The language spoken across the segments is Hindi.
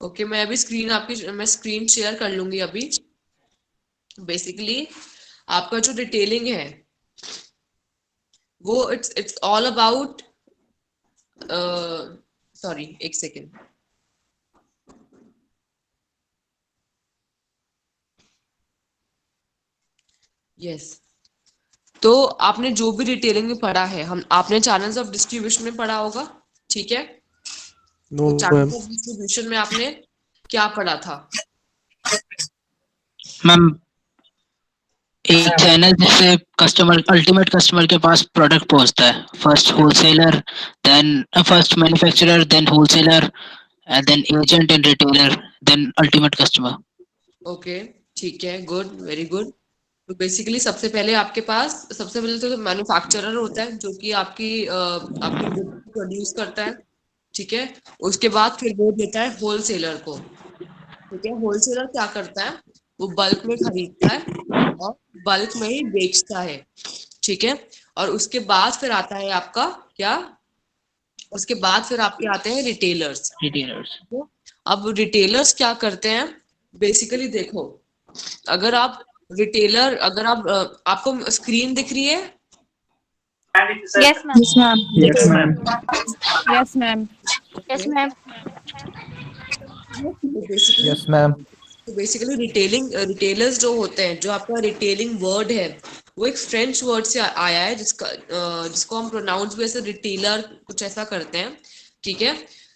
ओके, मैं अभी मैं स्क्रीन शेयर कर लूंगी अभी। बेसिकली आपका जो डिटेलिंग है वो इट्स ऑल अबाउट, सॉरी एक सेकेंड। यस, तो आपने जो भी डिटेलिंग में पढ़ा है, हम आपने चैनल्स ऑफ डिस्ट्रीब्यूशन में पढ़ा होगा, ठीक है? नो तो मैम। चैनल्स ऑफ डिस्ट्रीब्यूशन में आपने क्या पढ़ा था? मैम एक चैनल जिससे कस्टमर अल्टीमेट कस्टमर के पास प्रोडक्ट पहुंचता है, first wholesaler, then first manufacturer, then wholesaler, and then agent and retailer, then ultimate customer. Okay, ठीक है, गुड, वेरी गुड। तो बेसिकली सबसे पहले तो मैन्युफैक्चरर होता है जो कि आपकी गुड प्रोड्यूस करता है, ठीक है? उसके बाद फिर वो देता है होलसेलर को, ठीक है? होलसेलर क्या करता है, वो बल्क में खरीदता है और बल्क में ही बेचता है, ठीक है? और उसके बाद फिर आता है आपका क्या, उसके बाद फिर आपके आते हैं रिटेलर्स। रिटेलर्स। अब रिटेलर्स क्या करते हैं, बेसिकली देखो, अगर आप आपको स्क्रीन दिख रही है? Yes, ma'am. Yes, ma'am. Yes ma'am. Yes, ma'am. Yes, Okay. ma'am. तो बेसिकली यस मैम। रिटेलर्स जो होते हैं, जो आपका रिटेलिंग वर्ड है, वो एक फ्रेंच वर्ड से आया है, जिसको हम प्रोनाउंस भी ऐसे रिटेलर कुछ ऐसा करते हैं, ठीक है?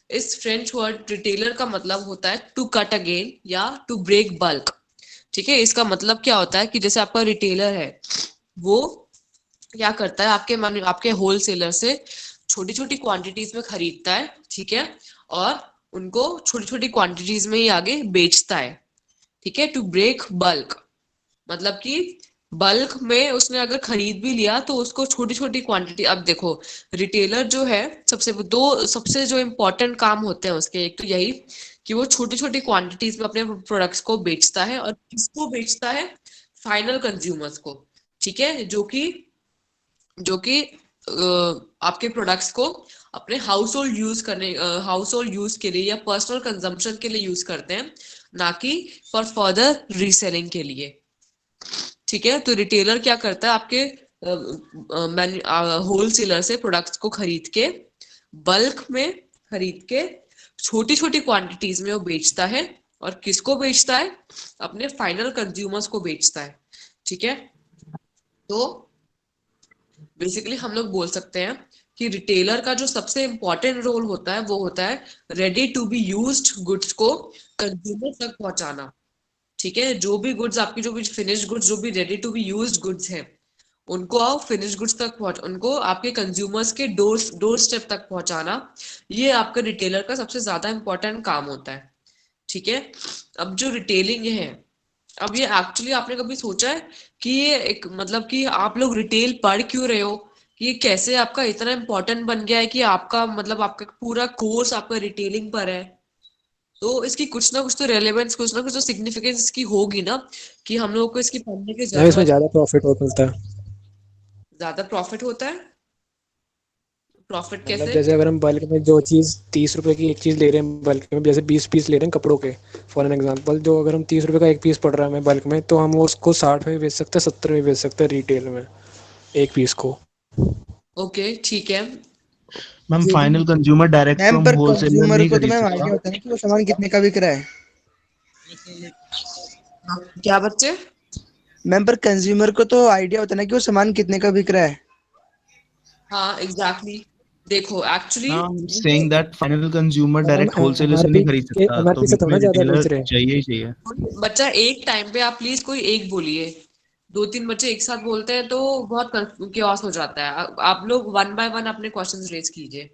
इस फ्रेंच वर्ड रिटेलर का मतलब होता है टू कट अगेन या टू ब्रेक बल्क, ठीक है? इसका मतलब क्या होता है कि जैसे आपका रिटेलर है, वो क्या करता है, आपके होलसेलर से छोटी छोटी क्वांटिटीज में खरीदता है, ठीक है? और उनको छोटी छोटी क्वांटिटीज में ही आगे बेचता है, ठीक है? टू ब्रेक बल्क मतलब कि बल्क में उसने अगर खरीद भी लिया तो उसको छोटी छोटी क्वांटिटी। अब देखो, रिटेलर जो है, सबसे जो इम्पोर्टेंट काम होते हैं उसके, एक तो यही कि वो छोटी छोटी क्वांटिटीज में अपने प्रोडक्ट्स को बेचता है, और किसको बेचता है? फाइनल कंज्यूमर्स को, ठीक है? जो कि आपके प्रोडक्ट्स को अपने हाउस होल्ड यूज के लिए या पर्सनल कंजम्पशन के लिए यूज करते हैं, ना कि फॉर फर्दर रीसेलिंग के लिए, ठीक है? तो रिटेलर क्या करता है, आपके होलसेलर से प्रोडक्ट्स को बल्क में खरीद के छोटी छोटी क्वांटिटीज में वो बेचता है, और किसको बेचता है? अपने फाइनल कंज्यूमर्स को बेचता है, ठीक है? तो बेसिकली हम लोग बोल सकते हैं कि रिटेलर का जो सबसे इंपॉर्टेंट रोल होता है वो होता है ready to be used goods को कंज्यूमर तक पहुंचाना, ठीक है? जो भी फिनिश गुड्स, जो भी ready to be used goods है, उनको आप फिनिश गुड्स तक उनको आपके कंज्यूमर्स के डोर स्टेप तक पहुंचाना, ये आपका रिटेलर का सबसे ज्यादा इंपॉर्टेंट काम होता है, ठीक है? अब जो रिटेलिंग है, अब ये एक्चुअली आपने कभी सोचा है कि ये एक मतलब कि आप लोग रिटेल पढ़ क्यों रहे हो, कि ये कैसे आपका इतना इम्पोर्टेंट बन गया है कि आपका पूरा कोर्स आपका रिटेलिंग पर है? तो इसकी कुछ ना कुछ तो रेलेवेंस, कुछ ना कुछ तो सिग्निफिकेंस इसकी होगी ना, कि हम लोगों को इसकी पढ़ने की मैम इसमें जरूरत। ज़्यादा प्रॉफिट और मिलता है। ज्यादा प्रॉफिट होता है? प्रॉफिट मतलब कैसे? जैसे अगर हम बल्क में जो चीज़ 30 रुपए की एक चीज़ ले रहे हैं बल्क में, जैसे 20 पीस ले रहे हैं कपड़ों के, फॉर एन एग्जांपल, जो अगर हम 30 रुपए का एक पीस पड़ रहा है हमें बल्क में, तो हम वो उसको 60 में भी बेच सकते हैं, 70 में भी बेच सकते हैं रिटेल में एक पीस को। ओके, ठीक है। मैम जो भी final consumer direct ma'am from पर होलसेलर कंज्यूमर नहीं को तो खरीद मैम सकता। आइडिया होता है ना कि वो सामान कितने का बिक रहा है। क्या बच्चे? मैम पर कंज्यूमर को तो आइडिया होता है ना कि वो सामान कितने का बिक रहा है। हाँ, एग्जैक्टली देखो actually now saying that final consumer और हम डायरेक्ट होलसेलर से एमआरपी नहीं खरीद के सकता, तो एमआरपी से बीच थोड़ा में ज़्यादा रिटेलर बेच रहे हैं। चाहिए ही चाहिए। बच्चा एक टाइम पे आप प्लीज कोई एक बोलिए, दो तीन बच्चे एक साथ बोलते हैं तो बहुत क्योस हो जाता है। आप लोग वन बाय वन अपने क्वेश्चंस रेज कीजिए।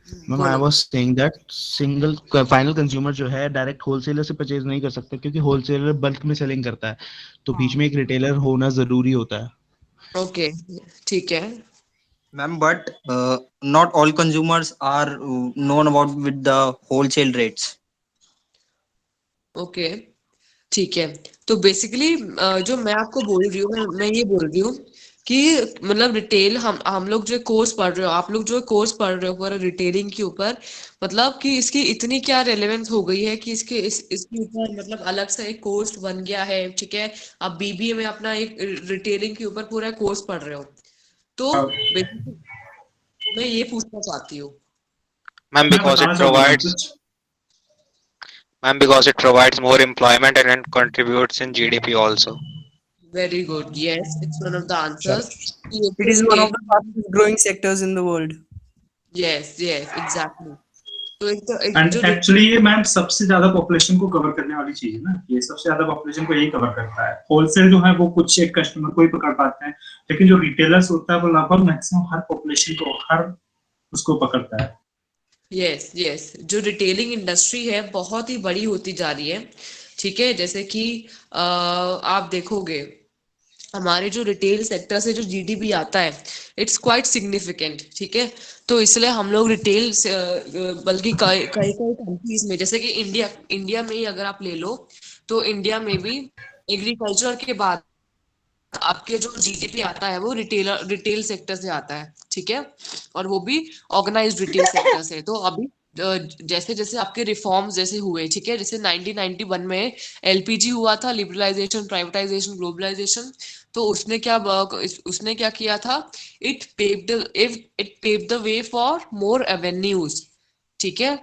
मैम आई बोलो। Was saying that single final consumer जो है डायरेक्ट होलसेलर से परचेज नहीं कर सकता, क्योंकि होलसेलर बल्क में सेलिंग करता है, तो बीच में एक रिटेलर होना जरूरी होता है। ओके, ठीक है। Ma'am, but not all consumers are known about with the wholesale rates. Okay, ठीक है। तो बेसिकली जो मैं आपको बोल रही हूँ, मैं ये बोल रही हूँ कि मतलब रिटेल हम लोग जो कोर्स पढ़ रहे हो, आप लोग जो कोर्स पढ़ रहे हो पूरा रिटेलिंग के ऊपर, मतलब कि इसकी इतनी क्या रेलेवेंस हो गई है कि इसके ऊपर मतलब अलग से एक कोर्स बन गया है, ठीक है। आप बीबीए में अपना एक रिटेलिंग के ऊपर पूरा कोर्स पढ़ रहे हो, तो बेसिकली मैं ये पूछना चाहती हूँ। मैम मैं because it बताना चाहूंगा मैम provides कुछ। Ma'am because it provides more employment and it contributes in GDP also. Very good, yes, it's one of the answers. It is one of the fastest growing sectors in the world. Yes yes exactly. तो एक एंड जो एक्चुअली ये मैम सबसे ज्यादा पॉपुलेशन को कवर करने वाली चीज है ना, ये सबसे ज्यादा पॉपुलेशन को यही कवर करता है। होलसेल जो है वो कुछ एक कस्टमर को ही पकड़ पाते हैं, लेकिन जो रिटेलर्स होता है वो लगभग मैक्सिमम हर पॉपुलेशन को, हर उसको पकड़ता है। यस यस, जो रिटेलिंग इंडस्ट्री है बहुत ही बड़ी होती जा रही है, ठीक है। जैसे कि आप देखोगे हमारे जो रिटेल सेक्टर से जो जीडीपी आता है, इट्स क्वाइट सिग्निफिकेंट, ठीक है। तो इसलिए हम लोग रिटेल से बल्कि कई कई कंट्रीज में, जैसे कि इंडिया इंडिया में ही अगर आप ले लो, तो इंडिया में भी एग्रीकल्चर के बाद आपके जो जीडीपी आता है वो रिटेल सेक्टर से आता है, ठीक है। और वो भी ऑर्गेनाइज्ड रिटेल सेक्टर से। तो अभी जैसे जैसे आपके रिफॉर्म्स जैसे हुए, ठीक है, जैसे 1991 में एलपीजी हुआ था, लिबरलाइजेशन, प्राइवेटाइजेशन, ग्लोबलाइजेशन। तो उसने क्या किया था, it paved the way for more avenues, ठीक है।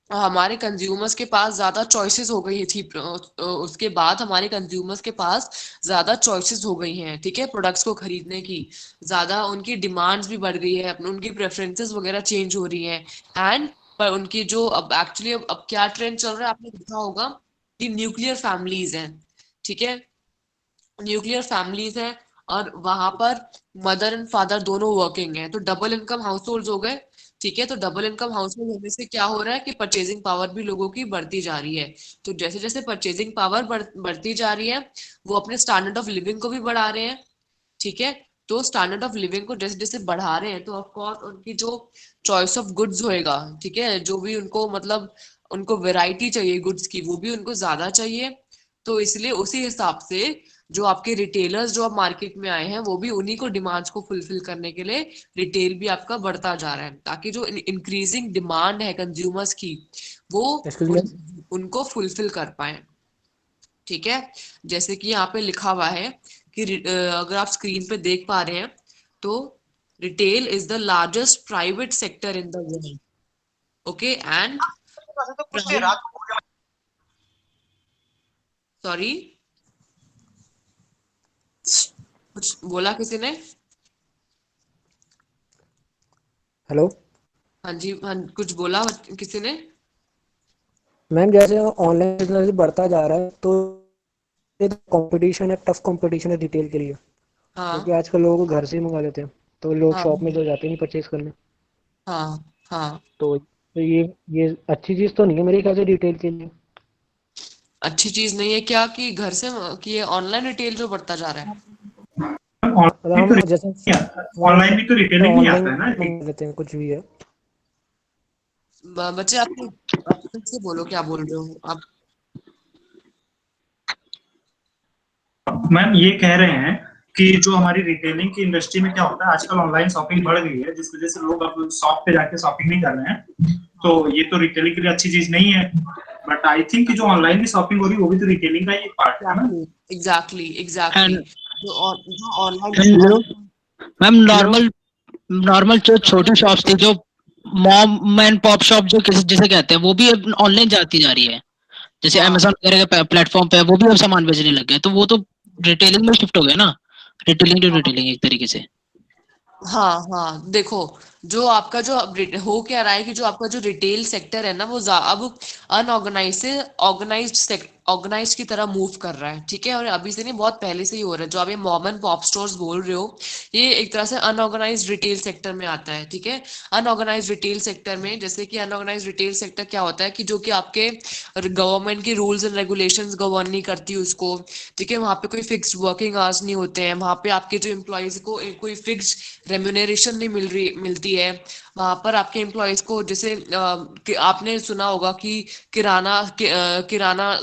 हमारे कंज्यूमर्स के पास ज्यादा चॉइसेस हो गई थी, उसके बाद हमारे कंज्यूमर्स के पास ज्यादा चॉइसेस हो गई हैं, ठीक है, प्रोडक्ट्स को खरीदने की। ज्यादा उनकी डिमांड्स भी बढ़ गई है, अपने उनकी प्रेफरेंसेस वगैरह चेंज हो रही हैं। एंड पर उनकी जो अब एक्चुअली अब क्या ट्रेंड चल रहा है आपने देखा होगा कि न्यूक्लियर फैमिलीज हैं, ठीक है। न्यूक्लियर फैमिलीज हैं और वहां पर मदर एंड फादर दोनों वर्किंग हैं, तो डबल इनकम हाउस होल्ड हो गए, ठीक है। तो डबल इनकम हाउस होल्ड होने से क्या हो रहा है कि परचेजिंग पावर भी लोगों की बढ़ती जा रही है। तो जैसे जैसे परचेजिंग पावर बढ़ती जा रही है, वो अपने स्टैंडर्ड ऑफ लिविंग को भी बढ़ा रहे हैं, ठीक है। तो स्टैंडर्ड ऑफ लिविंग को जैसे जैसे बढ़ा रहे हैं, तो ऑफकोर्स उनकी जो चॉइस ऑफ गुड्स होएगा, ठीक है, जो भी उनको मतलब उनको वैरायटी चाहिए गुड्स की, वो भी उनको ज्यादा चाहिए। तो इसलिए उसी हिसाब से जो आपके रिटेलर्स जो अब मार्केट में आए हैं, वो भी उन्हीं को डिमांड्स को फुलफिल करने के लिए रिटेल भी आपका बढ़ता जा रहा है, ताकि जो इंक्रीजिंग डिमांड है कंज्यूमर्स की, वो एक्सक्यूज मी। उनको फुलफिल कर पाए, ठीक है। जैसे कि यहाँ पे लिखा हुआ है कि अगर आप स्क्रीन पे देख पा रहे हैं, तो retail is the largest private sector in the world, okay. And sorry, कुछ बोला किसी ने? हेलो हाँ जी, हाँ, कुछ बोला किसी ने? मैम, जैसे ऑनलाइन बिजनेस बढ़ता जा रहा है तो ये कंपटीशन है, टफ कंपटीशन है रिटेल के लिए, क्योंकि हाँ आजकल लोगों को घर से ही मंगा लेते हैं, तो लोग हाँ शॉप में तो जाते नहीं परचेज करने। हाँ हाँ। तो ये अच्छी चीज़ तो नहीं है मेरे ख्याल से रिटेल के लिए। अच्छी चीज नहीं है क्या कि घर से कि ये ऑनलाइन रिटेल जो बढ़ता जा रहा है? मतलब ऑनलाइन हम तो जैसे ऑनलाइन भी तो रिटेलिंग नहीं ऑनलाइन आता है ना। मंगा लेते हैं कुछ भी है। बच्चे आप फिर से बोलो, क्या बोल रहे हो आप? मैम ये कह रहे हैं कि जो हमारी रिटेलिंग की इंडस्ट्री में क्या होता है, आजकल ऑनलाइन शॉपिंग बढ़ गई है, जिस वजह से लोग अब शॉप पे जाके शॉपिंग नहीं कर रहे हैं। तो ये तो रिटेलिंग के लिए अच्छी चीज नहीं है, बट आई थिंक कि जो ऑनलाइन भी शॉपिंग हो रही है वो भी तो रिटेलिंग का ही एक पार्ट है ना। Exactly exactly. And जो online hello ma'am, hello normal normal जो छोटी शॉप्स थी, जो मॉम एंड पॉप शॉप जो किसी जिसे कहते हैं, वो भी अब ऑनलाइन जाती जा रही है। जैसे हाँ अमेजोन वगैरह के प्लेटफॉर्म पे वो भी अब सामान बेचने लग गए, तो वो तो रिटेलिंग में शिफ्ट हो गया ना। रिटेलिंग टू हाँ रिटेलिंग एक तरीके से। हाँ हाँ, देखो जो आपका जो हो क्या रहा है कि जो आपका जो रिटेल सेक्टर है ना, वो अब अनऑर्गेनाइज से ऑर्गेनाइज की तरह मूव कर रहा है, ठीक है। और अभी से नहीं, बहुत पहले से ही हो रहा है। जो आप ये मॉम एंड पॉप स्टोर्स बोल रहे हो, ये एक तरह से अनऑर्गेनाइज रिटेल सेक्टर में आता है, ठीक है। अनऑर्गेनाइज रिटेल सेक्टर में, जैसे कि अनऑर्गेनाइज रिटेल सेक्टर क्या होता है कि जो कि आपके गवर्नमेंट की रूल्स एंड रेगुलेशंस गवर्न नहीं करती उसको, ठीक है। वहां पे कोई फिक्स्ड वर्किंग आवर्स नहीं होते हैं, वहां पे आपके जो एम्प्लॉयज को कोई फिक्स्ड रेम्यूनरेशन नहीं मिलती है। वहां पर आपके एम्प्लॉयज को जैसे आपने सुना होगा कि किराना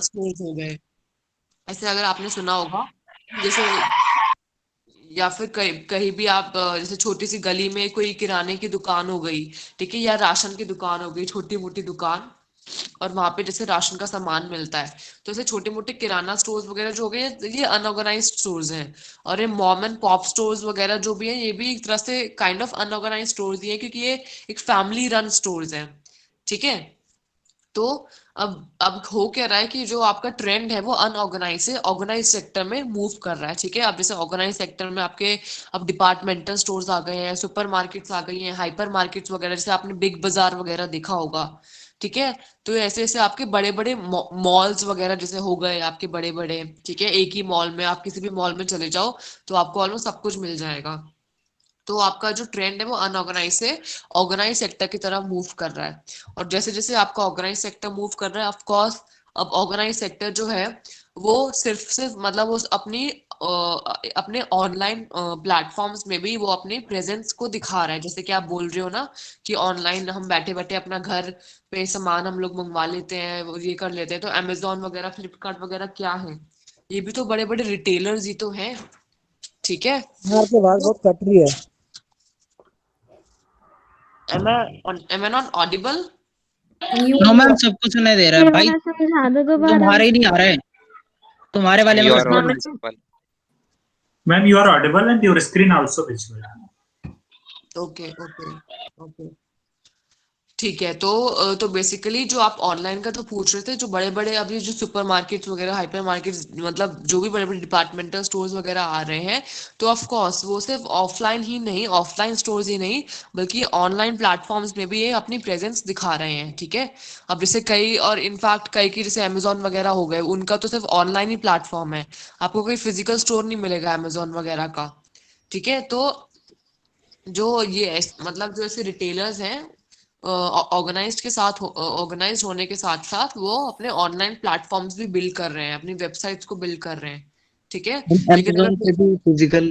स्टोर्स हो गए, ऐसे अगर आपने सुना होगा, जैसे या फिर कहीं भी आप जैसे छोटी सी गली में कोई किराने की दुकान हो गई, ठीक है, या राशन की दुकान हो गई, छोटी मोटी दुकान, और वहां पे जैसे राशन का सामान मिलता है, तो ऐसे छोटे मोटे किराना स्टोर्स वगैरह जो हो गए, ये अनऑर्गेनाइज्ड स्टोर्स हैं। और ये मॉम एंड पॉप स्टोर्स वगैरह जो भी है, ये भी एक तरह से काइंड ऑफ अनऑर्गेनाइज्ड स्टोर्स ही है, क्योंकि ये एक फैमिली रन स्टोर्स हैं, ठीक है। तो अब हो क्या रहा है कि जो आपका ट्रेंड है वो अनऑर्गेनाइज से ऑर्गेनाइज सेक्टर में मूव कर रहा है, ठीक है। अब जैसे ऑर्गेनाइज सेक्टर में आपके अब डिपार्टमेंटल स्टोर्स आ गए हैं, सुपर मार्केट्स आ गई हैं, हाइपर मार्केट्स वगैरह, जैसे आपने बिग बाजार वगैरह देखा होगा, ठीक है। तो ऐसे ऐसे आपके बड़े बड़े मॉल्स वगैरह जैसे हो गए आपके बड़े बड़े, ठीक है। एक ही मॉल में आप किसी भी मॉल में चले जाओ तो आपको ऑलमोस्ट सब कुछ मिल जाएगा। तो आपका जो ट्रेंड है वो अनऑर्गेनाइज से ऑर्गेनाइज सेक्टर की तरफ मूव कर रहा है। और जैसे जैसे आपका ऑर्गेनाइज सेक्टर मूव कर रहा है, ऑफ कोर्स अब ऑर्गेनाइज सेक्टर जो है वो सिर्फ मतलब उस अपने ऑनलाइन प्लेटफॉर्म्स में भी वो अपने प्रेजेंस को दिखा रहा है। जैसे कि आप बोल रहे हो ना कि ऑनलाइन हम बैठे बैठे अपना घर पे सामान हम लोग मंगवा लेते हैं, वो ये कर लेते हैं। तो अमेजोन वगैरह, फ्लिपकार्ट वगैरह क्या है, ये भी तो बड़े बड़े रिटेलर्स ही तो हैं, ठीक है। यार आपकी आवाज बहुत कट रही है। Am I not audible? No ma'am, सबको सुनाई दे रहा है भाई, समझा दो दोबारा। तुम्हारे ही नहीं आ रहा है, तुम्हारे वाले में You कट are रहा not है। visible. Ma'am, you are audible and your screen also visible. Okay, okay, okay. ठीक है। तो बेसिकली जो आप ऑनलाइन का तो पूछ रहे थे, जो बड़े बड़े अभी जो सुपर मार्केट्स वगैरह, हाइपर मार्केट्स, मतलब जो भी बड़े बड़े डिपार्टमेंटल स्टोर्स वगैरह आ रहे हैं, तो ऑफ कोर्स वो सिर्फ ऑफलाइन ही नहीं, ऑफलाइन स्टोर्स ही नहीं, बल्कि ऑनलाइन प्लेटफॉर्म्स में भी ये अपनी प्रेजेंस दिखा रहे हैं, ठीक है। अब जैसे कई, और इनफैक्ट कई की जैसे अमेजोन वगैरह हो गए, उनका तो सिर्फ ऑनलाइन ही प्लेटफॉर्म है, आपको कोई फिजिकल स्टोर नहीं मिलेगा अमेजोन वगैरह का, ठीक है। तो जो मतलब जो ऐसे रिटेलर्स हैं ऑर्गेनाइज्ड के साथ, ऑर्गेनाइज्ड होने के साथ साथ वो अपने ऑनलाइन प्लेटफॉर्म्स भी बिल्ड कर रहे हैं, अपनी वेबसाइट्स को बिल्ड कर रहे हैं, ठीक है। लेकिन अमेज़न पे अगर भी फिजिकल।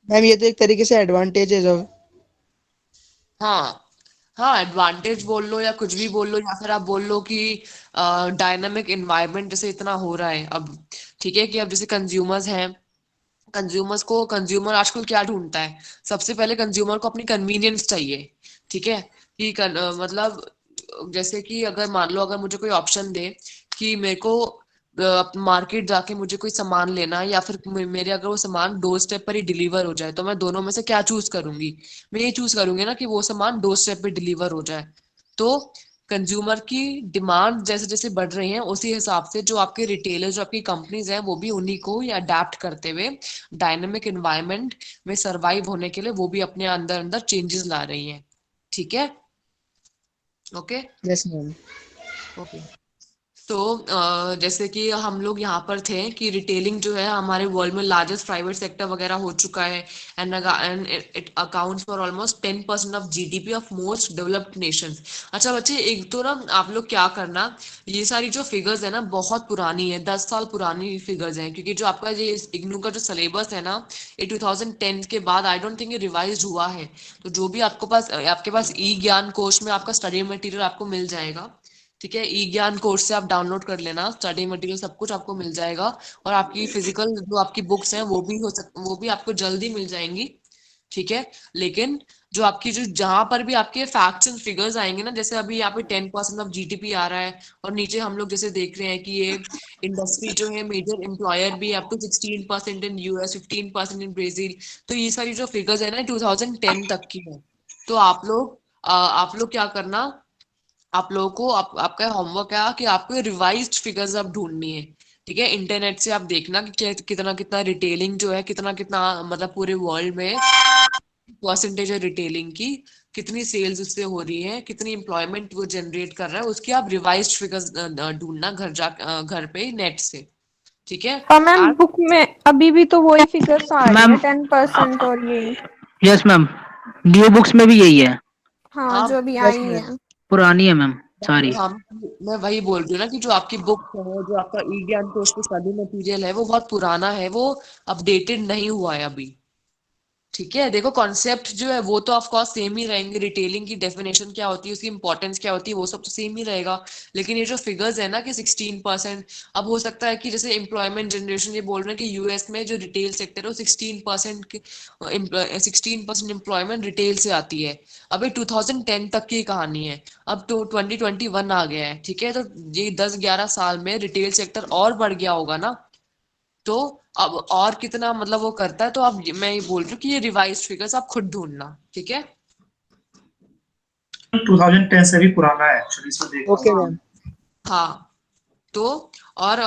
मैम ये तो एक तरीके से एडवांटेज है जो। हाँ, हाँ, एडवांटेज बोल लो या कुछ भी बोल लो, या फिर आप बोल लो कि डायनामिक इन्वायरमेंट जैसे इतना हो रहा है अब, ठीक है, कि अब जैसे कंज्यूमर्स हैं, कंज्यूमर आजकल क्या ढूंढता है, सबसे पहले कंज्यूमर को अपनी कन्वीनियंस चाहिए, ठीक है। कि मतलब जैसे कि अगर मान लो, अगर मुझे कोई ऑप्शन दे कि मेरे को मार्केट जाके मुझे कोई सामान लेना है, या फिर मेरे अगर वो सामान डोर स्टेप पर ही डिलीवर हो जाए, तो मैं दोनों में से क्या चूज करूंगी? मैं ये चूज करूंगी ना कि वो सामान डोर स्टेप पे डिलीवर हो जाए। तो कंज्यूमर की डिमांड जैसे जैसे बढ़ रही है, उसी हिसाब से जो आपके रिटेलर, जो आपकी कंपनीज हैं, वो भी उन्हीं को अडेप्ट करते हुए डायनेमिक एनवायरनमेंट में सरवाइव होने के लिए वो भी अपने अंदर अंदर चेंजेस ला रही हैं, ठीक है। Okay, yes ma'am. ओके। तो जैसे कि हम लोग यहाँ पर थे कि रिटेलिंग जो है हमारे वर्ल्ड में लार्जेस्ट प्राइवेट सेक्टर वगैरह हो चुका है, and it accounts for almost 10% of GDP of most developed Nations. अच्छा बच्चे, एक तो ना आप लोग क्या करना, ये सारी जो फिगर्स है ना बहुत पुरानी है, 10 साल पुरानी फिगर्स हैं, क्योंकि जो आपका ये इग्नू का जो सिलेबस है ना, ये 2010 के बाद आई डोंट थिंक ये रिवाइज हुआ है। तो जो भी आपके पास ई ज्ञान कोश में आपका स्टडी मटेरियल आपको मिल जाएगा, ठीक है। ई ज्ञान कोर्स से आप डाउनलोड कर लेना, स्टडी मटेरियल सब कुछ आपको मिल जाएगा। और आपकी फिजिकल जो आपकी बुक्स हैं वो भी आपको जल्दी मिल जाएंगी, ठीक है। लेकिन जो आपकी जो जहां पर भी आपके फैक्ट्स एंड फिगर्स आएंगे ना, जैसे अभी यहाँ पे 10% ऑफ जीडीपी आ रहा है, और नीचे हम लोग जैसे देख रहे हैं कि ये इंडस्ट्री जो है मेजर एम्प्लॉयर भी up to 16% in US, 15% in Brazil. तो ये सारी जो फिगर्स है ना 2010 तक की है। तो आप लोग क्या करना, आप लोगों को आपका होमवर्क है कि आपको रिवाइज्ड फिगर्स अब ढूंढनी है, ठीक है। इंटरनेट से आप देखना कि कितना कितना रिटेलिंग जो है, कितना कितना मतलब पूरे वर्ल्ड में परसेंटेज है रिटेलिंग की, कितनी सेल्स उससे हो रही है, कितनी एम्प्लॉयमेंट वो जनरेट कर रहा है, उसकी आप रिवाइज्ड फिगर्स ढूंढना घर पे नेट से, ठीक है। और मैम बुक में अभी भी तो वही फिगर्स आ रही है, मैम 10% और ये। यस मैम, न्यू बुक्स में भी यही है, हाँ, हाँ, जो अभी यस आई मैम। है। पुरानी है मैम सारी। हम मैं वही बोल रही हूँ ना कि जो आपकी बुक है, जो आपका ई ज्ञान कोश पे स्टडी मटेरियल है, वो बहुत पुराना है, वो अपडेटेड नहीं हुआ है अभी। ठीक है, देखो कॉन्सेप्ट जो है वो तो ऑफ कोर्स सेम ही रहेंगे, रिटेलिंग की डेफिनेशन क्या होती है, उसकी इंपॉर्टेंस क्या होती है, वो सब तो सेम ही रहेगा। लेकिन ये जो फिगर्स है ना कि 16%, अब हो सकता है कि जैसे एम्प्लॉयमेंट जनरेशन ये बोल रहे हैं कि यूएस में जो रिटेल सेक्टर है वो 16% की 16% एम्प्लॉयमेंट रिटेल से आती है। अब ये 2010 तक की कहानी है, अब तो 2021 आ गया है, ठीक है, तो ये 10-11 साल में रिटेल सेक्टर और बढ़ गया होगा ना, तो अब और कितना मतलब वो करता है, तो अब मैं ये बोल रही हूँ कि ये रिवाइज फिगर्स आप खुद ढूंढना, ठीक है। 2010 से भी पुराना है एक्चुअली, इसमें देख रहा ओके हूँ। मैम। हाँ, तो और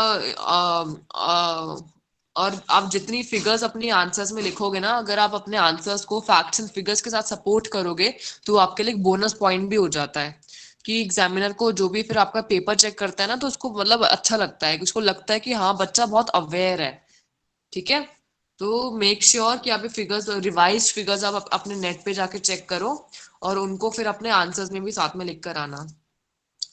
और आप जितनी फिगर्स अपनी आंसर्स में लिखोगे ना, अगर आप अपने आंसर्स को फैक्ट्स एंड फिगर्स के साथ सपोर्ट करोगे, तो आपके लिए बोनस पॉइंट भी हो जाता है कि एग्जामिनर को जो भी फिर आपका पेपर चेक करता है ना, तो उसको मतलब अच्छा लगता है, उसको लगता है कि हाँ बच्चा बहुत अवेयर है, ठीक है। तो मेक श्योर कि आप ये फिगर्स, रिवाइज फिगर्स आप अपने नेट पे जाके चेक करो, और उनको फिर अपने आंसर्स में भी साथ में लिख कर आना,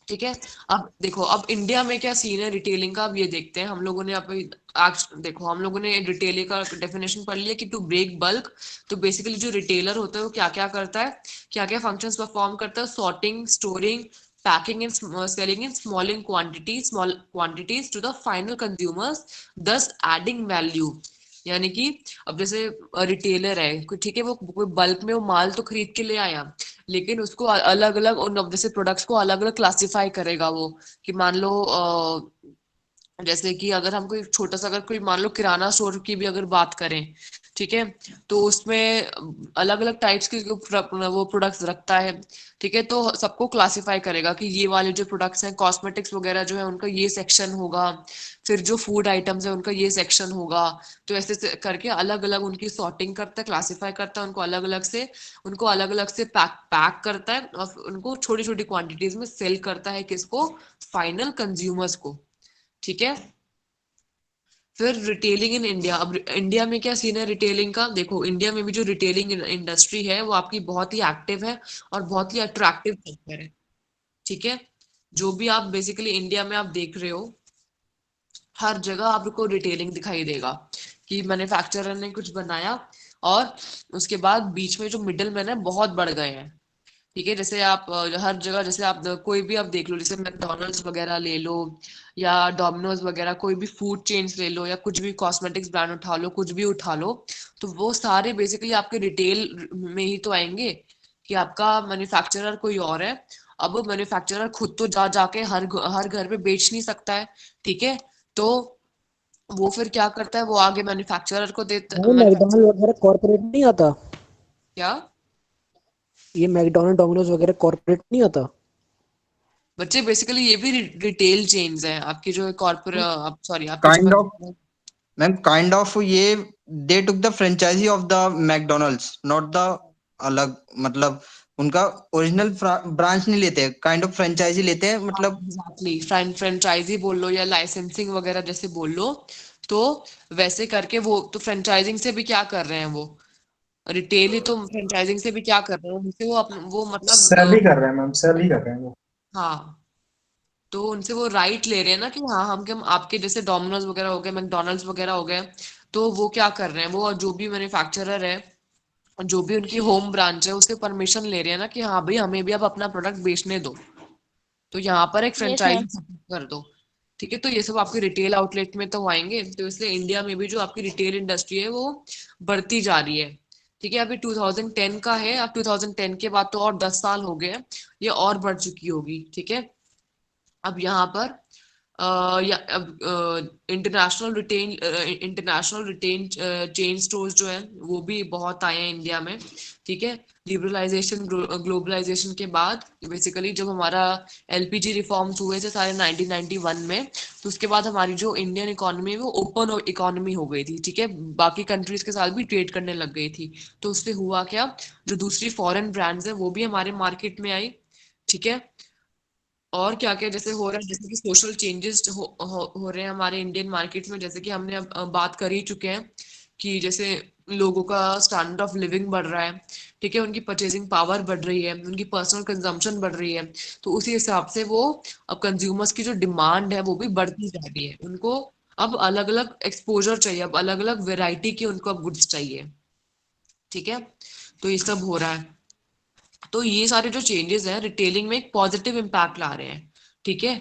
ठीक है। अब देखो, अब इंडिया में क्या सीन है रिटेलिंग का, अब ये देखते हैं। हम लोगों ने अभी आज देखो, हम लोगों ने रिटेलिंग का डेफिनेशन पढ़ लिया कि टू ब्रेक बल्क। तो बेसिकली जो रिटेलर होता है वो क्या क्या करता है, क्या क्या फंक्शंस परफॉर्म करता है, sorting, storing, packing and selling in small quantities to the final consumers, thus adding value. यानी कि अब जैसे रिटेलर है ठीक है, वो कोई बल्क में वो माल तो खरीद के ले आया, लेकिन उसको अलग अलग उन जैसे प्रोडक्ट्स को अलग अलग क्लासिफाई करेगा वो, कि मान लो जैसे कि अगर हम कोई छोटा सा, अगर कोई मान लो किराना स्टोर की भी अगर बात करें, ठीक है, तो उसमें अलग अलग टाइप्स के वो प्रोडक्ट्स रखता है, ठीक है, तो सबको क्लासिफाई करेगा कि ये वाले जो प्रोडक्ट्स हैं, कॉस्मेटिक्स वगैरह जो है उनका ये सेक्शन होगा, फिर जो फूड आइटम्स है उनका ये सेक्शन होगा। तो ऐसे करके अलग अलग उनकी सॉर्टिंग करता है, क्लासिफाई करता है उनको अलग अलग से, उनको अलग अलग से पैक पैक करता है, और उनको छोटी छोटी क्वांटिटीज में सेल करता है, किसको, फाइनल कंज्यूमर्स को, ठीक है। फिर रिटेलिंग इन इंडिया, अब इंडिया में क्या सीन है रिटेलिंग का, देखो इंडिया में भी जो रिटेलिंग इंडस्ट्री है वो आपकी बहुत ही एक्टिव है और बहुत ही अट्रैक्टिव सेक्टर है, ठीक है। जो भी आप बेसिकली इंडिया में आप देख रहे हो, हर जगह आपको रिटेलिंग दिखाई देगा कि मैन्युफैक्चरर ने कुछ बनाया, और उसके बाद बीच में जो मिडिल मैन है बहुत बढ़ गए हैं, ठीक है। जैसे आप हर जगह, जैसे आप कोई भी आप देख लो, जैसे मैकडोनल्ड्स वगैरह ले लो, या डोमिनोज वगैरह, कोई भी फूड चेन्स ले लो, या कुछ भी कॉस्मेटिक्स ब्रांड उठा लो, कुछ भी उठा लो, तो वो सारे बेसिकली आपके रिटेल में ही तो आएंगे, कि आपका मैन्युफैक्चरर कोई और है। अब मैन्युफैक्चरर खुद तो जा जाके हर घर पे बेच नहीं सकता है, ठीक है, तो वो फिर क्या करता है, वो आगे मैन्युफैक्चरर को देता, वो मैकडॉनल्ड मैन्युफैक्चरर वगैरह कॉर्पोरेट नहीं आता? क्या, ये मैकडॉनल्ड डोमिनोज वगैरह कॉर्पोरेट नहीं आता? बच्चे बेसिकली ये भी रिटेल चेन्स हैं आपकी, जो कॉर्पोरेट, सॉरी आपके जो kind of ma'am, kind of ये they took the franchise of the McDonald's, not the अलग, मतलब उनका ओरिजिनल ब्रांच नहीं लेते, काइंड ऑफ फ्रेंचाइजी लेते हैं, मतलब एग्जैक्टली फ्रेंचाइजी बोल लो या लाइसेंसिंग वगैरह जैसे बोल लो, तो वैसे करके वो तो फ्रेंचाइजिंग से भी क्या कर रहे हैं, वो रिटेल ही तो फ्रेंचाइजिंग से भी क्या कर रहे हैं, उनसे वो मतलब सेल ही कर रहे हैं मैम, सेल ही कर रहे हैं वो। हाँ, तो उनसे वो राइट ले रहे हैं ना कि हाँ हम आपके जैसे डोमिनोज वगैरह हो गए, मैकडोनल्ड्स वगैरह हो गए, तो वो क्या कर रहे हैं, वो जो भी मैन्युफैक्चरर है, जो भी उनकी होम ब्रांच है, उससे परमिशन ले रहे हैं ना कि हाँ भाई हमें भी अब अपना प्रोडक्ट बेचने दो, तो यहाँ पर एक Yes, ma'am. फ्रेंचाइजी कर दो, ठीक है। तो ये सब आपके रिटेल आउटलेट में तो आएंगे, तो इसलिए इंडिया में भी जो आपकी रिटेल इंडस्ट्री है वो बढ़ती जा रही है, ठीक है। अभी 2010 का है, अब 2010 के बाद तो और 10 साल हो गए हैं, ये और बढ़ चुकी होगी, ठीक है। अब यहाँ पर या अब इंटरनेशनल रिटेन चेन स्टोर्स जो है वो भी बहुत आए हैं इंडिया में, ठीक है। लिबरलाइजेशन ग्लोबलाइजेशन के बाद बेसिकली जब हमारा एलपीजी रिफॉर्म्स हुए थे सारे 1991 में, तो उसके बाद हमारी जो इंडियन इकोनॉमी है वो ओपन इकोनॉमी हो गई थी, ठीक है, बाकी कंट्रीज के साथ भी ट्रेड करने लग गई थी। तो उससे हुआ क्या, जो दूसरी फॉरेन ब्रांड्स है वो भी हमारे मार्केट में आई, ठीक है। और क्या क्या जैसे हो रहा है, जैसे कि सोशल चेंजेस हो रहे हैं हमारे इंडियन मार्केट में, जैसे कि हमने अब बात कर ही चुके हैं कि जैसे लोगों का स्टैंडर्ड ऑफ लिविंग बढ़ रहा है, ठीक है, उनकी परचेजिंग पावर बढ़ रही है, उनकी पर्सनल कंजम्पशन बढ़ रही है, तो उसी हिसाब से वो अब कंज्यूमर्स की जो डिमांड है वो भी बढ़ती जा रही है, उनको अब अलग अलग एक्सपोजर चाहिए, अब अलग अलग वेराइटी की उनको अब गुड्स चाहिए, ठीक है, तो ये सब हो रहा है। तो ये सारे जो चेंजेस हैं रिटेलिंग में एक पॉजिटिव इम्पैक्ट ला रहे हैं, ठीक है।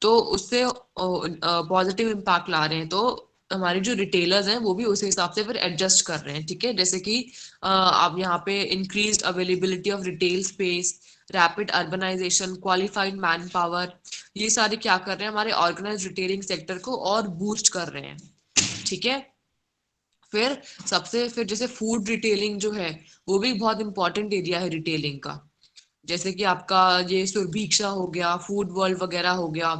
तो उससे पॉजिटिव इम्पैक्ट ला रहे हैं, तो हमारे जो रिटेलर्स हैं वो भी उस हिसाब से फिर एडजस्ट कर रहे हैं, ठीक है। जैसे कि आप यहाँ पे increased availability of retail space, rapid urbanisation, qualified man power, ये सारे क्या कर रहे हैं, हमारे ऑर्गेनाइज रिटेलिंग सेक्टर को और बूस्ट कर रहे हैं, ठीक है। फिर जैसे फूड रिटेलिंग जो है वो भी बहुत इंपॉर्टेंट एरिया है रिटेलिंग का। जैसे कि आपका ये सुरभीक्षा हो गया, फूड वर्ल्ड वगैरह हो गया,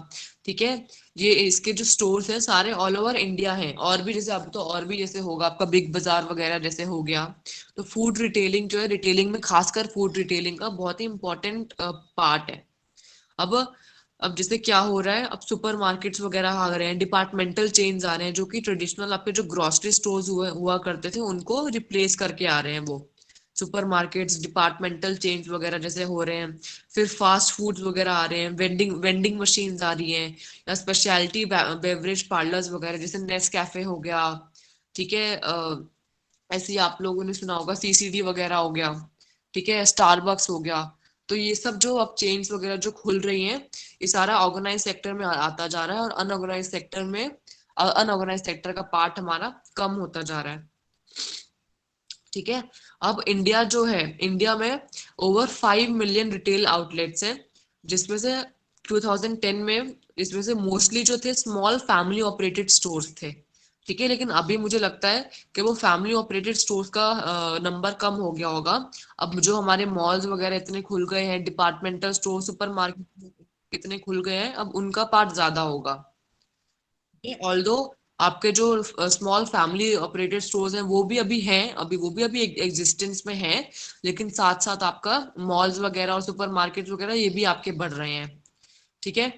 ठीक है। ये इसके जो स्टोर्स हैं सारे ऑल ओवर इंडिया हैं, और भी जैसे अब तो और भी जैसे होगा आपका बिग बाजार वगैरह जैसे हो गया। तो फूड रिटेलिंग जो है, रिटेलिंग में खासकर फूड रिटेलिंग का बहुत ही इंपॉर्टेंट पार्ट है। अब अब जैसे क्या हो रहा है, अब सुपरमार्केट्स वगैरह आ रहे हैं, डिपार्टमेंटल चेन्स आ रहे हैं, जो कि ट्रेडिशनल आपके जो ग्रोसरी स्टोर्स हुआ करते थे उनको रिप्लेस करके आ रहे हैं वो सुपरमार्केट्स, डिपार्टमेंटल चेन्स वगैरह जैसे हो रहे हैं। फिर फास्ट फूड्स वगैरह आ रहे हैं, वेंडिंग वेंडिंग मशीन्स आ रही हैं, या स्पेशलिटी बेवरेज पार्लर्स वगैरह जैसे नेस कैफे हो गया, ठीक है। ऐसे ही आप लोगों ने सुना होगा सीसीडी वगैरह हो गया, ठीक है, स्टारबक्स हो गया। तो ये सब जो अब चेन्स वगैरह जो खुल रही हैं, ये सारा ऑर्गेनाइज सेक्टर में आता जा रहा है, और अनऑर्गेनाइज सेक्टर में अनऑर्गेनाइज सेक्टर का पार्ट हमारा कम होता जा रहा है, ठीक है। अब इंडिया जो है, इंडिया में ओवर 5 मिलियन रिटेल आउटलेट्स हैं, जिसमें से 2010 में इसमें से मोस्टली जो थे स्मॉल फैमिली ऑपरेटेड स्टोर्स थे, ठीक है। लेकिन अभी मुझे लगता है कि वो फैमिली ऑपरेटेड स्टोर्स का नंबर कम हो गया होगा। अब जो हमारे मॉल्स वगैरह इतने खुल गए हैं, डिपार्टमेंटल स्टोर, सुपरमार्केट कितने खुल गए हैं, अब उनका पार्ट ज्यादा होगा। ऑल्दो आपके जो स्मॉल फैमिली ऑपरेटेड स्टोर्स हैं वो भी अभी हैं, अभी एग्जिस्टेंस में हैं, लेकिन साथ साथ आपका मॉल्स वगैरह और सुपरमार्केट वगैरह ये भी आपके बढ़ रहे हैं, ठीक है।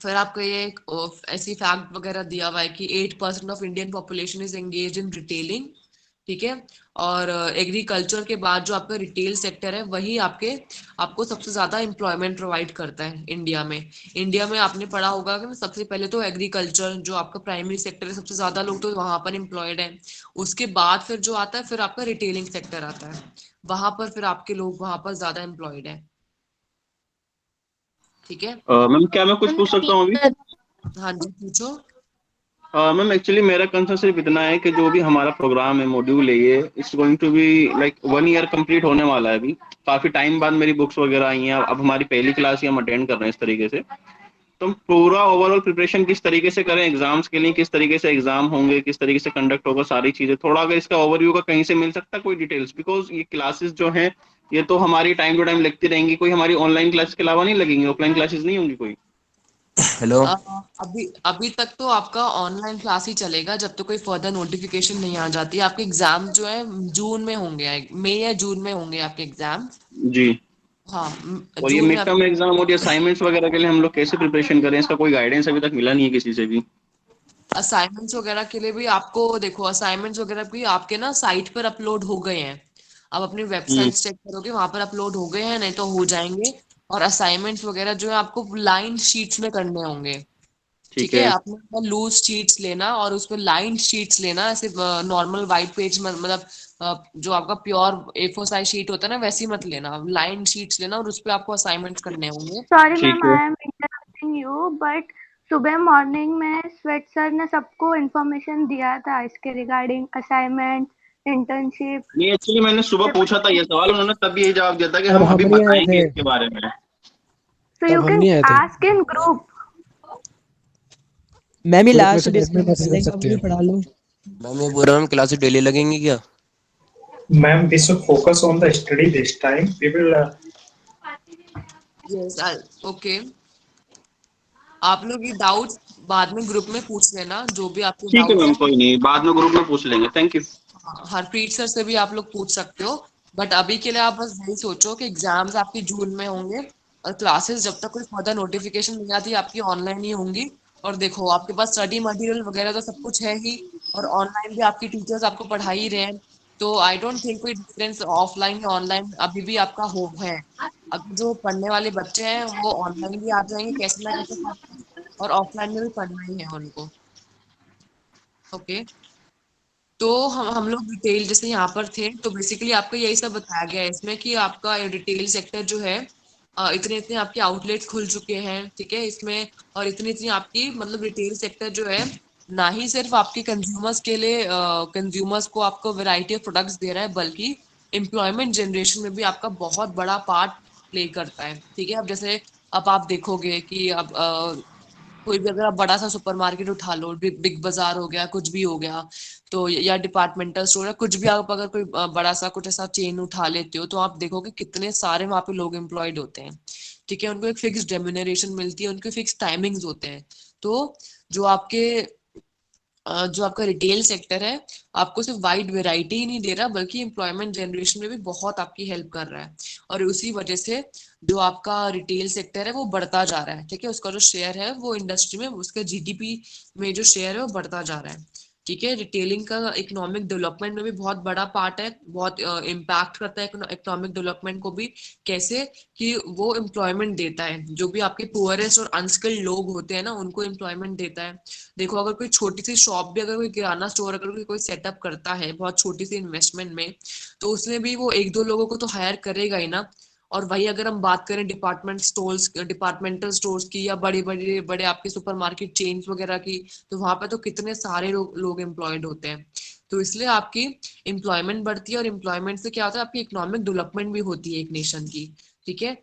फिर आपको ये एक ऐसी फैक्ट वगैरह दिया हुआ है कि 8% of Indian population is engage in retailing, ठीक है। और एग्रीकल्चर के बाद जो आपका रिटेल सेक्टर है वही आपको सबसे ज्यादा एम्प्लॉयमेंट प्रोवाइड करता है इंडिया में। इंडिया में आपने पढ़ा होगा कि सबसे पहले तो एग्रीकल्चर जो आपका प्राइमरी सेक्टर है, सबसे ज्यादा लोग तो वहां पर एम्प्लॉयड है। उसके बाद फिर जो आता है फिर आपका रिटेलिंग सेक्टर आता है, वहां पर फिर आपके लोग वहां पर ज्यादा एम्प्लॉयड है, ठीक है। मैम क्या मैं कुछ पूछ सकता हूँ अभी? हाँ जी पूछो। मैम एक्चुअली मेरा कंसर्न सिर्फ इतना है कि जो भी हमारा प्रोग्राम है, मॉड्यूल है, ये it's going to be like 1 year complete होने वाला है अभी। काफी टाइम बाद मेरी बुक्स वगैरह आई हैं, अब हमारी पहली क्लास ही हम अटेंड कर रहे हैं इस तरीके से। तो हम पूरा ओवरऑल प्रिपरेशन किस तरीके से करें एग्जाम्स के लिए, किस तरीके से एग्जाम होंगे, किस तरीके से कंडक्ट होगा, सारी चीजें थोड़ा अगर इसका ओवरव्यू का कहीं से मिल सकता है कोई डिटेल्स, बिकॉज ये क्लासेस जो हैं ये तो हमारी टाइम टू टाइम लगती रहेंगी, कोई हमारी ऑनलाइन क्लास के अलावा नहीं लगेंगी, ऑफलाइन क्लासेस नहीं होंगी कोई। हेलो। अभी अभी तक तो आपका ऑनलाइन क्लास ही चलेगा जब तक कोई फर्दर नोटिफिकेशन नहीं आ जाती। आपके एग्जाम जो है जून में होंगे, मई या जून में होंगे आपके एग्जाम। जी। हाँ और ये जून में मिड टर्म एग्जाम और ये असाइनमेंट्स वगैरह के लिए हम लोग कैसे प्रिपरेशन करें, इसका कोई गाइडेंस अभी तक मिला नहीं है किसी से भी। असाइनमेंट्स वगैरह के लिए भी आपको देखो, असाइनमेंट्स वगैरह भी आपके ना साइट पर अपलोड हो गए हैं। आप अपनी वेबसाइट चेक करोगे वहां पर अपलोड हो गए हैं, नहीं तो हो जाएंगे। और असाइनमेंट्स वगैरह जो है आपको लाइन शीट्स में करने होंगे, ठीक ठीक है। है। आपने लूज शीट्स लेना और उसमें लाइन शीट्स लेना, ऐसे नॉर्मल वाइट पेज में, मतलब जो आपका प्योर A4 साइज शीट होता है ना वैसी मत लेना, लाइन शीट्स लेना और उस पे आपको असाइनमेंट्स करने होंगे। सॉरी मैम, ठीक है। I am interrupting you, but सुबह मॉर्निंग में स्वेट सर ने सबको इन्फॉर्मेशन दिया था इसके रिगार्डिंग असाइनमेंट, इंटर्नशिप। नहीं एक्चुअली मैंने सुबह पूछा था ये सवाल, उन्होंने तब ये जवाब दिया था कि तब हम हम अभी नहीं आए बताएंगे थे, इसके बारे में। So you तब हम can नहीं आए थे। ask in group. मैम ये ग्रुप में लास्ट से डेट मैम में मैसेज कर सकते हैं। पढ़ा लो। मैम ये बोल रहा हूँ क्लासेस डेली लगेंगी क्या? Ma'am, we should focus on the study this time. We will yes okay. आप लोग ये डाउट्स बाद में ग्रुप में पूछ लेना, जो भी आपके ठीक है डाउट्स मैम, हैं। कोई नहीं, बाद में ग्रुप में पूछ लेंगे। Thank you. हरप्रीत सर से भी आप लोग पूछ सकते हो, बट अभी के लिए आप बस यही सोचो कि एग्जाम्स आपकी जून में होंगे, और क्लासेस जब तक कोई फर्दर नोटिफिकेशन नहीं आती आपकी ऑनलाइन ही होंगी। और देखो आपके पास स्टडी मटेरियल वगैरह तो सब कुछ है ही, और ऑनलाइन भी आपकी टीचर्स आपको पढ़ा ही रहे हैं। तो आई डोंट थिंक कोई डिफरेंस ऑफलाइन या ऑनलाइन अभी भी आपका हो है। अभी जो पढ़ने वाले बच्चे हैं वो ऑनलाइन भी आ जाएंगे कैसे ना कैसे करके, और ऑफलाइन में भी पढ़ना ही है उनको, ओके। तो हम लोग रिटेल जैसे यहाँ पर थे, तो बेसिकली आपको यही सब बताया गया है इसमें कि आपका रिटेल सेक्टर जो है इतने इतने आपके आउटलेट्स खुल चुके हैं, ठीक है इसमें, और इतनी इतनी आपकी मतलब रिटेल सेक्टर जो है ना ही सिर्फ आपके कंज्यूमर्स के लिए कंज्यूमर्स को आपको वैरायटी ऑफ प्रोडक्ट्स दे रहा है, बल्कि एम्प्लॉयमेंट जनरेशन में भी आपका बहुत बड़ा पार्ट प्ले करता है, ठीक है। अब जैसे अब आप देखोगे कि अब कोई भी अगर आप बड़ा सा सुपरमार्केट उठा लो, बिग बाजार हो गया, कुछ भी हो गया, तो या डिपार्टमेंटल स्टोर है, कुछ भी आप अगर कोई बड़ा सा कुछ ऐसा चेन उठा लेते हो, तो आप देखोगे कितने सारे वहां पे लोग एम्प्लॉयड होते हैं, ठीक है। उनको एक फिक्स रेम्यूनरेशन मिलती है, उनके फिक्स टाइमिंग्स होते हैं। तो जो आपके जो आपका रिटेल सेक्टर है, आपको सिर्फ वाइड वैरायटी ही नहीं दे रहा, बल्कि एम्प्लॉयमेंट जनरेशन में भी बहुत आपकी हेल्प कर रहा है। और उसी वजह से जो आपका रिटेल सेक्टर है वो बढ़ता जा रहा है, ठीक है। उसका जो शेयर है वो इंडस्ट्री में, उसका जीडीपी में जो शेयर है वो बढ़ता जा रहा है, ठीक है। रिटेलिंग का इकोनॉमिक डेवलपमेंट में भी बहुत बड़ा पार्ट है, बहुत इम्पैक्ट करता है इकोनॉमिक डेवलपमेंट को भी। कैसे? कि वो एम्प्लॉयमेंट देता है, जो भी आपके पुअरेस्ट और अनस्किल्ड लोग होते हैं ना, उनको एम्प्लॉयमेंट देता है। देखो अगर कोई छोटी सी शॉप भी, अगर कोई किराना स्टोर अगर कोई सेटअप करता है बहुत छोटी सी इन्वेस्टमेंट में, तो उसमें भी वो एक दो लोगों को तो हायर करेगा ही ना। और वही अगर हम बात करें डिपार्टमेंटल स्टोर्स की, या बड़े आपके सुपरमार्केट चेन्स वगैरह की, तो वहां पे तो कितने सारे लोग एम्प्लॉयड होते हैं। तो इसलिए आपकी एम्प्लॉयमेंट बढ़ती है, और एम्प्लॉयमेंट से क्या होता है, आपकी इकोनॉमिक डेवलपमेंट भी होती है एक नेशन की, ठीक है।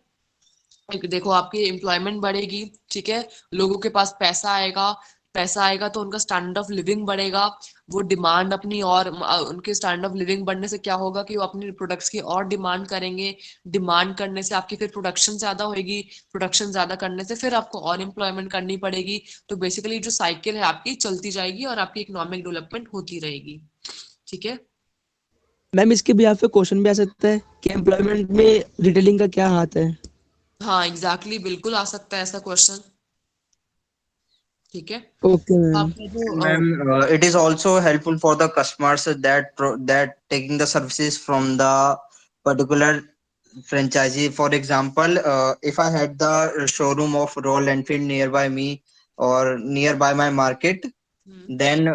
देखो आपकी एम्प्लॉयमेंट बढ़ेगी, ठीक है, लोगों के पास पैसा आएगा तो उनका स्टैंडर्ड ऑफ लिविंग बढ़ेगा, वो डिमांड अपनी, और उनके स्टैंडर्ड ऑफ लिविंग बढ़ने से क्या होगा कि वो अपनी प्रोडक्ट्स की और डिमांड करेंगे, डिमांड करने से आपकी फिर प्रोडक्शन ज्यादा होगी, प्रोडक्शन ज्यादा करने से फिर आपको और एम्प्लॉयमेंट करनी पड़ेगी। तो बेसिकली जो साइकिल है आपकी चलती जाएगी, और आपकी इकोनॉमिक डेवलपमेंट होती रहेगी, ठीक है। मैम इसके भी आप पे क्वेश्चन भी आ सकता है कि एम्प्लॉयमेंट में रिटेलिंग का क्या हाथ है? हाँ एग्जैक्टली, बिल्कुल आ सकता है ऐसा क्वेश्चन, ठीक है। Okay ma'am. आपका जो Ma'am, it is also helpful for the customers that taking the services from the particular franchisee. For example, if I had the showroom of Royal Enfield nearby me or nearby my market, then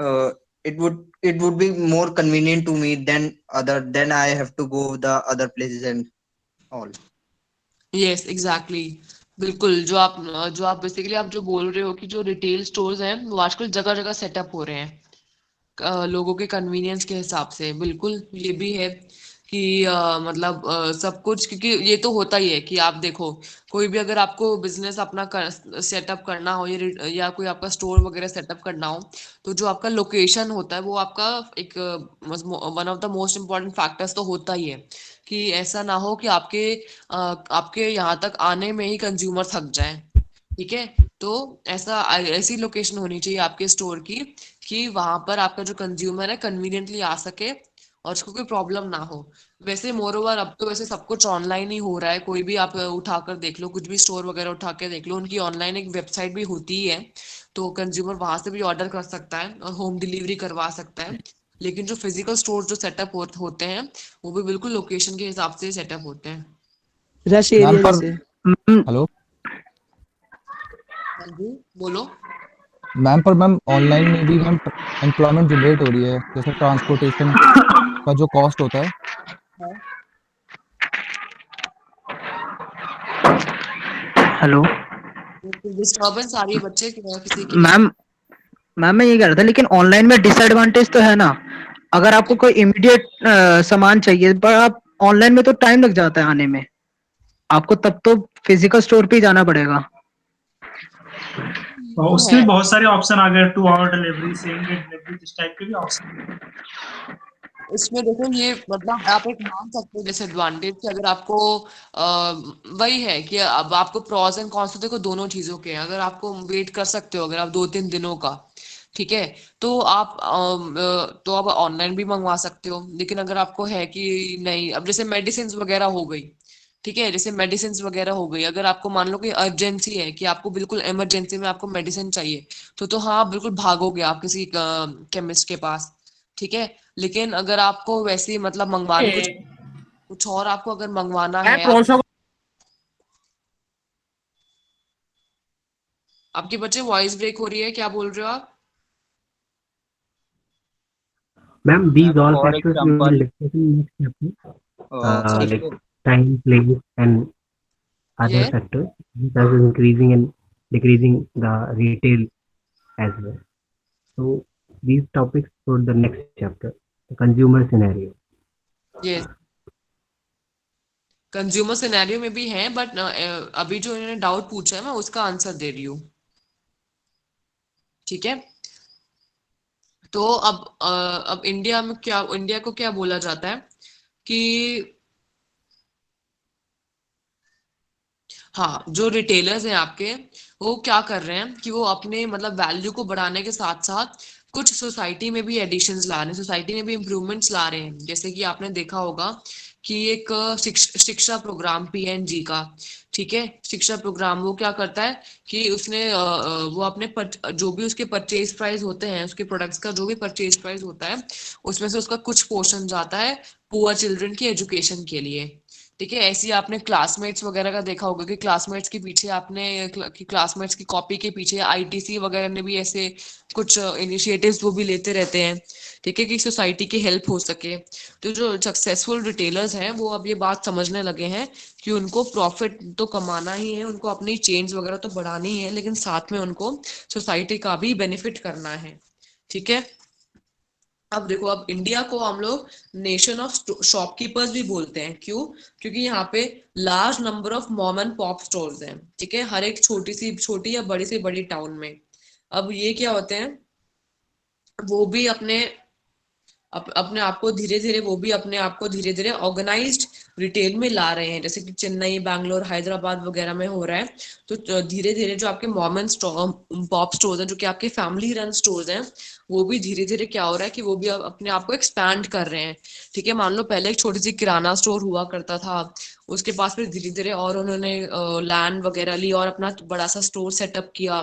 it would be more convenient to me than I have to go the other places and all. Yes exactly, बिल्कुल। जो आप बेसिकली आप जो बोल रहे हो कि जो रिटेल स्टोर्स हैं वो आजकल जगह जगह सेटअप हो रहे हैं, लोगों के कन्वीनियंस के हिसाब से, बिल्कुल ये भी है कि मतलब सब कुछ, क्योंकि ये तो होता ही है कि आप देखो, कोई भी अगर आपको बिजनेस अपना सेटअप करना हो, या कोई आपका स्टोर वगैरह सेटअप करना हो, तो जो आपका लोकेशन होता है वो आपका एक one of the most important factors तो होता ही है, कि ऐसा ना हो कि आपके यहाँ तक आने में ही कंज्यूमर थक जाए, ठीक है। तो ऐसी लोकेशन होनी चाहिए आपके स्टोर की कि वहां पर आपका जो कंज्यूमर है कन्वीनियंटली आ सके, और उसको कोई प्रॉब्लम ना हो। वैसे मोर ओवर अब तो वैसे सब कुछ ऑनलाइन ही हो रहा है, कोई भी आप उठाकर देख लो, कुछ भी स्टोर वगैरह उठा के देख लो, उनकी ऑनलाइन एक वेबसाइट भी होती ही है, तो कंज्यूमर वहां से भी ऑर्डर कर सकता है और होम डिलीवरी करवा सकता है। लेकिन जो फिजिकल स्टोर जो सेटअप होते हैं, वो भी बिल्कुल लोकेशन के हिसाब से सेटअप होते हैं। रश मैम एरिया पर जैसे। हेलो हाँ जी, बोलो। मैम ऑनलाइन में भी मैम एम्प्लॉयमेंट जनरेट हो रही है, जैसे ट्रांसपोर्टेशन का जो कॉस्ट होता है। हेलो डिस्टर्बेंस आ रही है बच्चे किसी की? मैम। मैम मैं ये कह रहा था, लेकिन ऑनलाइन में डिसएडवांटेज तो है ना, अगर आपको कोई इमीडिएट सामान चाहिए, पर आप ऑनलाइन में तो टाइम लग जाता है आने में, आपको तब तो फिजिकल स्टोर पे ही जाना पड़ेगा। और तो उसके है, भी बहुत सारे ऑप्शन आ गए, 2 hour delivery, same day delivery, इस टाइप के भी ऑप्शन। इसमें देखो ये मतलब आप एक मान सकते हो डिसएडवांटेज, कि अगर आपको वही है कि अब आपको प्रॉस एंड कॉन्स तो देखो दोनों चीजों के हैं। अगर आपको वेट कर सकते हो, अगर आप 2-3 दिनों का, ठीक है, तो आप ऑनलाइन भी मंगवा सकते हो। लेकिन अगर आपको है कि नहीं, अब जैसे मेडिसिन वगैरह हो गई, ठीक है, जैसे मेडिसिन वगैरह हो गई, अगर आपको मान लो कि अर्जेंसी है, कि आपको बिल्कुल इमरजेंसी में आपको मेडिसिन चाहिए, तो हाँ आप बिल्कुल भागोगे आप किसी केमिस्ट के पास, ठीक है। लेकिन अगर आपको वैसे ही मतलब मंगवानी कुछ कुछ और आपको अगर मंगवाना है, आपके बच्चे वॉइस ब्रेक हो रही है, क्या बोल रहे हो आप? Ma'am, these all For factors we will example, discuss in next chapter, if like time, place, and other Yeah. factors that is increasing and decreasing the retail as well. So these topics for the next chapter, the consumer scenario. ये कंज्यूमर सिनेरियो में भी है, बट अभी जो इन्होंने डाउट पूछा है मैं उसका आंसर दे रही हूँ, ठीक है। तो अब इंडिया को क्या बोला जाता है कि हाँ, जो रिटेलर्स हैं आपके, वो क्या कर रहे हैं कि वो अपने मतलब वैल्यू को बढ़ाने के साथ साथ कुछ सोसाइटी में भी एडिशंस ला रहे हैं, सोसाइटी में भी इम्प्रूवमेंट्स ला रहे हैं। जैसे कि आपने देखा होगा कि एक शिक्षा प्रोग्राम पीएनजी का, ठीक है, शिक्षा प्रोग्राम वो क्या करता है कि उसने वो अपने जो भी उसके परचेज प्राइस होते हैं, उसके प्रोडक्ट्स का जो भी परचेज प्राइस होता है, उसमें से उसका कुछ पोर्शन जाता है पुअर चिल्ड्रन की एजुकेशन के लिए, ठीक है। ऐसे ही आपने क्लासमेट्स वगैरह का देखा होगा कि क्लासमेट्स के पीछे क्लासमेट्स की कॉपी के पीछे आईटीसी वगैरह ने भी ऐसे कुछ इनिशिएटिव्स वो भी लेते रहते हैं, ठीक है, कि सोसाइटी की हेल्प हो सके। तो जो सक्सेसफुल रिटेलर्स हैं वो अब ये बात समझने लगे हैं कि उनको प्रॉफिट तो कमाना ही है, उनको अपनी चेंज वगैरह तो बढ़ानी है, लेकिन साथ में उनको सोसाइटी का भी बेनिफिट करना है, ठीक है। अब देखो, अब इंडिया को हम लोग नेशन ऑफ शॉपकीपर्स भी बोलते हैं, क्यों? क्योंकि यहाँ पे large number of mom and pop stores हैं, ठीक है, हर एक छोटी या बड़ी से बड़ी टाउन में। अब ये क्या होते हैं, वो भी अपने आप को धीरे धीरे ऑर्गेनाइज्ड रिटेल में ला रहे हैं, जैसे कि चेन्नई, बैंगलोर, हैदराबाद वगैरह में हो रहा है। तो धीरे धीरे जो आपके मॉम एंड पॉप स्टोर्स हैं, जो कि आपके फैमिली रन स्टोर्स हैं, वो भी धीरे धीरे क्या हो रहा है कि वो भी अपने आप को एक्सपैंड कर रहे हैं, ठीक है। मान लो पहले एक छोटी सी किराना स्टोर हुआ करता था, उसके पास फिर धीरे धीरे और उन्होंने लैंड वगैरह ली और अपना बड़ा सा स्टोर सेटअप किया,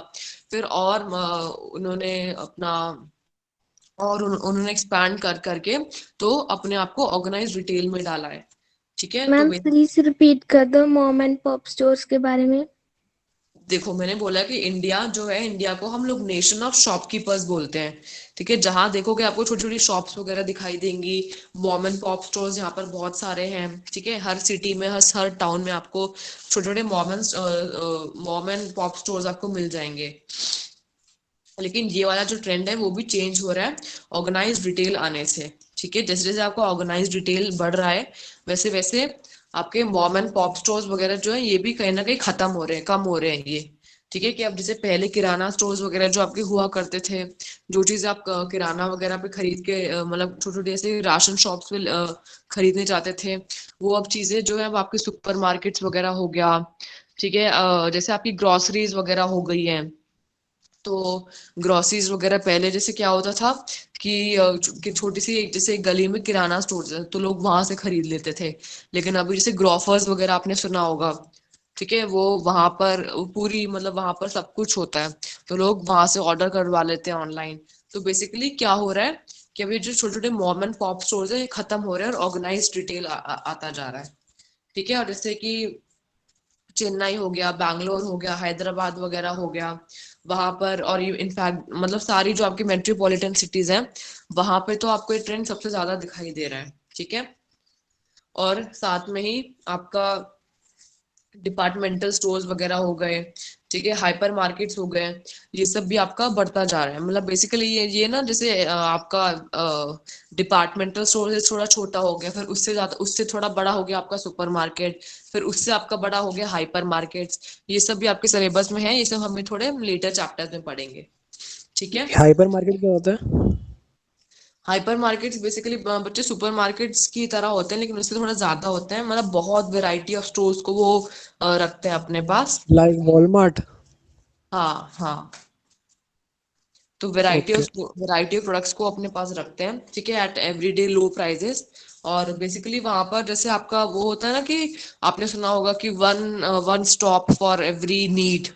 फिर और उन्होंने अपना उन्होंने एक्सपैंड कर करके तो अपने आप को ऑर्गेनाइज रिटेल में डाला है, ठीक है। तो मैम प्लीज रिपीट कर दो मॉम एंड पॉप स्टोर्स के बारे में। देखो, मैंने बोला कि इंडिया जो है, इंडिया को हम लोग नेशन ऑफ शॉपकीपर्स बोलते हैं, ठीक है। जहां देखोगे आपको छोटी छोटी शॉप्स वगैरह दिखाई देंगी, मॉम एंड पॉप स्टोर्स यहाँ पर बहुत सारे हैं, ठीक है। हर सिटी में, हर टाउन में आपको छोटे छोटे मॉम एंड पॉप स्टोर्स आपको मिल जाएंगे। लेकिन ये वाला जो ट्रेंड है वो भी चेंज हो रहा है ऑर्गेनाइज्ड रिटेल आने से, ठीक है। जैसे जैसे आपको ऑर्गेनाइज्ड रिटेल बढ़ रहा है, वैसे वैसे आपके मॉम एंड पॉप स्टोर्स वगैरह जो है ये भी कहीं ना कहीं खत्म हो रहे हैं, कम हो रहे हैं ये, ठीक है। कि अब जैसे पहले किराना स्टोर्स वगैरह जो आपके हुआ करते थे, जो चीज आप किराना वगैरह पे खरीद के मतलब छोटे छोटे ऐसे राशन शॉप्स पे खरीदने जाते थे, वो अब चीजें जो है अब आपके सुपर मार्केट्स वगैरह हो गया, ठीक है। जैसे आपकी ग्रोसरीज वगैरह हो गई है, तो ग्रोसरीज वगैरह पहले जैसे क्या होता था कि छोटी सी एक जैसे एक गली में किराना स्टोर है तो लोग वहां से खरीद लेते थे, लेकिन अभी जैसे ग्रोफर्स वगैरह आपने सुना होगा, ठीक है, वो वहां पर पूरी मतलब वहां पर सब कुछ होता है, तो लोग वहां से ऑर्डर करवा लेते हैं ऑनलाइन। तो बेसिकली क्या हो रहा है कि अभी जो छोटे छोटे मॉम एंड पॉप स्टोर्स है ये खत्म हो रहे हैं और ऑर्गेनाइज्ड रिटेल आता जा रहा है, ठीक है। और जैसे कि चेन्नई हो गया, बैंगलोर हो गया, हैदराबाद वगैरह हो गया, वहां पर, और इनफैक्ट मतलब सारी जो आपकी मेट्रोपॉलिटन सिटीज हैं वहां पे तो आपको ये ट्रेंड सबसे ज्यादा दिखाई दे रहा है, ठीक है। और साथ में ही आपका डिपार्टमेंटल स्टोर्स वगैरह हो गए, ठीक है, हाइपर मार्केट्स हो गए, ये सब भी आपका बढ़ता जा रहा है। मतलब बेसिकली ये ना जैसे आपका डिपार्टमेंटल स्टोर से थोड़ा छोटा हो गया, फिर उससे ज्यादा उससे थोड़ा बड़ा हो गया आपका सुपर मार्केट, फिर उससे आपका बड़ा हो गया हाइपर मार्केट्स। ये सब भी आपके सिलेबस में है, ये सब हमें थोड़े लेटर चैप्टर्स में पढ़ेंगे, ठीक है। हाइपर मार्केट क्या होता है? हाइपर मार्केट्स बेसिकली बच्चे सुपर मार्केट्स की तरह होते हैं, लेकिन उससे थोड़ा ज्यादा होते हैं, मतलब बहुत वैरायटी ऑफ स्टोर्स को वो रखते हैं अपने पास। Like Walmart? हाँ हाँ, तो ओके। वैरायटी ऑफ प्रोडक्ट्स को अपने पास रखते हैं, ठीक है, एट एवरीडे लो प्राइजेस। और बेसिकली वहां पर जैसे आपका वो होता है ना कि आपने सुना होगा कि one stop for every need,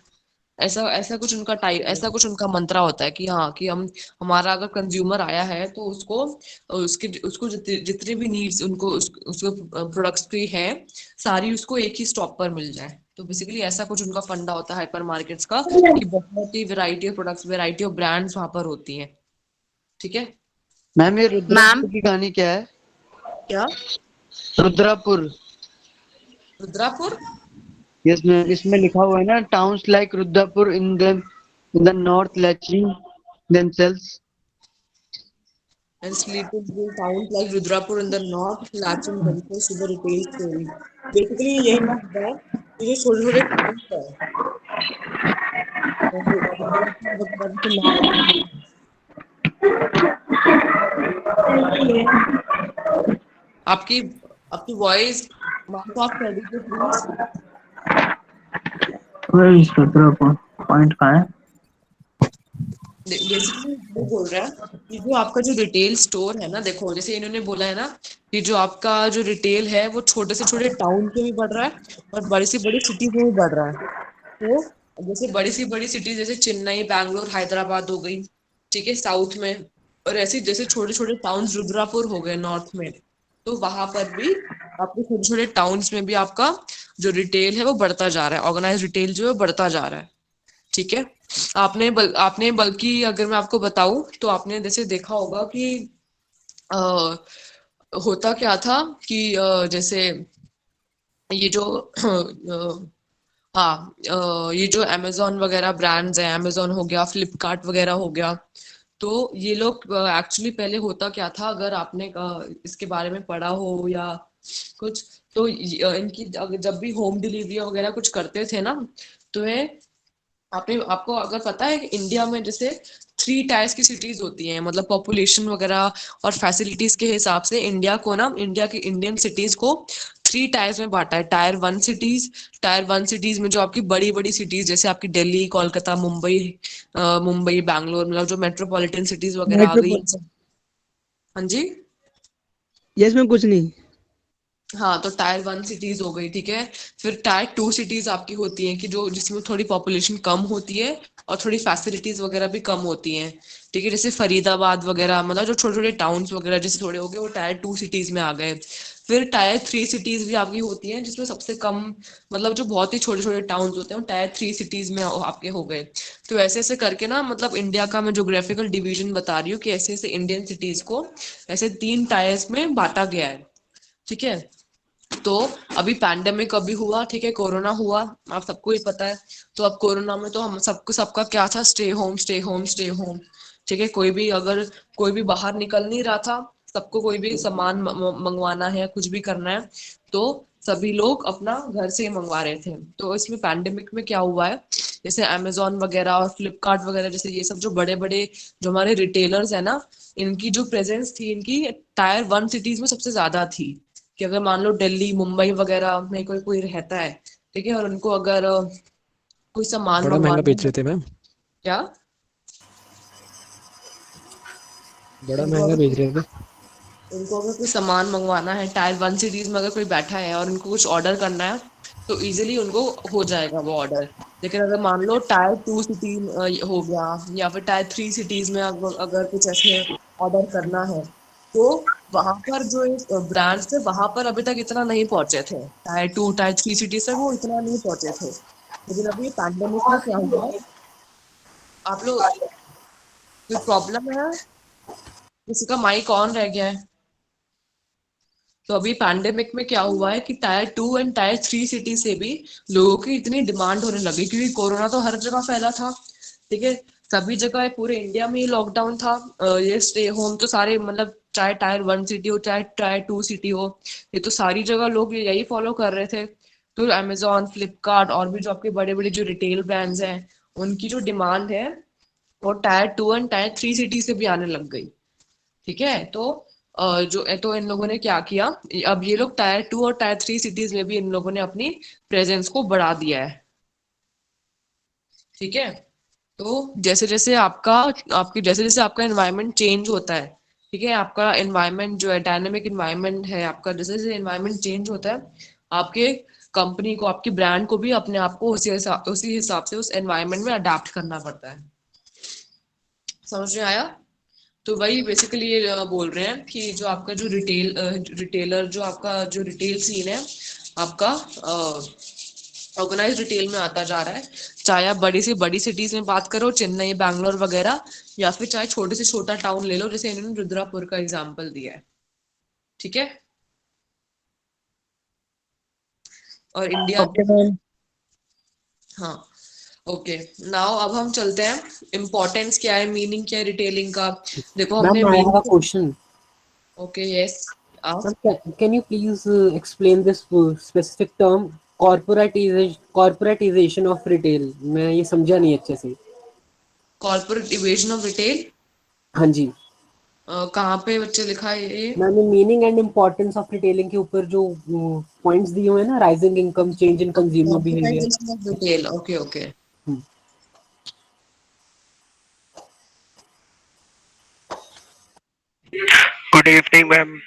ऐसा ऐसा कुछ उनका ऐसा कुछ उनका मंत्रा होता है कि हाँ, कि हमारा अगर कंज्यूमर आया है तो उसको जितने भी नीड्स उसको प्रोडक्ट्स की है सारी उसको एक ही स्टॉप पर मिल जाए। तो बेसिकली ऐसा कुछ उनका फंडा होता है हाइपर मार्केट्स का, कि बहुत ही variety of products, variety of brands वहां पर होती हैं, ठीक है। मैम ये रुद्रपुर की कहानी क्या है? क्या? रुद्रपुर। रुद्रपुर? यस मैम, इसमें लिखा हुआ है ना, towns like Rudrapur in the north latching themselves and sleeping in towns like Rudrapur in the north, latching themselves to the retail story. Basically यही बात है कि जो छोटे छोटे टाउन्स है, रुद्रपुर के नाम आपकी आपकी वॉइस माउथ ऑफ कर दीजिए प्लीज। पॉइंट कहाँ है? बेसिकली वो बोल रहा है कि जो आपका जो रिटेल स्टोर है ना, देखो जैसे इन्होंने बोला है ना कि जो आपका जो रिटेल है वो छोटे से छोटे टाउन में भी बढ़ रहा है और बड़ी से बड़ी सिटीज में भी बढ़ रहा है। तो जैसे बड़ी सी बड़ी सिटीज जैसे चेन्नई, बैंगलोर, हैदराबाद हो गई, ठीक है, साउथ में, और ऐसे जैसे छोटे छोटे टाउन्स रुद्रपुर हो गए नॉर्थ में, तो वहां पर भी आपके छोटे छोटे टाउन्स में भी आपका जो रिटेल है वो बढ़ता जा रहा है, ऑर्गेनाइज रिटेल जो है बढ़ता जा रहा है। ठीक है, आपने बल्कि अगर मैं आपको बताऊं तो आपने जैसे देखा होगा कि होता क्या था कि जैसे ये जो ये जो अमेजोन वगैरह ब्रांड्स हैं, अमेजोन हो गया, फ्लिपकार्ट वगैरह हो गया, तो ये लोग एक्चुअली पहले होता क्या था, अगर आपने इसके बारे में पढ़ा हो या कुछ, तो इनकी जब भी होम डिलीवरी वगैरह कुछ करते थे ना, तो ये आपको अगर पता है कि इंडिया में जैसे 3 टायर्स की सिटीज होती हैं, मतलब पॉपुलेशन वगैरह और फैसिलिटीज के हिसाब से इंडिया को ना, इंडिया की इंडियन सिटीज को 3 टायर्स में बांटा है। टायर 1 सिटीज में जो आपकी बड़ी बड़ी सिटीज जैसे आपकी दिल्ली, कोलकाता, मुंबई, बैंगलोर, मतलब जो मेट्रोपॉलिटन सिटीज वगैरह आ गई। हाँ जी, यस मैम, कुछ नहीं। हाँ, तो टायर 1 सिटीज हो गई, ठीक है। फिर टायर 2 सिटीज आपकी होती हैं कि जो जिसमें थोड़ी पॉपुलेशन कम होती है और थोड़ी फैसिलिटीज वगैरह भी कम होती हैं, ठीक है, जैसे फरीदाबाद वगैरह, मतलब जो छोटे छोटे टाउन्स वगैरह जैसे थोड़े हो गए वो टायर 2 सिटीज में आ गए। फिर टायर 3 सिटीज भी आपकी होती हैं जिसमें सबसे कम, मतलब जो बहुत ही छोटे छोटे टाउन्स होते हैं वो टायर 3 सिटीज में आपके हो गए। तो ऐसे ऐसे करके ना, मतलब इंडिया का मैं जोग्राफिकल डिवीजन बता रही हूँ कि ऐसे ऐसे इंडियन सिटीज को ऐसे 3 टायर्स में बांटा गया है, ठीक है। तो अभी पैंडेमिक अभी हुआ, ठीक है, कोरोना हुआ, आप सबको ही पता है। तो अब कोरोना में तो हम सबका क्या था, stay home stay home stay home, ठीक है। कोई भी बाहर निकल नहीं रहा था, सबको कोई भी सामान मंगवाना है, कुछ भी करना है, तो सभी लोग अपना घर से ही मंगवा रहे थे। तो इसमें पैंडेमिक में क्या हुआ है, जैसे अमेजोन वगैरह और फ्लिपकार्ट वगैरह, जैसे ये सब जो बड़े बड़े जो हमारे रिटेलर्स है ना, इनकी जो प्रेजेंस थी इनकी टायर 1 सिटीज में सबसे ज्यादा थी। कि अगर मान लो दिल्ली, मुंबई वगैरह में कोई रहता है, ठीक है, और उनको अगर कोई सामान बड़ा महंगा मंगवाना बेच है, रहे थे मैम, क्या बड़ा उनको महंगा अगर बेच रहे थे। कोई सामान मंगवाना है, टायर 1 सिटीज में अगर कोई बैठा है और उनको कुछ ऑर्डर करना है तो इजीली उनको हो जाएगा वो ऑर्डर। लेकिन अगर मान लो टायर 2 सिटी हो गया या फिर टायर 3 सिटीज में अगर कुछ ऐसे ऑर्डर करना है, तो वहां पर जो ब्रांड्स थे वहां पर अभी तक इतना नहीं पहुंचे थे, टायर 2 टायर 3 सिटीज तक वो इतना नहीं पहुंचे थे। लेकिन अभी पैंडेमिक में क्या हुआ, आप लोग कोई प्रॉब्लम है, किसी का माइक ऑन रह गया है। तो अभी पैंडेमिक में क्या हुआ है कि टायर 2 एंड टायर 3 सिटी से भी लोगों की इतनी डिमांड होने लगी, क्योंकि कोरोना तो हर जगह फैला था, ठीक है, सभी जगह पूरे इंडिया में ही लॉकडाउन था। ये स्टे होम तो सारे, मतलब चाहे टायर 1 सिटी हो चाहे टायर 2 सिटी हो, ये तो सारी जगह लोग यही फॉलो कर रहे थे। तो अमेजोन, फ्लिपकार्ट और भी जो आपके बड़े बड़े जो रिटेल ब्रांड्स हैं, उनकी जो डिमांड है वो टायर 2 एंड टायर 3 सिटी से भी आने लग गई, ठीक है। तो इन लोगों ने क्या किया, अब ये लोग टायर 2 और टायर 3 सिटीज में भी इन लोगों ने अपनी प्रेजेंस को बढ़ा दिया है, ठीक है। तो जैसे जैसे आपका एनवायरनमेंट चेंज होता है, ठीक है, आपका एनवायरनमेंट जो है डायनेमिक एनवायरनमेंट है आपका, जैसे जैसे एनवायरनमेंट चेंज होता है, आपके कंपनी को, आपकी ब्रांड को भी अपने आप को उसी हिसाब से उस एनवायरनमेंट में अडेप्ट करना पड़ता है। समझ में आया? तो वही बेसिकली ये बोल रहे हैं कि जो आपका जो रिटेलर जो आपका जो रिटेल सीन है आपका, ऑर्गेनाइज रिटेल में आता जा रहा है, चाहे आप बड़ी से बड़ी सिटीज में बात करो, चेन्नई, बैंगलोर वगैरह, या फिर चाहे छोटे से छोटा टाउन ले लो, जैसे इन्होंने रुद्रपुर का एग्जांपल दिया है, ठीक है। और इंडिया ओके मैम। हाँ ओके, नाउ अब हम चलते हैं इम्पोर्टेंस क्या है, मीनिंग क्या है रिटेलिंग का। देखो हमने Ma'am, I have a meaning, question. Okay yes Ma'am, can you please explain this specific term corporatization of retail? मैं ये समझा नहीं अच्छे से। कॉर्पोरेट डिवीजन ऑफ रिटेल, हाँ जी। कहाँ पे बच्चे लिखा है ये? मैंने meaning and importance of retailing के ऊपर जो पॉइंट्स दिए हुए हैं ना, rising income, change in consumer behaviour. Corporatisation of retail, okay okay. Good evening ma'am.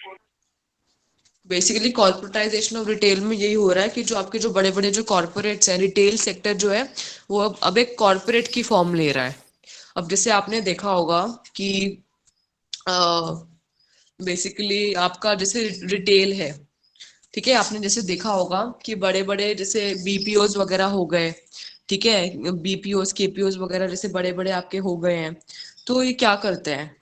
Basically corporatisation of retail में यही हो रहा है कि जो आपके जो बड़े बड़े जो कॉर्पोरेट्स हैं, रिटेल सेक्टर जो है वो अब एक कॉर्पोरेट की फॉर्म ले रहा है। अब जैसे आपने देखा होगा कि बेसिकली आपका जैसे रिटेल है, ठीक है, आपने जैसे देखा होगा कि बड़े बड़े जैसे बीपीओज वगैरह हो गए, ठीक है, बीपीओज केपीओज वगैरह जैसे बड़े बड़े आपके हो गए हैं, तो ये क्या करते हैं,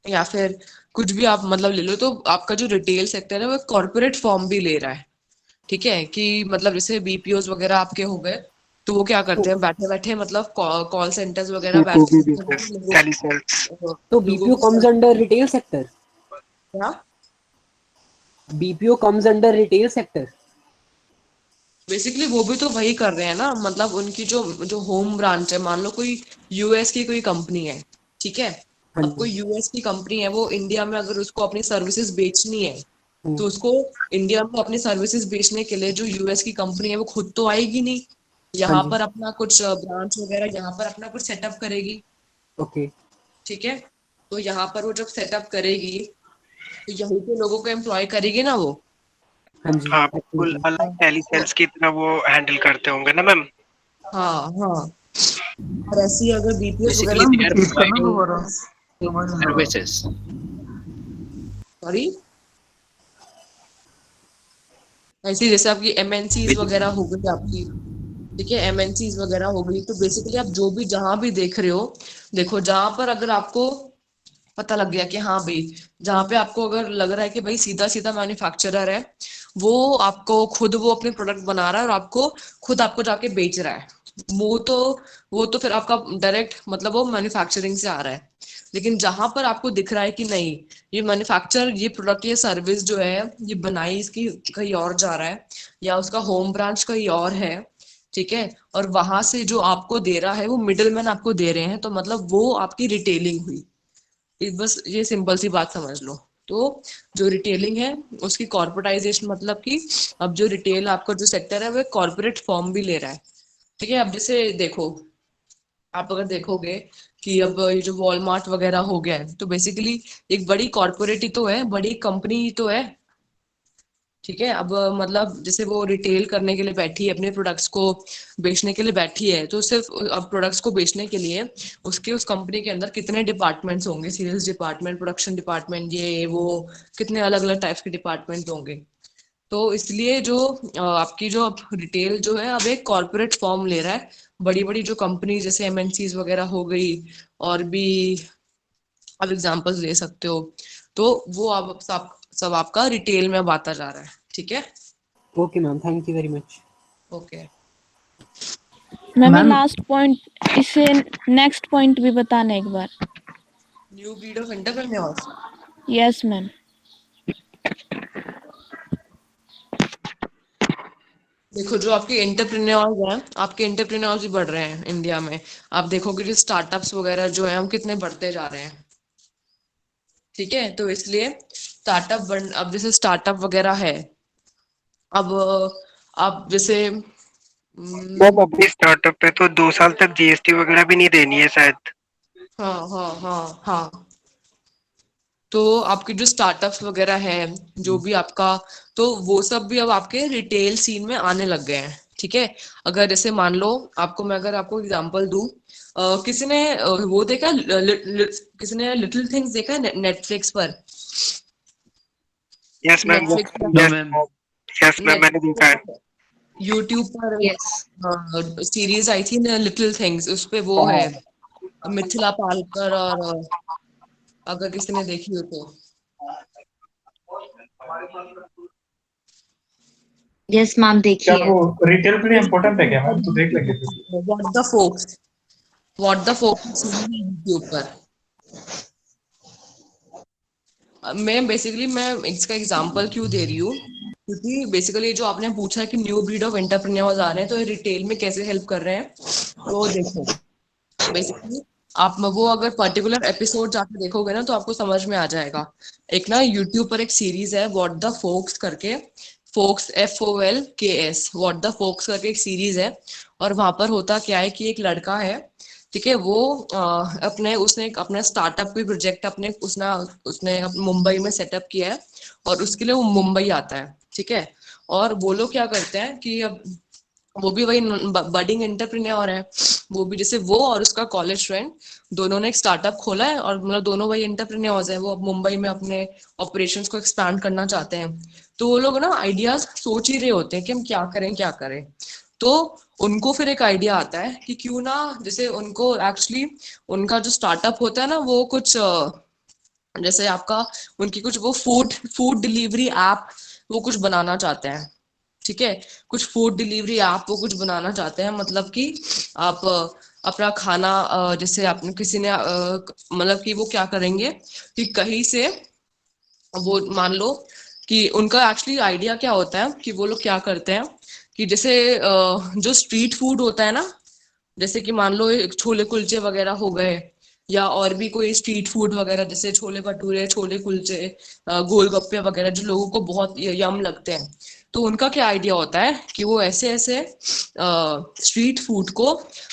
या फिर कुछ भी आप मतलब ले लो, तो आपका जो रिटेल सेक्टर है वो कॉर्पोरेट फॉर्म भी ले रहा है, ठीक है, कि मतलब जैसे बीपीओज वगैरह आपके हो गए, तो वो क्या करते हैं, बैठे बैठे मतलब कॉल सेंटर्स वगैरह बैठे तो BPO comes under retail sector? क्या BPO comes under retail sector? Basically वो भी तो वही कर रहे हैं ना, मतलब उनकी जो जो होम ब्रांच है, मान लो कोई यूएस की कोई कंपनी है, ठीक है, अब कोई यूएस की कंपनी है, वो इंडिया में अगर उसको अपनी सर्विसेज बेचनी है, तो उसको इंडिया में अपनी सर्विसेज बेचने के लिए जो यूएस की कंपनी है वो खुद तो आएगी नहीं, यहाँ पर अपना कुछ ब्रांच वगैरह यहाँ पर अपना कुछ सेटअप करेगी, ओके, ठीक है, तो यहाँ पर वो जब सेटअप करेगी तो यहीं के लोगों को एम्प्लॉय करेगी ना वो। हाँ जी, हाँ बिल्कुल, अलग टेलीसेल्स की तरह वो हैंडल करते होंगे ना मैम। हाँ हाँ, और ऐसी अगर बीपीएस Basically, they are वगैरह providing services. सॉरी, ऐसी जैसे आपकी एमएनसीज वगैरह हो गई आपकी, ठीक है, एमएनसीज वगैरह हो गई, तो बेसिकली आप जो भी जहां भी देख रहे हो, देखो जहां पर अगर आपको पता लग गया कि हाँ भाई, जहाँ पे आपको अगर लग रहा है कि भाई सीधा सीधा मैन्युफैक्चरर है, वो आपको खुद वो अपने प्रोडक्ट बना रहा है और आपको खुद आपको जाके बेच रहा है, वो तो फिर आपका डायरेक्ट मतलब वो मैन्युफैक्चरिंग से आ रहा है। लेकिन जहां पर आपको दिख रहा है कि नहीं, ये मैन्युफैक्चर, ये प्रोडक्ट, ये सर्विस जो है ये बनाई इसकी कहीं और जा रहा है, या उसका होम ब्रांच कहीं और है, ठीक है, और वहां से जो आपको दे रहा है वो मिडिलमैन आपको दे रहे हैं, तो मतलब वो आपकी रिटेलिंग हुई। बस ये सिंपल सी बात समझ लो। तो जो रिटेलिंग है उसकी कॉर्पोरेटाइजेशन, मतलब कि अब जो रिटेल आपका जो सेक्टर है वो कॉर्पोरेट फॉर्म भी ले रहा है, ठीक है। अब जैसे देखो, आप अगर देखोगे कि अब ये जो वॉलमार्ट वगैरह हो गया है, तो बेसिकली एक बड़ी कॉर्पोरेट ही तो है, बड़ी कंपनी ही तो है, ठीक है। अब मतलब जैसे वो रिटेल करने के लिए बैठी है, अपने प्रोडक्ट्स को बेचने के लिए बैठी है, तो सिर्फ अब प्रोडक्ट्स को बेचने के लिए उसके उस कंपनी के अंदर कितने डिपार्टमेंट्स होंगे, सेल्स डिपार्टमेंट, प्रोडक्शन डिपार्टमेंट, ये वो कितने अलग अलग टाइप्स के डिपार्टमेंट होंगे। तो इसलिए जो आपकी जो अब रिटेल जो है अब एक कॉर्पोरेट फॉर्म ले रहा है, बड़ी बड़ी जो कंपनी जैसे एमएनसीज वगैरह हो गई, और भी आप एग्जांपल्स ले सकते हो, तो वो अब सब आपका रिटेल में अब आता जा रहा है, ठीक है। Okay ma'am, thank you very much. Okay ma'am last point, इसे नेक्स्ट पॉइंट भी बताना एक बार। New breed of entrepreneurs, yes ma'am. देखो जो आपके एंटरप्रेन्योर्स हैं, आपके एंटरप्रेन्योर्स भी बढ़ रहे हैं इंडिया में। आप देखोगे जो स्टार्टअप्स वगैरह जो है हम कितने बढ़ते जा रहे हैं, ठीक है, तो इसलिए स्टार्टअप अब जैसे स्टार्टअप वगैरह है, अब आप जैसे मैम अपनी स्टार्टअप पे तो 2 साल तक जीएसटी वगैरह भी नहीं देनी है शायद। हाँ हाँ हाँ हाँ, तो आपके जो स्टार्टअप्स वगैरह है, जो भी आपका, तो वो सब भी अब आपके रिटेल सीन में आने लग गए हैं, ठीक है। अगर जैसे मान लो आपको मैं अगर आपको एग्जांपल दूं, किसी ने वो देखा, किसी ने लिटिल थिंग्स देखा है नेटफ्लिक्स पर? Yes ma'am, Netflix yes ma'am, मैंने देखा है। यूट्यूब पर एक सीरीज आई थी ना, लिटिल थिंग्स, उस पे वो है मिथिला पालकर, और अगर किसी ने देखी हो तो। यस मैम, क्या देखिए। वो रिटेल के लिए इम्पोर्टेंट है क्या मैम? तो देख लेंगे फिर। व्हाट द फोक्स यूट्यूब पर। मैं बेसिकली मैं इसका एग्जांपल क्यों दे रही हूँ, क्योंकि बेसिकली जो आपने पूछा है कि न्यू ब्रीड ऑफ एंटरप्रेन्योर्स आ रहे हैं तो ये रिटेल में कैसे हेल्प कर रहे हैं, तो देखो बेसिकली आप वो अगर पर्टिकुलर एपिसोड जाके देखोगे ना तो आपको समझ में आ जाएगा। एक ना यूट्यूब पर एक सीरीज है व्हाट द फोक्स करके, focus FOLKS, what the folks करके एक सीरीज है। और वहां पर होता क्या है कि एक लड़का है, ठीक है, वो उसने अपना स्टार्टअप कोई प्रोजेक्ट उसने मुंबई में सेटअप किया है, और उसके लिए वो मुंबई आता है, ठीक है। और वो लोग क्या करते हैं कि अब वो भी वही बडिंग एंटरप्रेन्योर है, वो भी जैसे वो और उसका कॉलेज फ्रेंड दोनों ने एक स्टार्टअप खोला है, और मतलब दोनों वही एंटरप्रेन्योर्स हैं। वो अब मुंबई में अपने ऑपरेशंस को एक्सपैंड करना चाहते हैं, तो वो लोग ना आइडियाज सोच ही रहे होते हैं कि हम क्या करें। तो उनको फिर एक आइडिया आता है कि क्यों ना, जैसे उनको एक्चुअली उनका जो स्टार्टअप होता है ना वो कुछ जैसे आपका उनकी कुछ वो फूड डिलीवरी ऐप वो कुछ बनाना चाहते हैं, ठीक है। कुछ फूड डिलीवरी ऐप वो कुछ बनाना चाहते हैं, मतलब कि आप अपना खाना जैसे आपने किसी ने मतलब कि वो क्या करेंगे कि कहीं से वो मान लो कि उनका एक्चुअली आइडिया क्या होता है कि वो लोग क्या करते हैं कि जैसे जो स्ट्रीट फूड होता है ना, जैसे कि मान लो छोले कुलचे वगैरह हो गए, या और भी कोई स्ट्रीट फूड वगैरह जैसे छोले भटूरे, छोले कुलचे, गोलगप्पे वगैरह जो लोगों को बहुत यम लगते हैं। तो उनका क्या आइडिया होता है कि वो ऐसे ऐसे स्ट्रीट फूड को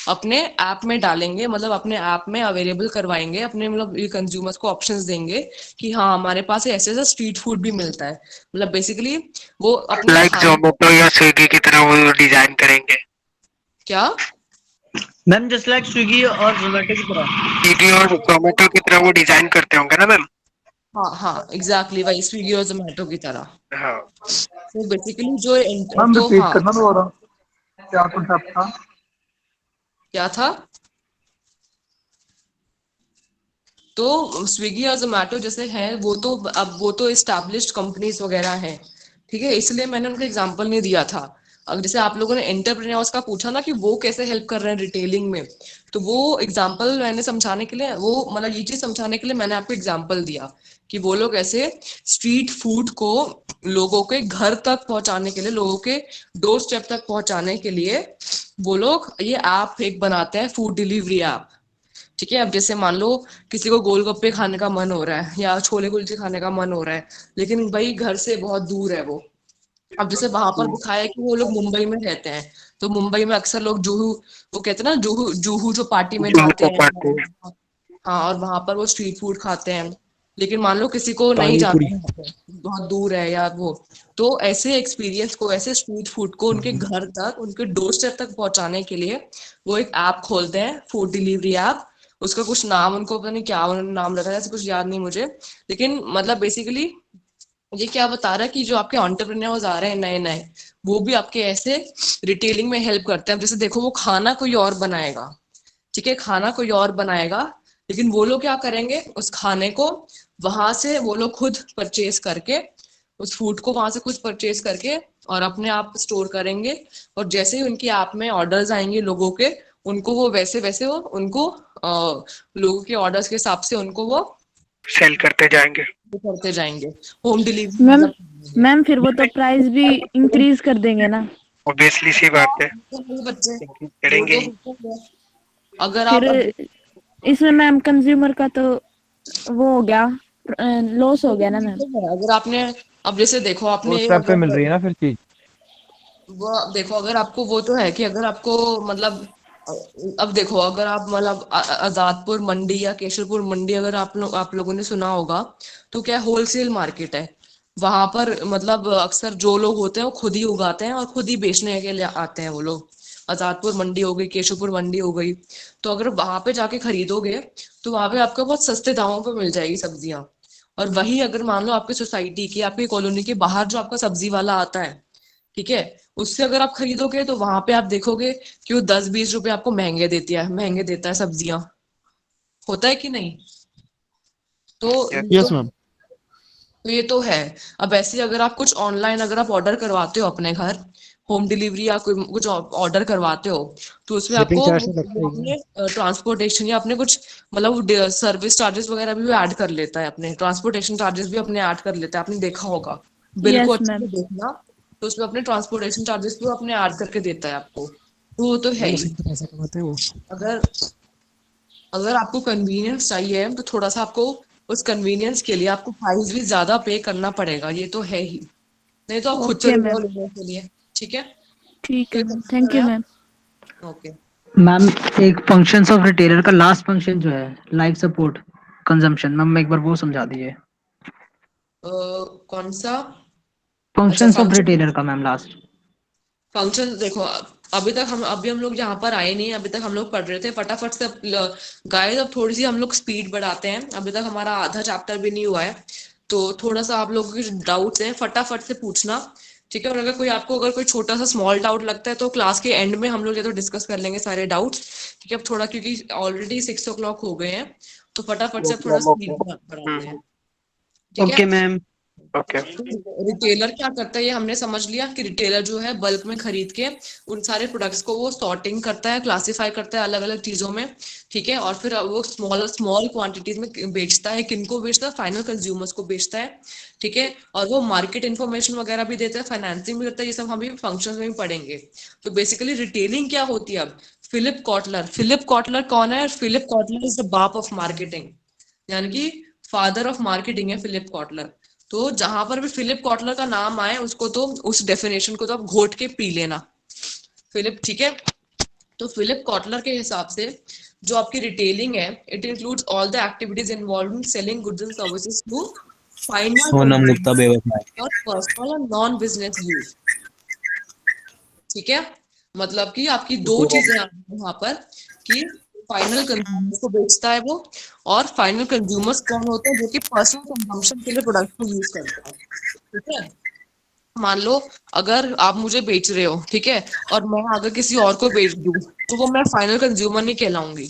अपने ऐप में डालेंगे, मतलब अपने ऐप में अवेलेबल करवाएंगे, अपने मतलब ये कंज्यूमर्स को ऑप्शंस देंगे कि हाँ हमारे पास ऐसे ऐसे स्ट्रीट फूड भी मिलता है। मतलब बेसिकली वो अपने लाइक जोमेटो या स्विगी की तरह वो डिजाइन करेंगे। क्या मैम? जस्ट लाइक स्विगी और जोमेटो की तरह। स्विगी और जोमेटो की तरह वो डिजाइन करते होंगे ना मैम? हाँ एग्जैक्टली वही स्विगी और जोमेटो की तरह। हाँ। तो बेसिकली जो मैम तो रिपीट हाँ करना दोबारा, क्या कॉन्सेप्ट था? क्या था? तो स्विगी और जोमेटो जैसे हैं वो तो अब वो तो एस्टैब्लिश्ड कंपनीज वगैरह हैं, ठीक है, इसलिए मैंने उनका एग्जांपल नहीं दिया था। अब जैसे आप लोगों ने एंटरप्रेन्योर्स का पूछा ना कि वो कैसे हेल्प कर रहे हैं रिटेलिंग में, तो वो एग्जांपल मैंने समझाने के लिए, वो मतलब ये चीज समझाने के लिए मैंने आपको एग्जांपल दिया कि वो लोग ऐसे स्ट्रीट फूड को लोगों के घर तक पहुंचाने के लिए, लोगों के डोर स्टेप तक पहुंचाने के लिए वो लोग ये ऐप एक बनाते हैं, फूड डिलीवरी ऐप, ठीक है। अब जैसे मान लो किसी को गोलगप्पे खाने का मन हो रहा है या छोले कुलचे खाने का मन हो रहा है, लेकिन भाई घर से बहुत दूर है वो। अब जैसे वहां पर दिखाया है कि वो लोग मुंबई में रहते हैं, तो मुंबई में अक्सर लोग जुहू, वो कहते हैं ना जुहू जुहू जो पार्टी में जो जाते हैं, चपाटी। हाँ, और वहां पर वो स्ट्रीट फूड खाते हैं। लेकिन मान लो किसी को नहीं पानी जाना पूरी। है वहाँ पे, बहुत दूर है या वो, तो ऐसे एक्सपीरियंस को, ऐसे स्ट्रीट फूड को उनके घर तक, उनके डोर स्टेप तक पहुंचाने के लिए वो एक ऐप खोलते हैं, फूड डिलीवरी ऐप। उसका कुछ नाम उनको पता नहीं क्या उन्होंने नाम रखा है, ऐसे कुछ याद नहीं मुझे, लेकिन मतलब बेसिकली ये क्या बता रहा है कि जो आपके एंटरप्रेन्योर्स आ रहे हैं नए नए, वो भी आपके ऐसे रिटेलिंग में हेल्प करते हैं। अब जैसे देखो वो खाना कोई और बनाएगा, ठीक है, खाना कोई और बनाएगा, लेकिन वो लोग क्या करेंगे, उस खाने को वहां से वो लोग खुद परचेज करके, उस फूड को वहां से खुद परचेज करके और अपने आप स्टोर करेंगे, और जैसे ही उनकी ऐप में ऑर्डर्स आएंगे लोगों के, उनको वो वैसे वैसे वो उनको लोगों के ऑर्डर्स के हिसाब से उनको वो सेल करते जाएंगे। करते जाएंगे, होम डिलीवरी मैम मतलब मैम फिर वो तो प्राइस भी इंक्रीज कर देंगे ना। ऑब्वियसली सी बात है, बच्चे वो करेंगे तो ही। होता है। अगर फिर आप इसमें मैम कंज्यूमर का तो वो हो गया, लॉस हो गया ना मैम। अगर आपने अब जैसे देखो और आपने स्टेप पे मिल अगर रही है ना फिर चीज। वो देखो अगर आपको वो तो है कि अगर आपको मतलब अब देखो अगर आप मतलब आजादपुर मंडी या केशरपुर मंडी अगर आप लोगों ने सुना होगा, तो क्या होलसेल मार्केट है। वहां पर मतलब अक्सर जो लोग होते हैं वो खुद ही उगाते हैं और खुद ही बेचने के लिए आते हैं वो लोग। आजादपुर मंडी हो गई, केशवपुर मंडी हो गई, तो अगर वहां पे जाके खरीदोगे तो वहां पे आपको बहुत सस्ते दामों पे मिल जाएगी सब्जियां। और वही अगर मान लो आपकी सोसाइटी की, आपकी कॉलोनी के बाहर जो आपका सब्जी वाला आता है, ठीक है। उससे अगर आप खरीदोगे तो वहां पे आप देखोगे कि वो 10-20 रुपए आपको महंगे देता है सब्जियां, होता है कि नहीं? तो यस मैम। तो ये तो है। अब ऐसे अगर आप कुछ ऑनलाइन अगर आप ऑर्डर करवाते हो अपने घर, होम डिलीवरी या कोई कुछ ऑर्डर करवाते हो, तो उसमें शिपिंग आपको चार्ज तो लगता ही है। अपने ट्रांसपोर्टेशन या अपने कुछ मतलब सर्विस चार्जेस वगैरह भी ऐड कर लेता है, अपने ट्रांसपोर्टेशन चार्जेस भी अपने ऐड कर लेता है, आपने देखा होगा। बिल को यस अच्छे मैम। से देखना, तो उसमें अपने ट्रांसपोर्टेशन चार्जेस भी अपने ऐड करके देता है आपको, तो वो तो है मैम ही। उसी में तो पैसा कमाते हैं वो। अगर अगर आपको कन्वीनियंस चाहिए तो थोड़ा सा आपको उस कन्वीनियंस के लिए आपको प्राइस भी ज्यादा पे करना पड़ेगा, ये तो है ही। नहीं तो आप खुद ओके चले जाओ मैम। लेने के लिए, ठीक है। ठीक है कोई मैम, क्वेश्चन थैंक है यू आप? मैम। ओके। मैम एक फंक्शंस ऑफ रिटेलर का लास्ट फंक्शन जो है लाइफ सपोर्ट कंजम्पशन, मैम एक बार वो समझा दीजिए। कौन सा? अच्छा, फंक्शंस ऑफ फंक्शन। रिटेलर का मैम लास्ट। फंक्शन देखो, अभी हम लोग यहाँ पर आए नहीं, अभी तक हम लोग पढ़ रहे थे फटाफट से। गाइस अब थोड़ी सी हम लोग स्पीड बढ़ाते हैं, अभी तक हमारा आधा चैप्टर भी नहीं हुआ है, तो थोड़ा सा आप लोगों के डाउट्स हैं फटाफट से पूछना, ठीक है। और अगर कोई छोटा सा स्मॉल डाउट लगता है तो क्लास के एंड में हम लोग ये तो डिस्कस कर लेंगे सारे डाउट्स, ठीक है। अब थोड़ा क्योंकि ऑलरेडी 6 o'clock हो गए हैं, तो फटाफट से अब थोड़ा स्पीड बढ़ाते हैं, ठीक है। Okay ma'am. ओके। रिटेलर क्या करता है ये हमने समझ लिया कि रिटेलर जो है बल्क में खरीद के उन सारे प्रोडक्ट्स को वो सॉर्टिंग करता है, क्लासिफाई करता है अलग अलग चीजों में, ठीक है। और फिर वो स्मॉल स्मॉल क्वांटिटीज में बेचता है, किनको बेचता है? फाइनल कंज्यूमर्स को बेचता है, ठीक है। और वो मार्केट इन्फॉर्मेशन वगैरह भी देता है, फाइनेंसिंग भी करता है, ये सब हम भी फंक्शन में भी पढ़ेंगे। तो बेसिकली रिटेलिंग क्या होती है अब? फिलिप कॉटलर कौन है? फिलिप कॉटलर इज द बाप ऑफ मार्केटिंग, यानी कि फादर ऑफ मार्केटिंग है फिलिप कॉटलर। तो जहां पर भी फिलिप कॉटलर का नाम आए उसको तो उस डेफिनेशन को तो आप घोट के पी लेना, फिलिप, ठीक है। तो फिलिप कॉटलर के हिसाब से जो आपकी रिटेलिंग है, it includes all the activities involve in selling goods and services to final Sonam Gupta consumer बेवफा। फॉर पर्सनल और नॉन बिजनेस यूज, ठीक है। मतलब कि आपकी दो चीजें आ रही हैं यहाँ पर कि फाइनल कंज्यूमर को बेचता है वो, और फाइनल कंज्यूमर्स कौन होते हैं? जो कि पर्सनल कंजम्पशन के लिए प्रोडक्ट को यूज करते हैं, ठीक है। मान लो अगर आप मुझे बेच रहे हो, ठीक है, और मैं अगर किसी और को बेच दूं तो वो मैं फाइनल कंज्यूमर नहीं कहलाऊंगी।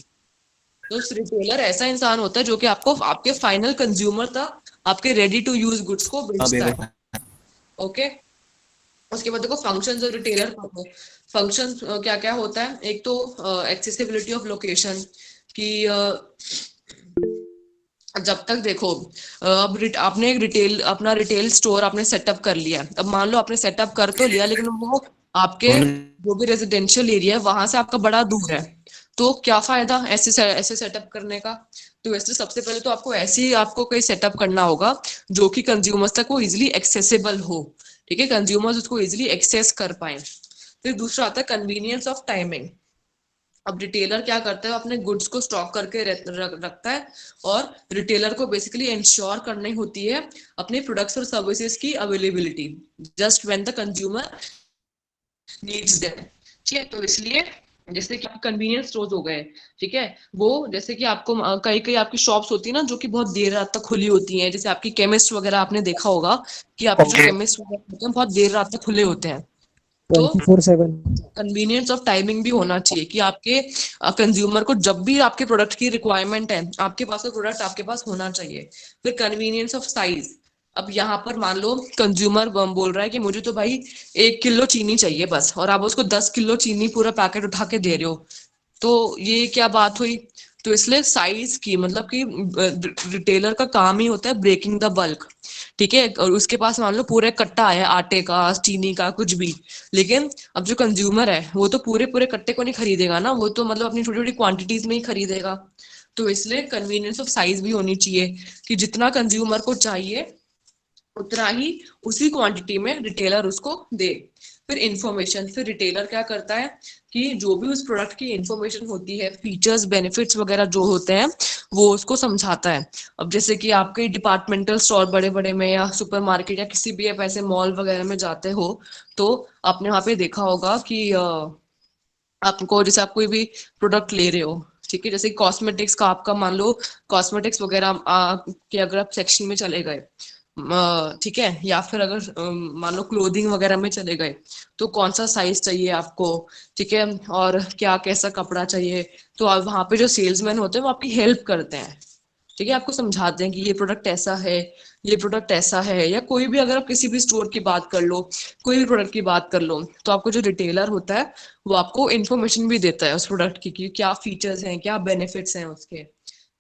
तो रिटेलर ऐसा इंसान होता है जो कि आपको आपके फाइनल कंज्यूमर तक आपके रेडी टू यूज गुड्स को बेचता है, ओके। उसके बाद देखो फंक्शंस ऑफ रिटेलर, फंक्शन क्या क्या होता है? एक तो एक्सेसिबिलिटी ऑफ लोकेशन, कि जब तक देखो अब आपने एक अपना रिटेल स्टोर आपने सेटअप कर लिया, अब मान लो आपने सेटअप कर तो लिया लेकिन वो आपके जो भी रेजिडेंशियल एरिया है वहां से आपका बड़ा दूर है, तो क्या फायदा ऐसे सेटअप करने का? तो वैसे सबसे पहले तो आपको कोई सेटअप करना होगा जो कि कंज्यूमर्स तक वो इजिली एक्सेसिबल हो, ठीक है, कंज्यूमर्स उसको इजिली एक्सेस कर पाए। फिर दूसरा आता है कन्वीनियंस ऑफ टाइमिंग। अब रिटेलर क्या करता है? अपने गुड्स को स्टॉक करके रखता है, और रिटेलर को बेसिकली इंश्योर करनी होती है अपने प्रोडक्ट्स और सर्विसेज की availability just when the consumer needs them, ठीक है। तो इसलिए जैसे कि कन्वीनियंस स्टोर्स हो गए, ठीक है, वो जैसे कि आपको कई कई आपकी शॉप्स होती है ना जो कि बहुत देर रात तक खुली होती हैं, जैसे आपकी केमिस्ट वगैरह आपने देखा होगा कि आपके जो केमिस्ट वगैरह होते हैं बहुत देर रात तक खुले होते हैं। तो 24/7। कन्वीनियंस ऑफ टाइमिंग भी होना चाहिए कि आपके कंज्यूमर को जब भी आपके प्रोडक्ट की रिक्वायरमेंट है आपके पास वो प्रोडक्ट आपके पास होना चाहिए। फिर कन्वीनियंस ऑफ साइज। अब यहाँ पर मान लो कंज्यूमर बोल रहा है कि मुझे तो भाई 1 किलो चीनी चाहिए बस, और आप उसको 10 किलो चीनी पूरा पैकेट उठा के दे रहे हो, तो ये क्या बात हुई? तो इसलिए साइज की मतलब कि रिटेलर का काम ही होता है ब्रेकिंग द बल्क, ठीक है। और उसके पास मान लो पूरे कट्टा है आटे का, चीनी का, कुछ भी, लेकिन अब जो कंज्यूमर है वो तो पूरे पूरे कट्टे को नहीं खरीदेगा ना, वो तो मतलब अपनी छोटी छोटी क्वांटिटीज में ही खरीदेगा। तो इसलिए कन्वीनियंस ऑफ साइज भी होनी चाहिए कि जितना कंज्यूमर को चाहिए उतना ही उसी क्वांटिटी में रिटेलर उसको दे। फिर इंफॉर्मेशन, फिर रिटेलर क्या करता है कि जो भी उस प्रोडक्ट की इंफॉर्मेशन होती है, फीचर्स, बेनिफिट्स वगैरह जो होते हैं वो उसको समझाता है। अब जैसे कि आपके डिपार्टमेंटल स्टोर बड़े बड़े में या सुपरमार्केट या किसी भी आप ऐसे मॉल वगैरह में जाते हो, तो आपने वहां पे देखा होगा कि आपको जैसे आप कोई भी प्रोडक्ट ले रहे हो, ठीक है, जैसे कॉस्मेटिक्स का आपका मान लो कॉस्मेटिक्स वगैरह के अगर आप सेक्शन में चले गए ठीक है, या फिर अगर मान लो क्लोथिंग वगैरह में चले गए तो कौन सा साइज चाहिए आपको, ठीक है, और क्या कैसा कपड़ा चाहिए, तो आप वहाँ पे जो सेल्समैन होते हैं वो आपकी हेल्प करते हैं, ठीक है, आपको समझाते हैं कि ये प्रोडक्ट ऐसा है, ये प्रोडक्ट ऐसा है, या कोई भी अगर आप किसी भी स्टोर की बात कर लो, कोई भी प्रोडक्ट की बात कर लो, तो आपको जो रिटेलर होता है वो आपको इन्फॉर्मेशन भी देता है उस प्रोडक्ट की कि क्या फीचर्स हैं, क्या बेनिफिट्स हैं उसके।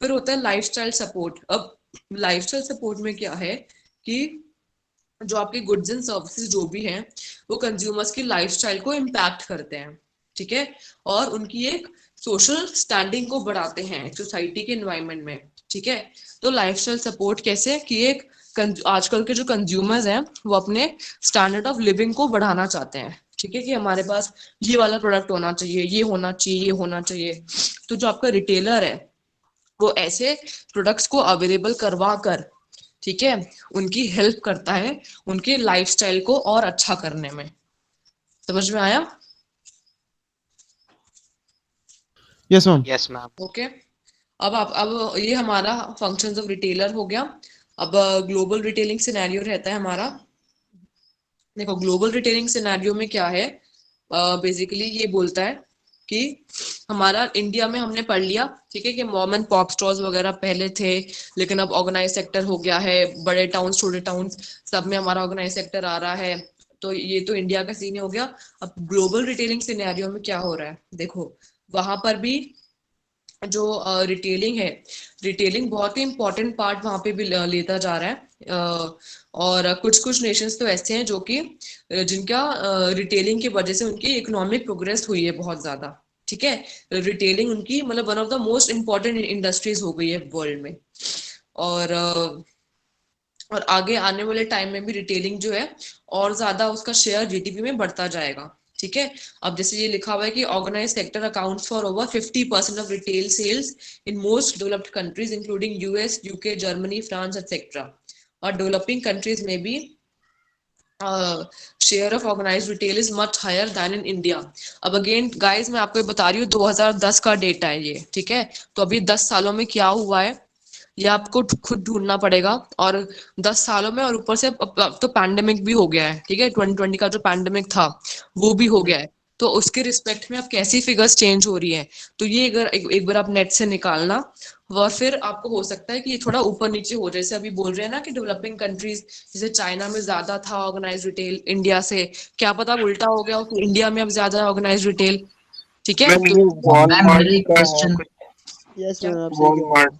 फिर होता है लाइफस्टाइल सपोर्ट। अब लाइफस्टाइल सपोर्ट में क्या है कि जो आपके गुड्स एंड सर्विसेज जो भी हैं वो कंज्यूमर्स की लाइफस्टाइल को इम्पैक्ट करते हैं, ठीक है, और उनकी एक सोशल स्टैंडिंग को बढ़ाते हैं सोसाइटी के एनवायरनमेंट में, ठीक है। तो लाइफस्टाइल सपोर्ट कैसे कि एक आजकल के जो कंज्यूमर्स हैं वो अपने स्टैंडर्ड ऑफ लिविंग को बढ़ाना चाहते हैं, ठीक है, कि हमारे पास ये वाला प्रोडक्ट होना चाहिए, ये होना चाहिए, ये होना चाहिए। तो जो आपका रिटेलर है वो ऐसे प्रोडक्ट्स को अवेलेबल करवा कर, ठीक है, उनकी हेल्प करता है उनके लाइफस्टाइल को और अच्छा करने में। समझ में आया? Yes ma'am. Yes ma'am. Okay, अब ये हमारा फंक्शंस ऑफ रिटेलर हो गया। अब ग्लोबल रिटेलिंग सिनेरियो रहता है हमारा। देखो ग्लोबल रिटेलिंग सिनेरियो में क्या है, बेसिकली ये बोलता है कि हमारा इंडिया में हमने पढ़ लिया, ठीक है, कि मॉम एंड पॉप स्टोर्स वगैरह पहले थे, लेकिन अब ऑर्गेनाइज सेक्टर हो गया है, बड़े टाउन छोटे टाउन सब में हमारा ऑर्गेनाइज सेक्टर आ रहा है। तो ये तो इंडिया का सीन हो गया। अब ग्लोबल रिटेलिंग सिनेरियो में क्या हो रहा है, देखो वहां पर भी जो रिटेलिंग है, रिटेलिंग बहुत ही इंपॉर्टेंट पार्ट वहां पे भी लेता जा रहा है। और कुछ कुछ नेशंस तो ऐसे हैं जो कि जिनका रिटेलिंग की वजह से उनकी इकोनॉमिक प्रोग्रेस हुई है बहुत ज्यादा, ठीक है। रिटेलिंग उनकी मतलब one of the most important industries हो गई है वर्ल्ड में। और आगे आने वाले टाइम में भी रिटेलिंग जो है और ज्यादा उसका शेयर जीडीपी में बढ़ता जाएगा, ठीक है। अब जैसे ये लिखा हुआ है कि organise sector accounts for over 50% of retail sales in most developed countries including US, UK, Germany, France etcetera. और डेवलपिंग कंट्रीज में भी share of organised retail is much higher than in India. अब अगेन गाइस मैं आपको बता रही हूँ 2010 का डेटा है ये, ठीक है। तो अभी 10 सालों में क्या हुआ है ये आपको खुद ढूंढना पड़ेगा। और 10 सालों में और ऊपर से अब तो पैंडेमिक भी हो गया है, ठीक है, 2020 का जो पैंडेमिक था वो भी हो गया है। तो उसके रिस्पेक्ट में अब कैसी फिगर्स चेंज हो रही है, तो ये अगर एक बार आप नेट से निकालना और फिर आपको हो सकता है कि ये थोड़ा ऊपर नीचे हो, जैसे अभी बोल रहे हैं ना कि डेवलपिंग कंट्रीज जैसे चाइना में ज्यादा था ऑर्गेनाइज रिटेल इंडिया से, क्या पता उल्टा हो गया हो कि इंडिया में अब ज्यादा ऑर्गेनाइज रिटेल, ठीक है। मैम ये वॉलमार्ट का है कुछ। यस मैम, आप सही कह रहे वॉलमार्ट,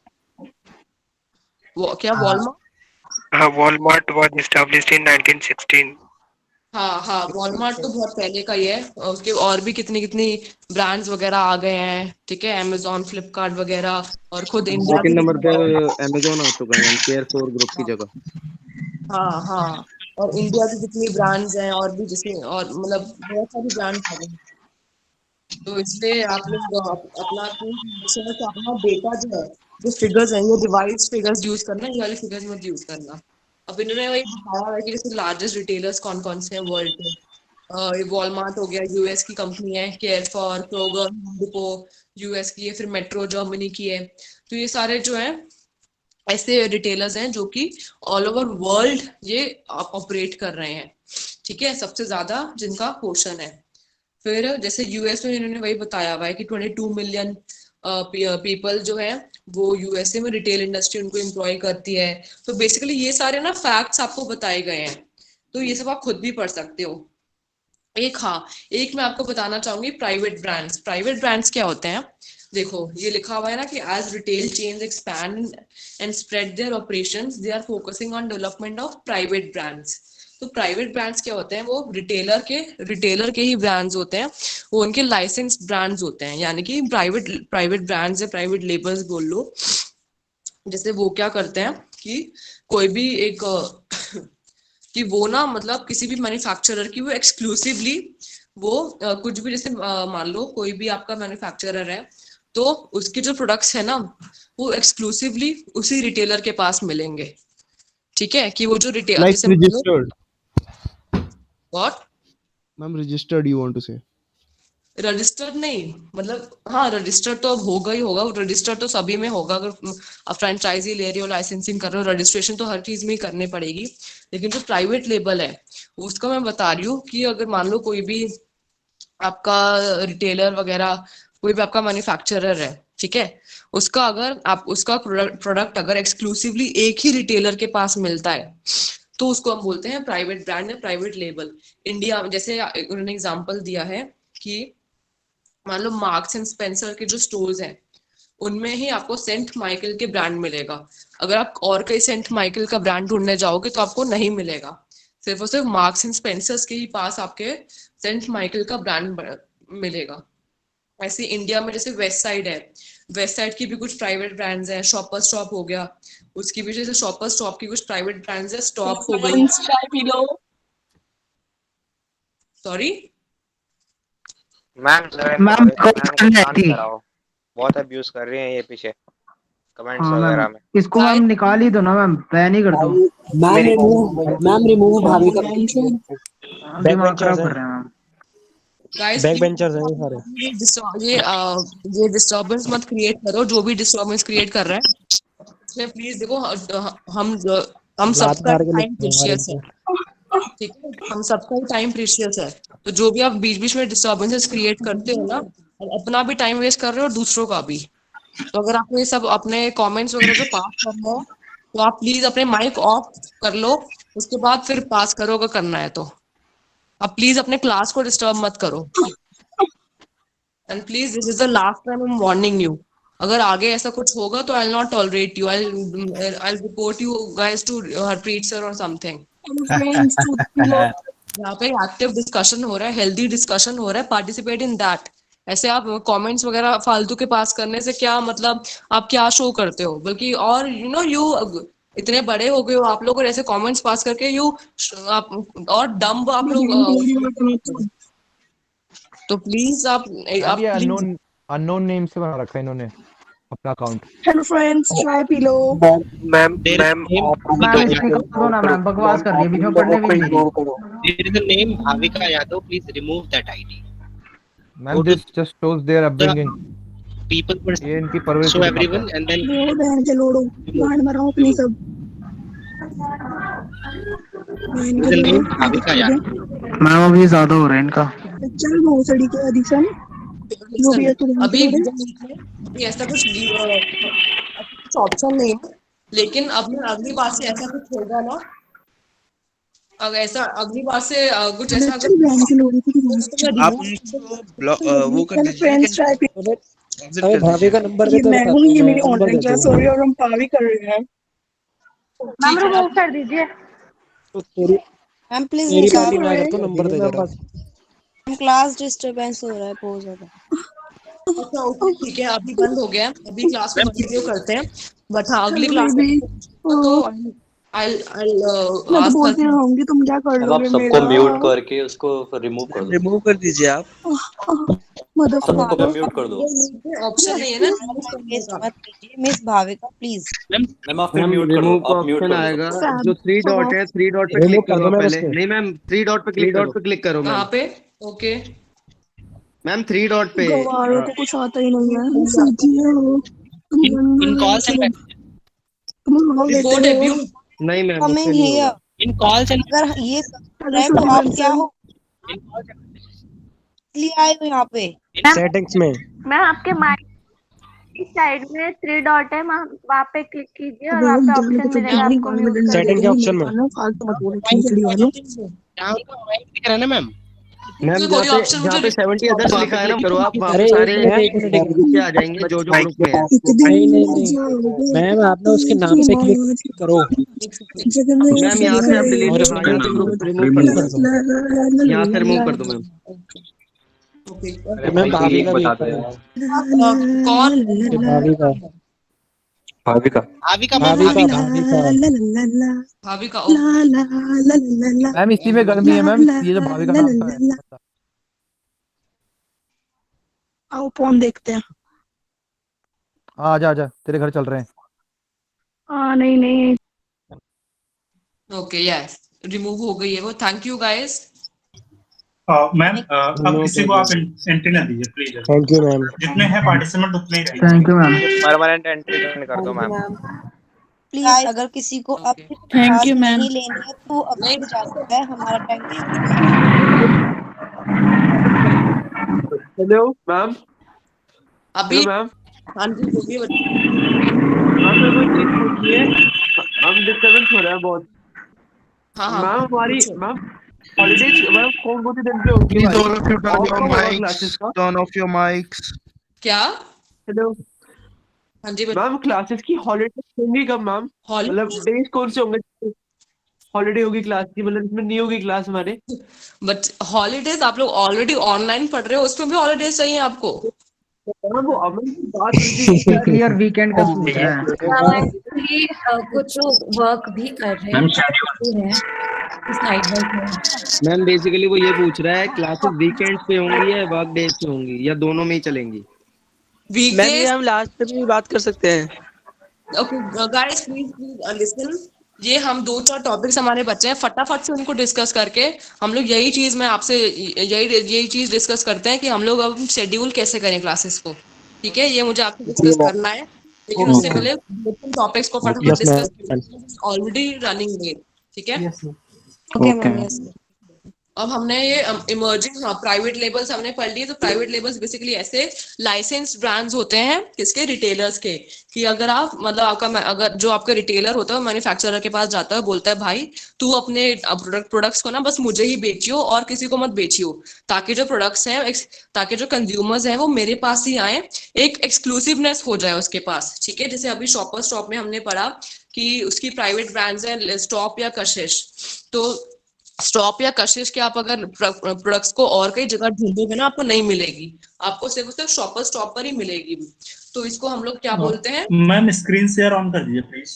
वो क्या वॉलमार्ट? हाँ वॉलमार्ट वाज एस्टैब्लिश्ड इन 1916। हाँ वॉलमार्ट तो बहुत पहले का ही है, उसके और भी कितनी कितनी ब्रांड्स वगैरह आ गए हैं, ठीक है, अमेजोन, फ्लिपकार्ट वगैरह, और खुद इंडिया सेकंड भी नंबर पे अमेजोन आ चुका है केयर फॉर ग्रुप की जगह। हाँ और इंडिया की कितनी ब्रांड्स हैं और भी, जैसे और मतलब बहुत सारी ब्रांड्स आ गई हैं। तो इसलिए आप लोग अपना अपना डेटा जो है, जो फिगर्स हैं, ये रिवाइज फिगर्स यूज करना, ये वाली फिगर्स मत यूज करना। अब इन्होंने वही बताया है कि जैसे लार्जेस्ट रिटेलर्स कौन कौन से हैं वर्ल्ड के। वॉलमार्ट हो गया, यूएस की कंपनी है, care for, Kroger, depot US की है, फिर मेट्रो जर्मनी की है। तो ये सारे जो है ऐसे रिटेलर्स हैं जो कि ऑल ओवर वर्ल्ड ये ऑपरेट कर रहे हैं, ठीक है, सबसे ज्यादा जिनका पोर्शन है। फिर जैसे यूएस में इन्होंने वही बताया हुआ है कि 22 मिलियन पीपल जो है वो यूएसए में रिटेल इंडस्ट्री उनको एम्प्लॉय करती है। तो बेसिकली ये सारे ना फैक्ट्स आपको बताए गए हैं, तो ये सब आप खुद भी पढ़ सकते हो। एक मैं आपको बताना चाहूंगी प्राइवेट ब्रांड्स। प्राइवेट ब्रांड्स क्या होते हैं, देखो ये लिखा हुआ है ना कि as retail chains expand and spread their operations they are focusing on development of private brands. तो प्राइवेट ब्रांड्स क्या होते हैं, वो रिटेलर के ही ब्रांड्स होते हैं, वो उनके लाइसेंस्ड ब्रांड्स होते हैं, यानी कि प्राइवेट ब्रांड्स या प्राइवेट लेबल्स बोल लो। जैसे वो क्या करते हैं कि कोई भी एक कि वो ना मतलब किसी भी मैन्युफैक्चरर की वो एक्सक्लूसिवली वो कुछ भी, जैसे मान लो कोई भी आपका मैन्युफैक्चरर है तो उसके जो प्रोडक्ट्स है ना वो एक्सक्लूसिवली उसी रिटेलर के पास मिलेंगे, ठीक है, कि वो जो रिटेल Like जैसे registered. What Ma'am, registered you want to say? Registered नहीं, मतलब हाँ रजिस्टर्ड तो अब होगा ही होगा, रजिस्टर्ड तो सभी में होगा। अगर आप फ्रेंचाइजी ले रहे हो, लाइसेंसिंग कर रहे हो, रजिस्ट्रेशन तो हर चीज में ही करनी पड़ेगी। लेकिन जो प्राइवेट लेबल है उसका मैं बता रही हूँ कि अगर मान लो कोई भी आपका रिटेलर वगैरह, कोई भी आपका मैन्युफैक्चरर है, ठीक है, उसका अगर आप उसका प्रोडक्ट अगर एक्सक्लूसिवली एक ही रिटेलर के पास मिलता है तो उसको हम बोलते हैं प्राइवेट ब्रांड या प्राइवेट लेबल। इंडिया में जैसे उन्होंने एग्जांपल दिया है कि मान लो मार्क्स एंड स्पेंसर के जो स्टोर्स हैं उनमें ही आपको सेंट माइकल के ब्रांड मिलेगा। अगर आप और कहीं सेंट माइकल का ब्रांड ढूंढने जाओगे तो आपको नहीं मिलेगा, सिर्फ और सिर्फ मार्क्स एंड स्पेंसर्स के ही पास आपके सेंट माइकल का ब्रांड मिलेगा। ऐसे इंडिया में जैसे वेस्ट साइड है, वेस्ट साइड की भी कुछ प्राइवेट ब्रांड्स हैं, शॉपर स्टॉप हो गया, उसकी भी जैसे शॉपर स्टॉप की कुछ प्राइवेट ब्रांड्स है, स्टॉप हो गई। सॉरी मैम मैम क्वेश्चन है थी। बहुत अब्यूज कर रहे हैं ये पीछे कमेंट्स हाँ वगैरह मैम, में। इसको मैम निकाल ही दो ना मैम, बैन ही कर दो। Ma'am remove Bhavika. दिमाग खराब कर रहे हैं मैम। गाइस बैक बेंचर्स हैं ये सारे। ये डिस्टर्बेंस मत क्रिएट करो, जो भी डिस्टर्बेंस क्रिएट कर रहा है इसमें प्लीज देखो, हम लात सबका मार के टाइम निकलो हमारे प्रीशियस है, ठीक है, हम सबका ही टाइम प्रीशियस है। तो जो भी आप बीच बीच में डिस्टर्बेंसेस क्रिएट करते हो ना, अपना भी टाइम वेस्ट कर रहे हो और दूसरों का भी। तो अगर आपको ये सब अपने कमेंट्स वगैरह जो पास करना है तो आप प्लीज अपने माइक ऑफ कर लो, उसके बाद फिर पास करो अगर करना है तो। आप प्लीज अपने क्लास को डिस्टर्ब मत करो, and please this is the last time I am warning you. अगर आगे ऐसा कुछ होगा तो I will not tolerate you, I will report you guys to Harpreet sir और समथिंग। यहाँ पे एक्टिव डिस्कशन हो रहा है, हेल्दी डिस्कशन हो रहा है, पार्टिसिपेट इन दैट। ऐसे आप कमेंट्स वगैरह फालतू के पास करने से क्या मतलब, आप क्या शो करते हो? बल्कि और यू इतने बड़े हो गए हो आप लोग और ऐसे कमेंट्स पास करके आप और डम्ब आप लोग। तो प्लीज आप मैम ये प्लीज अननोन नेम से बना रखा है इन्होंने अपना अकाउंट। हेलो फ्रेंड्स, चाय पी लो। मैम इसको कर दो ना मैम, बकवास कर रही है, बीच में पढ़ने भी नहीं दे रही। There is a name Bhavika Yadav. Please remove that ID. Ma'am this just shows their upbringing. People were ये इनकी परवरिश show को दिखाता everyone है। and then लोड़ो बहन के लोड़ो, गांड मराओ अपनी सब। बहन there के is a लोड़ो, name Bhavika ठीक है? Yadav. मैम अभी ज्यादा हो रहा है इनका। चल भोसड़ी के एडिशन जो भी है तू बहन के अभी लोड़े। अभी ऐसा कुछ ऑप्शन नहीं है, लेकिन अब अगली बार से ऐसा कुछ होगा ना, अगर ऐसा अगली बार से कुछ ऐसा चल बहन के लोड़े की आप उनको वो कर हेलो दीजिए फ्रेंड्स, चाय पी। एग्जिट अरे कर भाभी का दीजिए। नंबर दे ये दो, मैं हूँ, बताता हूँ ये मैं, मेरी नंबर ऑनलाइन दे क्लास दो। हो रही है और हम पावी कर रहे हैं। मैम रिमूव कर दीजिए। तो तेरी मैम प्लीज तेरी निकाल पार्टी में आकर तो दो, नंबर दे जरा। मैम क्लास डिस्टरबेंस हो रहा है बहुत ज्यादा। अच्छा ओके ठीक है, अभी बंद हो गया, अभी क्लास को कंटिन्यू करते हैं। बट हाँ अगली हेलो क्लास में बेबी। तो I'll मैं तो ask her बोलती रहूंगी, तुम क्या कर अब आप लोगे सबको मेरा? म्यूट करके उसको रिमूव कर दो। रिमूव कर दीजिए आप। सबको पे म्यूट कर दो। ऑप्शन नहीं है ना वेस्ट मत कीजिए मिस भाविका प्लीज। मैम आप फिर मैम म्यूट कर दो, रिमूव का आप म्यूट ऑप्शन कर दो आएगा, सबको। जो थ्री डॉट है, थ्री डॉट पे रिमूव क्लिक कर करो दो आप मैम पहले। उसको। नहीं मैम, थ्री डॉट पे थ्री क्लिक डॉट करो, क्लिक करो मैम। कहाँ पे? ओके मैम थ्री डॉट पे गवारों को कुछ आता ही नहीं है, सीखिए हो तुम, In calls and तुम लोग लेते रिपोर्ट हो। अब्यूज। नहीं मैम, उससे कमिंग नहीं हियर होगा। in calls and अगर ये अगर है तो सुनो आप मैम क्या से, हो in calls and इसलिए आए हो यहाँ पे। सेटिंग्स में मैम आपके माइक की साइड में 3 डॉट है, वहाँ पे क्लिक कीजिए और अबे वहाँ वो पे जाने को ऑप्शन तो मिलेगा जानी आपको गाल में म्यूट डंडा कर दे सेटिंग के देंगे, देने ऑप्शन में। निकालना फालतू मत बोलो खींचड़ी वालों। down का white दिख रहा है ना मैम। मैम कोई ऑप्शन जहाँ मुझे पे 70 अदर्स लिखा है ना, करो आप, वहाँ पे अरे सारे एक मिनट नीचे आ जाएंगे जो जो ग्रुप में है। एक दिन नहीं नहीं मर नहीं जाओगे मैम, आप ना उसके नाम से क्लिक करो मैम यहाँ से आप डिलीट, और हाँ यहाँ से ग्रुप रिमूव कर रिमूव दो, कर दो। यहाँ से रिमूव कर दो मैम। मैम भाभी का भी एक करो। कौन? भाभी का भाभी का भाविका मैम भाभी का भाविका। भाभी का भाभी का मैम इसी में गर्मी है मैम, ये जो भाभी का नाम का है। आओ फोन देखते हैं। आजा आजा तेरे घर चल रहे हैं। नहीं नहीं, ओके यस रिमूव हो गई है वो, थैंक यू गाइस। मैम अब किसी को आप एंट्री ना दीजिए प्लीज। Thank you ma'am. जितने हैं पार्टिसिपेंट उतने ही रहिए। Thank you ma'am. Permanent entry कर दो मैम। प्लीज अगर किसी को अब थैंक क्लास यू मैम। नहीं लेनी है तो अभी भी जा सकता है, हमारा टाइम हेलो मैम। अभी हेलो मैम। हाँ जी बोलिए बच्चे। मैम मेरे को एक चीज पूछनी है। मैम डिस्टर्बेंस हो रहा है बहुत। हाँ हाँ मैम हमारी पूछो। मैम हॉलीडेज मैम कौन कौन से दिन पे होंगी Please हमारी? all of you turn of your कब होगा mics. क्लासेस का? Turn off your mics. क्या? हेलो हाँ जी मैम क्लासेस की हॉलीडेज होंगी कब मैम? मतलब डेज कौन से होंगे? हॉलीडे होगी क्लास की, मतलब इसमें नहीं होगी क्लास हमारे? बट हॉलीडेज आप लोग ऑलरेडी ऑनलाइन पढ़ रहे हो, उसमें भी हॉलीडेज चाहिए आपको? मैम वो अमन की बात हुई थी क्लियर वीकेंड का पूछ रहा है। एक्चुअली कुछ वर्क भी कर रहे हैं side by side. Ma'am basically वो ये पूछ रहा है क्लासेस वीकेंड्स पे होंगी या वर्क डेज पे होंगी या दोनों में ही चलेंगी? मैम ये हम लास्ट में भी बात कर सकते हैं। Okay guys please listen. ये हम 2-4 टॉपिक्स हमारे बच्चे हैं, फटाफट से उनको डिस्कस करके हम लोग यही चीज मैं आपसे यही चीज डिस्कस करते हैं कि हम लोग अब शेड्यूल कैसे करें क्लासेस को। ठीक है, ये मुझे आपसे डिस्कस करना है, लेकिन उससे पहले 2-3 टॉपिक्स को फटाफट yes discuss ma'am. Already running late. ठीक है ओके मैम। यस अब हमने ये इमर्जिंग प्राइवेट लेबल्स हमने पढ़ लिए। तो प्राइवेट लेबल्स बेसिकली ऐसे लाइसेंस्ड ब्रांड्स होते हैं किसके, रिटेलर्स के। कि अगर आप मतलब अगर जो आपका रिटेलर होता है मैन्युफैक्चरर के पास जाता है, बोलता है भाई तू अपने प्रोडक्ट्स को ना बस मुझे ही बेचियो और किसी को मत बेचियो, ताकि जो प्रोडक्ट्स हैं ताकि जो कंज्यूमर्स हैं वो मेरे पास ही आए, एक एक्सक्लूसिवनेस हो जाए उसके पास। ठीक है, जैसे अभी शॉपर स्टॉप में हमने पढ़ा कि उसकी प्राइवेट ब्रांड्स हैं स्टॉप या कशिश। तो स्टॉप या कशिश के आप अगर प्रोडक्ट्स को और कई जगह ढूंढोगे ना, आपको नहीं मिलेगी, आपको सिर्फ शॉपर स्टॉप पर ही मिलेगी। तो इसको हम लोग क्या बोलते हैं? मैम स्क्रीन शेयर ऑन कर दीजिए प्लीज।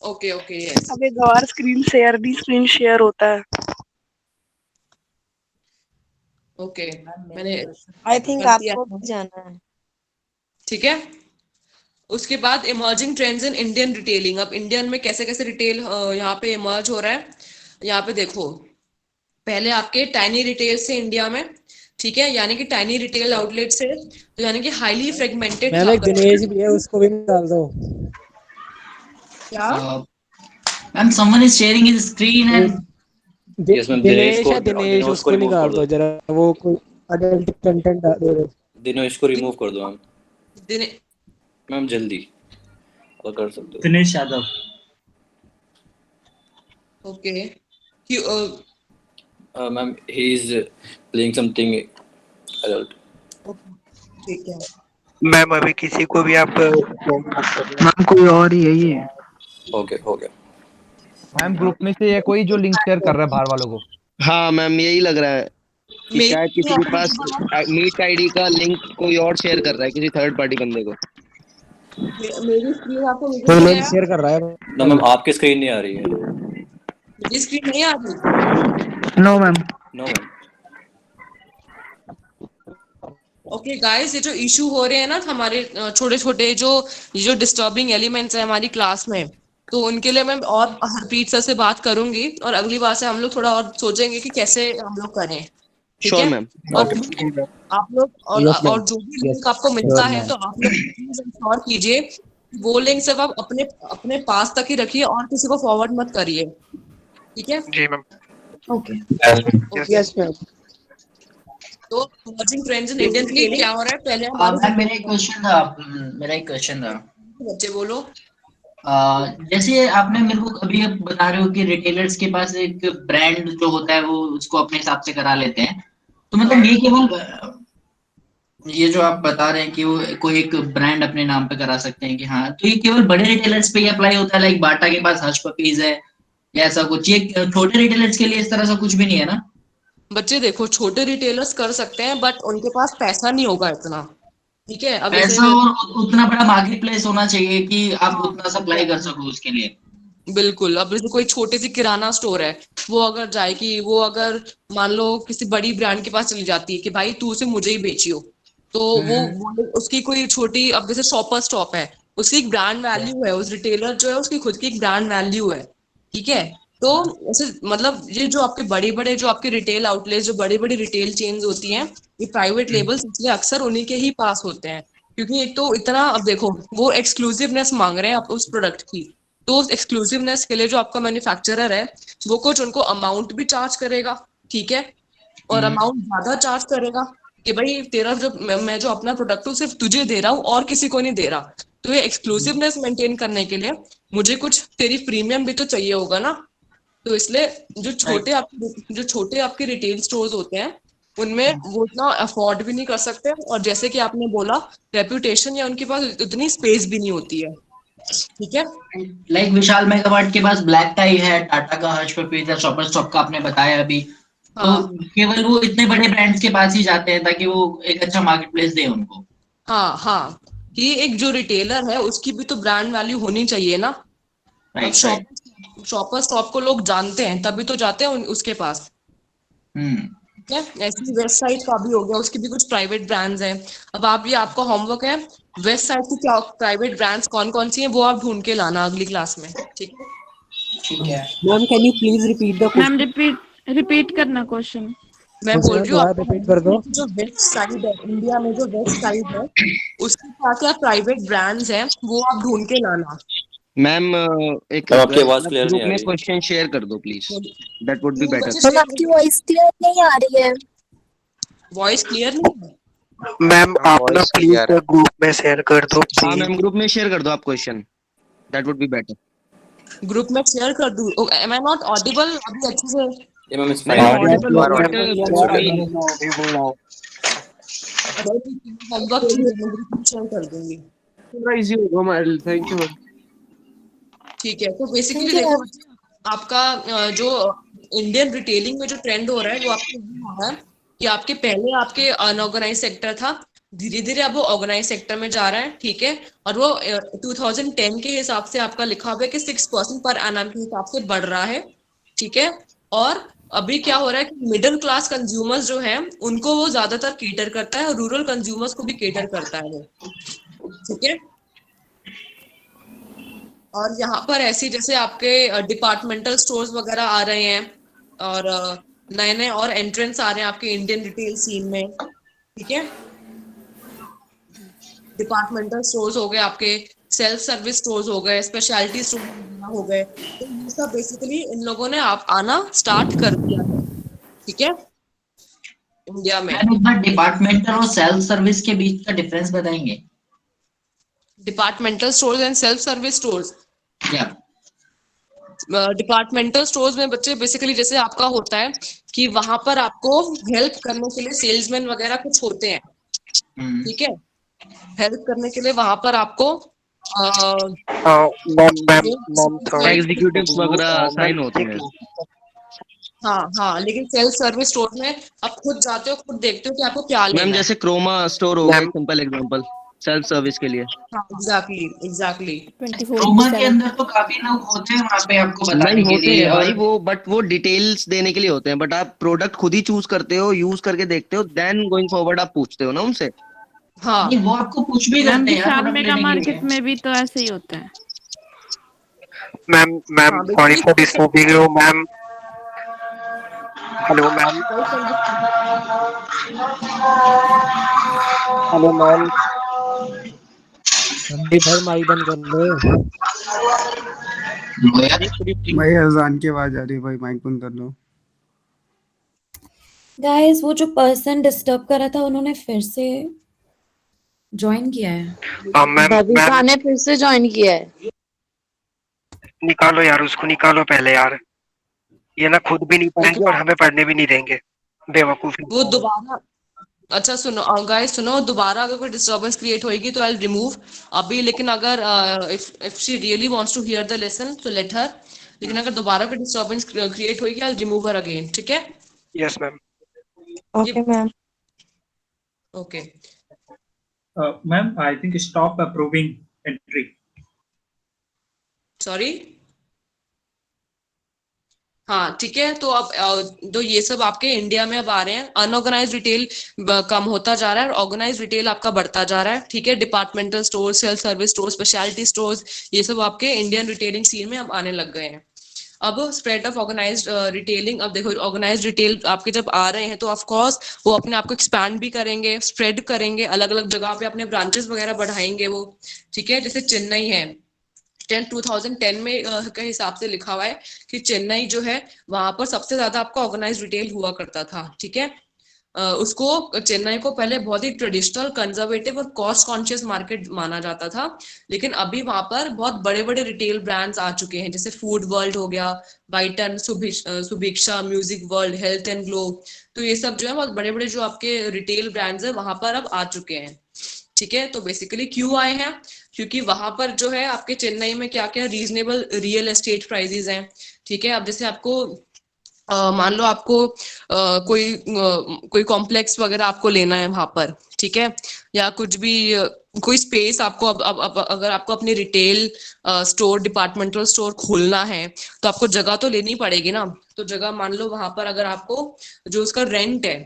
Okay okay yes. अबे गवार स्क्रीन शेयर होता है। ओके मैंने आई थिंक कर दिया। आपको भी जाना है। ठीक है, उसके बाद emerging trends in Indian retailing. अब इंडियन में कैसे कैसे रिटेल यहाँ पे इमर्ज हो रहा है। यहाँ पे देखो, पहले आपके टाइनी रिटेल से इंडिया में, ठीक है, यानी कि टाइनी रिटेल आउटलेट से, तो यानी कि हाईली फ्रेगमेंटेड मैम था। एक दिनेश भी है, उसको भी निकाल दो। क्या ma'am someone is sharing his screen and yes ma'am Dinesh है, दिनेश उसको निकाल दो जरा, वो कोई अडल्ट कंटेंट डाल दे रहे। दिनेश को रिमूव कर दो मैम। दिने मैम जल्दी और कर सकते हो। Dinesh Yadav. Okay ma'am he is playing something adult. ठीक है मैम अभी किसी को भी आप मैम कोई और ही है ये। ओके हो गया। मैम ग्रुप में से ये कोई जो लिंक शेयर कर रहा है बाहर वालों को? हाँ मैम यही लग रहा है कि शायद किसी के पास मीट आईडी का लिंक कोई और शेयर कर रहा है, किसी थर्ड पार्टी बंदे को। मेरी स्क्रीन आपको कोई लिंक शेयर कर रहा है। ना मैम आपकी स्क्रीन नहीं आ रही है। मेरी स्क्रीन नहीं आ रही। No ma'am. No ma'am. Okay guys, ये जो इशू हो रहे हैं ना हमारे छोटे छोटे जो डिस्टर्बिंग एलिमेंट्स हैं हमारी क्लास में, तो उनके लिए मैं और हरप्रीत सर से बात करूंगी और अगली बार से हम लोग थोड़ा और सोचेंगे कि कैसे हम लोग करें। ठीक श्योर है मैम। और आप लोग Yes, ma'am. और जो भी लिंक आपको मिलता Sure, है ma'am. तो आप लोग प्लीज इंश्योर कीजिए वो लिंक सिर्फ आप अपने पास तक ही रखिए और किसी को फॉरवर्ड मत करिए। ठीक है जी मैम। Okay yes ma'am. तो इमर्जिंग ट्रेंड्स इन इंडियन के लिए क्या हो रहा है, पहले हम मैम मेरा एक क्वेश्चन था। बच्चे बोलो। जैसे आपने मेरे को अभी अब बता रहे हो कि रिटेलर्स के पास एक ब्रांड जो होता है वो उसको अपने हिसाब से करा लेते हैं, तो मतलब ये केवल ये जो आप बता रहे हैं कि वो कोई एक ब्रांड अपने नाम पे करा सकते हैं कि हाँ, तो ये केवल बड़े रिटेलर्स पे ही अप्लाई होता है? लाइक बाटा के पास हर्ष पपीज है या ऐसा कुछ? ये छोटे रिटेलर्स के लिए इस तरह से कुछ भी नहीं है ना? बच्चे देखो, छोटे रिटेलर्स कर सकते हैं बट उनके पास पैसा नहीं होगा इतना। ठीक है, अब पैसा और उतना बड़ा मार्केट प्लेस होना चाहिए कि आप उतना सप्लाई कर सको उसके लिए। बिल्कुल, अब जैसे कोई छोटी सी किराना स्टोर है, वो अगर जाएगी, वो अगर मान लो किसी बड़ी ब्रांड के पास चली जाती है कि भाई तू उसे मुझे ही बेचियो, तो वो उसकी कोई छोटी, अब जैसे शॉपर स्टॉप है, उसकी एक ब्रांड वैल्यू है, उस रिटेलर जो है उसकी खुद की एक ब्रांड वैल्यू है। ठीक है, तो ऐसे मतलब ये जो आपके बड़े बड़े जो आपके रिटेल आउटलेट, जो बड़ी बड़ी रिटेल चेन्स होती हैं, ये प्राइवेट लेबल्स इसलिए अक्सर उन्हीं के ही पास होते हैं, क्योंकि एक तो इतना, अब देखो वो एक्सक्लूसिवनेस मांग रहे हैं आप उस प्रोडक्ट की, तो उस एक्सक्लूसिवनेस के लिए जो आपका मैन्युफैक्चरर है वो कुछ उनको अमाउंट भी चार्ज करेगा, ठीक है, और अमाउंट ज्यादा चार्ज करेगा कि भाई तेरा जो मैं जो अपना प्रोडक्ट हूँ सिर्फ तुझे दे रहा हूँ और किसी को नहीं दे रहा, तो ये एक्सक्लूसिवनेस मेंटेन करने के लिए मुझे कुछ तेरी प्रीमियम भी तो चाहिए होगा ना। तो इसलिए जो छोटे आपके रिटेल स्टोर्स होते हैं उनमें वो इतना अफोर्ड भी नहीं कर सकते, और जैसे कि आपने बोला रेप्यूटेशन या उनके पास उतनी स्पेस भी नहीं होती है, ठीक है। लाइक विशाल मेगामार्ट के पास ब्लैक टाई है, टाटा का हर्ष पिज्जा, शॉपर स्टॉप का आपने बताया अभी, तो केवल वो इतने बड़े ब्रांड्स के पास ही जाते हैं ताकि वो एक अच्छा मार्केट प्लेस दे उनको। हाँ, कि एक जो रिटेलर है उसकी भी तो ब्रांड वैल्यू होनी चाहिए ना। शॉपर स्टॉप को लोग जानते हैं तभी तो जाते हैं उसके पास। ठीक है, ऐसी वेस्ट साइड का भी हो गया, उसकी भी कुछ प्राइवेट ब्रांड्स हैं। अब आप ये आपका होमवर्क है, वेस्ट साइड की क्या प्राइवेट ब्रांड्स कौन कौन सी हैं वो आप ढूंढ के लाना अगली क्लास में, ठीक है। Ma'am can you please repeat the ma'am repeat करना क्वेश्चन। मैं बोल रही हूँ रिपीट कर दो। जो वेस्ट साइड है इंडिया में, जो वेस्ट साइड है उसके क्या प्राइवेट ब्रांड्स हैं वो आप ढूंढ के लाना। मैम एक आपकी आवाज क्लियर नहीं आ में रही। क्वेश्चन शेयर कर दो please, that would be better. Ma'am आपकी वॉइस क्लियर नहीं आ रही है। वॉइस क्लियर नहीं है मैम, आप ना प्लीज ग्रुप में शेयर कर दो। हाँ मैम, ग्रुप में शेयर कर दो आप question, that would be better. Group में शेयर कर दूं? एम आई नॉट ऑडिबल अभी अच्छे से? ये मैम होमवर्क शेयर कर दूंगी। पूरा इजी होगा हमारे। Thank you. ठीक है, तो बेसिकली देखो आपका जो इंडियन रिटेलिंग में जो ट्रेंड हो रहा है वो आपको हो रहा है कि आपके पहले आपके अनऑर्गेनाइज सेक्टर था, धीरे धीरे अब वो ऑर्गेनाइज सेक्टर में जा रहा है, ठीक है। और वो 2010 के हिसाब से आपका लिखा हुआ है कि 6% पर एनम के हिसाब से बढ़ रहा है, ठीक है। और अभी क्या हो रहा है कि मिडिल क्लास कंज्यूमर्स जो है उनको वो ज्यादातर केटर करता है और रूरल कंज्यूमर्स को भी केटर करता है वो, ठीक है। और यहाँ पर ऐसी जैसे आपके डिपार्टमेंटल स्टोर्स वगैरह आ रहे हैं और नए नए और एंट्रेंस आ रहे हैं आपके इंडियन रिटेल सीन में, ठीक है। डिपार्टमेंटल स्टोर्स हो गए, आपके सेल्फ सर्विस स्टोर्स हो गए, स्पेशलिटी स्टोर हो गए, तो ये सब बेसिकली इन लोगों ने आप आना स्टार्ट कर दिया है, ठीक है, इंडिया में। डिपार्टमेंटल और सेल्फ सर्विस के बीच का डिफरेंस बताएंगे? Departmental stores and self service stores, departmental stores में बच्चे बेसिकली जैसे आपका होता है कि वहां पर आपको हेल्प करने के लिए सेल्समैन वगैरह कुछ होते हैं, ठीक है। हेल्प करने के लिए वहां पर आपको एग्जीक्यूटिव्स वगैरह साइन होते हैं। हाँ, लेकिन सेल्फ सर्विस स्टोर में आप खुद जाते हो, खुद देखते हो कि आपको क्या लेना है। मैम जैसे क्रोमा स्टोर हो गया, सिंपल एग्जांपल सेल्फ सर्विस के लिए। हाँ, एग्जैक्टली। क्रोमा के अंदर तो काफी लोग होते हैं वहाँ पे आपको बताने के लिए भाई वो डिटेल्स देने के लिए होते हैं, बट आप प्रोडक्ट खुद ही चूज करते हो, यूज करके देखते हो, देन गोइंग फॉरवर्ड आप पूछते हो ना उनसे। हाँ, वो आपको कुछ भी करते हैं। विशाल मेगा मार्केट में भी तो ऐसे ही होता है। Ma'am sorry for disturbing you ma'am. Hello ma'am. Hello ma'am. भाई माइक बंद कर दो भाई, अजान की आवाज आ रही है भाई, माइक बंद कर दो। गाइस वो जो पर्सन डिस्टर्ब कर रहा था उन्होंने फिर से ज्वाइन किया है। बबीता ने फिर से ज्वाइन किया है। निकालो यार उसको, निकालो पहले यार, ये ना खुद भी नहीं पढ़ेंगे और हमें पढ़ने भी नहीं देंगे, बेवकूफ। वो दोबारा, अच्छा सुनो गाइस, सुनो, दोबारा अगर कोई डिस्टर्बेंस क्रिएट होएगी तो आई विल रिमूव अभी, लेकिन अगर if she really wants to hear the lesson तो लेट हर, लेकिन अगर दोबारा कोई डिस्टर्बेंस क्रिएट होएगी I will remove her again, ठीक है। Yes ma'am. Okay ma'am. Okay ma'am, I think stop approving entry. Sorry, हाँ ठीक है। तो अब तो ये सब आपके इंडिया में अब आ रहे हैं। अनऑर्गेनाइज रिटेल कम होता जा रहा है और ऑर्गेनाइज रिटेल आपका बढ़ता जा रहा है, ठीक है। Departmental store, self service store, speciality stores, ये सब आपके इंडियन रिटेलिंग सीन में अब आने लग गए हैं। अब स्प्रेड ऑफ ऑर्गेनाइज्ड रिटेलिंग, अब देखो ऑर्गेनाइज्ड रिटेल आपके जब आ रहे हैं तो ऑफ कोर्स वो अपने आप को एक्सपैंड भी करेंगे, स्प्रेड करेंगे, अलग अलग जगह पे अपने ब्रांचेस वगैरह बढ़ाएंगे वो, ठीक है। जैसे चेन्नई है, 2010 में के हिसाब से लिखा हुआ है कि चेन्नई जो है वहां पर सबसे ज्यादा आपका ऑर्गेनाइज्ड रिटेल हुआ करता था, ठीक है। उसको चेन्नई को पहले बहुत ही ट्रेडिशनल, कंजर्वेटिव और कॉस्ट कॉन्शियस मार्केट माना जाता था, लेकिन अभी वहां पर बहुत बड़े बड़े रिटेल ब्रांड्स आ चुके हैं, जैसे फूड वर्ल्ड हो गया, बाइटन, Subhiksha, music world, health and glow. तो ये सब जो है बहुत बड़े बड़े जो आपके रिटेल ब्रांड्स है वहां पर अब आ चुके हैं, ठीक है। तो बेसिकली क्यों आए हैं, क्योंकि वहां पर जो है आपके चेन्नई में क्या क्या रीजनेबल रियल एस्टेट प्राइसेस हैं, ठीक है। अब जैसे आपको मान लो आपको कोई कॉम्प्लेक्स वगैरह आपको लेना है वहां पर, ठीक है, या कुछ भी कोई स्पेस आपको अब अगर आपको अपनी रिटेल स्टोर, डिपार्टमेंटल स्टोर खोलना है तो आपको जगह तो लेनी पड़ेगी ना। तो जगह मान लो वहां पर अगर आपको जो उसका रेंट है,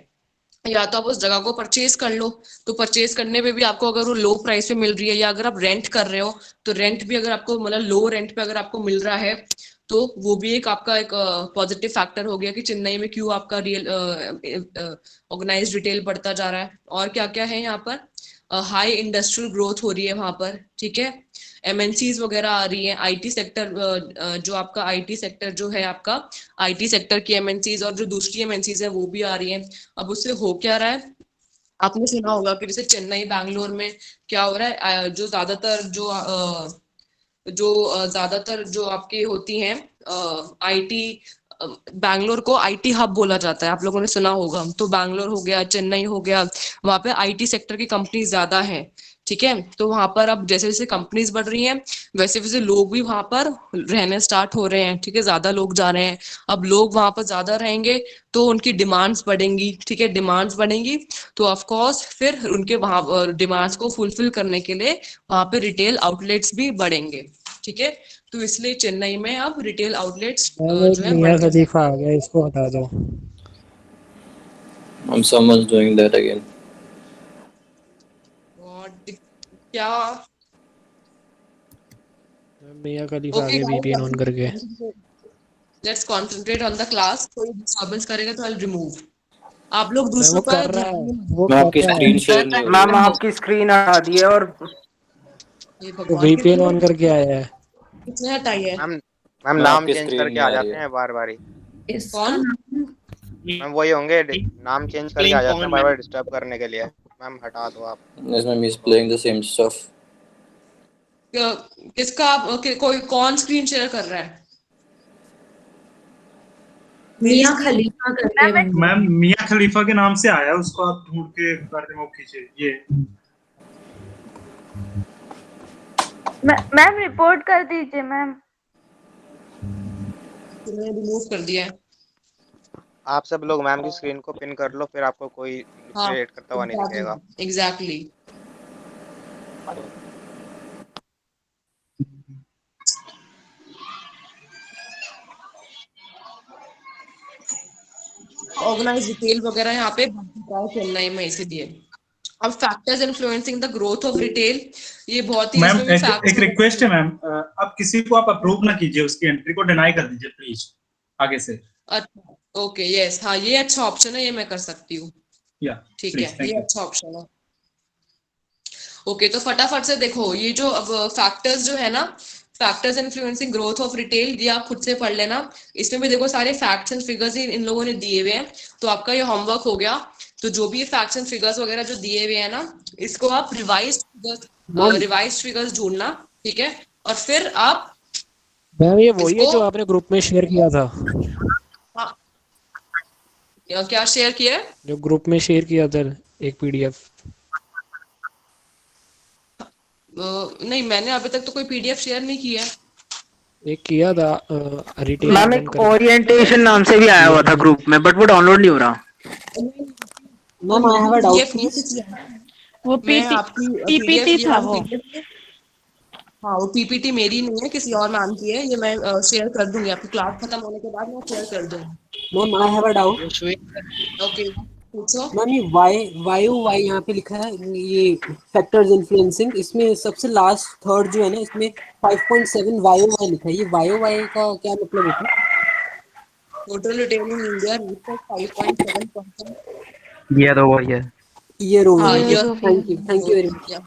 या तो आप उस जगह को परचेज कर लो, तो परचेज करने पे भी आपको अगर वो लो प्राइस पे मिल रही है, या अगर आप रेंट कर रहे हो तो रेंट भी अगर आपको मतलब लो रेंट पे अगर आपको मिल रहा है तो वो भी एक आपका एक पॉजिटिव फैक्टर हो गया कि चेन्नई में क्यों आपका रियल ऑर्गेनाइज्ड रिटेल बढ़ता जा रहा है। और क्या क्या है यहाँ पर, हाई इंडस्ट्रियल ग्रोथ हो रही है वहां पर, ठीक है। एमएनसीज वगैरह आ रही हैं, आईटी सेक्टर, जो आपका आईटी सेक्टर जो है आपका आईटी सेक्टर की एमएनसीज और जो दूसरी एमएनसीज है वो भी आ रही हैं। अब उससे हो क्या रहा है, आपने सुना होगा कि जैसे चेन्नई, बैंगलोर में क्या हो रहा है, जो ज्यादातर जो आपकी होती हैं आईटी, बैंगलोर को आईटी हब बोला जाता है, आप लोगों ने सुना होगा। तो बैंगलोर हो गया, चेन्नई हो गया, वहां पे आईटी सेक्टर की कंपनी ज्यादा है, ठीक है। तो वहां पर अब जैसे जैसे कंपनीज बढ़ रही हैं वैसे वैसे लोग भी वहां पर रहने स्टार्ट हो रहे हैं, ठीक है, ज्यादा लोग जा रहे हैं। अब लोग वहां पर ज्यादा रहेंगे तो उनकी डिमांड्स बढ़ेंगी, ठीक है, डिमांड्स बढ़ेंगी तो ऑफ कोर्स फिर उनके वहां डिमांड्स को फुलफिल करने के लिए वहां पे रिटेल आउटलेट्स भी बढ़ेंगे, ठीक है। तो इसलिए चेन्नई में अब रिटेल आउटलेट्स जो है मियां बढ़ते खलीफा आ गया, इसको हटा दो। Someone's doing that again. क्या मियां खलीफा आ गया वीपीएन ऑन करके। Let's concentrate on the class, कोई डिस्टर्बेंस करेगा तो आई विल रिमूव। आप लोग वो दूसरों का कर रहा है, वो मैं आपकी कर रहा स्क्रीन है। शेयर नहीं हो रही मैम है। आपकी स्क्रीन हटा दी है और ये वो भगवान वीपीएन ऑन करके आया है। किसने हटाई है? मैम मैम, नाम आपकी चेंज स्क्रीन करके नहीं आ आ रही जाते है। हैं बार बार ही। कौन? मैम वही होंगे, नाम चेंज करके आ जाते हैं बार बार डिस्टर्ब करने के लिए। मैम हटा दो आप। Yes, ma'am, he's playing the same stuff. किसका कोई कौन स्क्रीन शेयर कर रहा है? मियां खलीफा करके बंदा। मैम मियां खलीफा के नाम से आया, उसको आप ढूंढ के कर रिमूव कीजिए। ये मैम रिपोर्ट कर दीजिए मैम। रिमूव कर दिया है। आप सब लोग मैम की स्क्रीन को पिन कर लो, फिर आपको कोई क्रिएट करता हुआ नहीं दिखेगा। एग्जैक्टली। ऑर्गेनाइज रिटेल वगैरह यहाँ पे चेन्नई में, इसीलिए। अब factors influencing the growth of retail, ये बहुत ही मैम इसमें भी एक रिक्वेस्ट है मैम, अब किसी को आप अप्रूव ना कीजिए, उसकी एंट्री को डिनाई कर दीजिए प्लीज आगे से। अच्छा, ओके, यस, हाँ, ये अच्छा ऑप्शन है, ये मैं कर सकती हूँ, ठीक है, ये अच्छा ऑप्शन है। ओके, तो फटाफट से देखो, ये जो अब फैक्टर्स जो है ना, factors influencing growth of retail, ये आप खुद से पढ़ लेना। इसमें भी देखो सारे फैक्ट्स एंड फिगर्स इन लोगों ने दिए हुए हैं, तो आपका ये होमवर्क हो गया। तो जो भी फैक्ट्स एंड फिगर्स वगैरह जो दिए हुए हैं ना, इसको आप रिवाइज्ड फिगर्स ढूंढना, ठीक है, और फिर आप मैम ये वही है जो आपने ग्रुप में शेयर किया था। हाँ, क्या शेयर किया है? जो ग्रुप में शेयर किया था एक पीडीएफ। नहीं, मैंने अभी तक तो कोई पीडीएफ शेयर नहीं किया। एक किया था रिटेल। मैम एक ओरिएंटेशन नाम से भी आया हुआ था ग्रुप में, बट वो डाउनलोड नहीं हो रहा। Ma'am I have a doubt. वो पीपीटी था वो। हाँ, वो पीपीटी मेरी नहीं है, किसी और मैम की है। ये मैं शेयर कर दूंगी, आपकी क्लास खत्म होने के बाद मैं शेयर कर दूंगी। Ma'am I have a doubt. Okay, पूछो। मैम ये वाई यहाँ पे लिखा है, ये फैक्टर्स इन्फ्लुएंसिंग, इसमें सबसे लास्ट थर्ड जो है ना, इसमें 5.7 वाई लिखा है। ये वाई का क्या मतलब होता है? Total retail in India reached 5.7%. Year over year. Year over हाँ, year. year Thank you very much. Yes.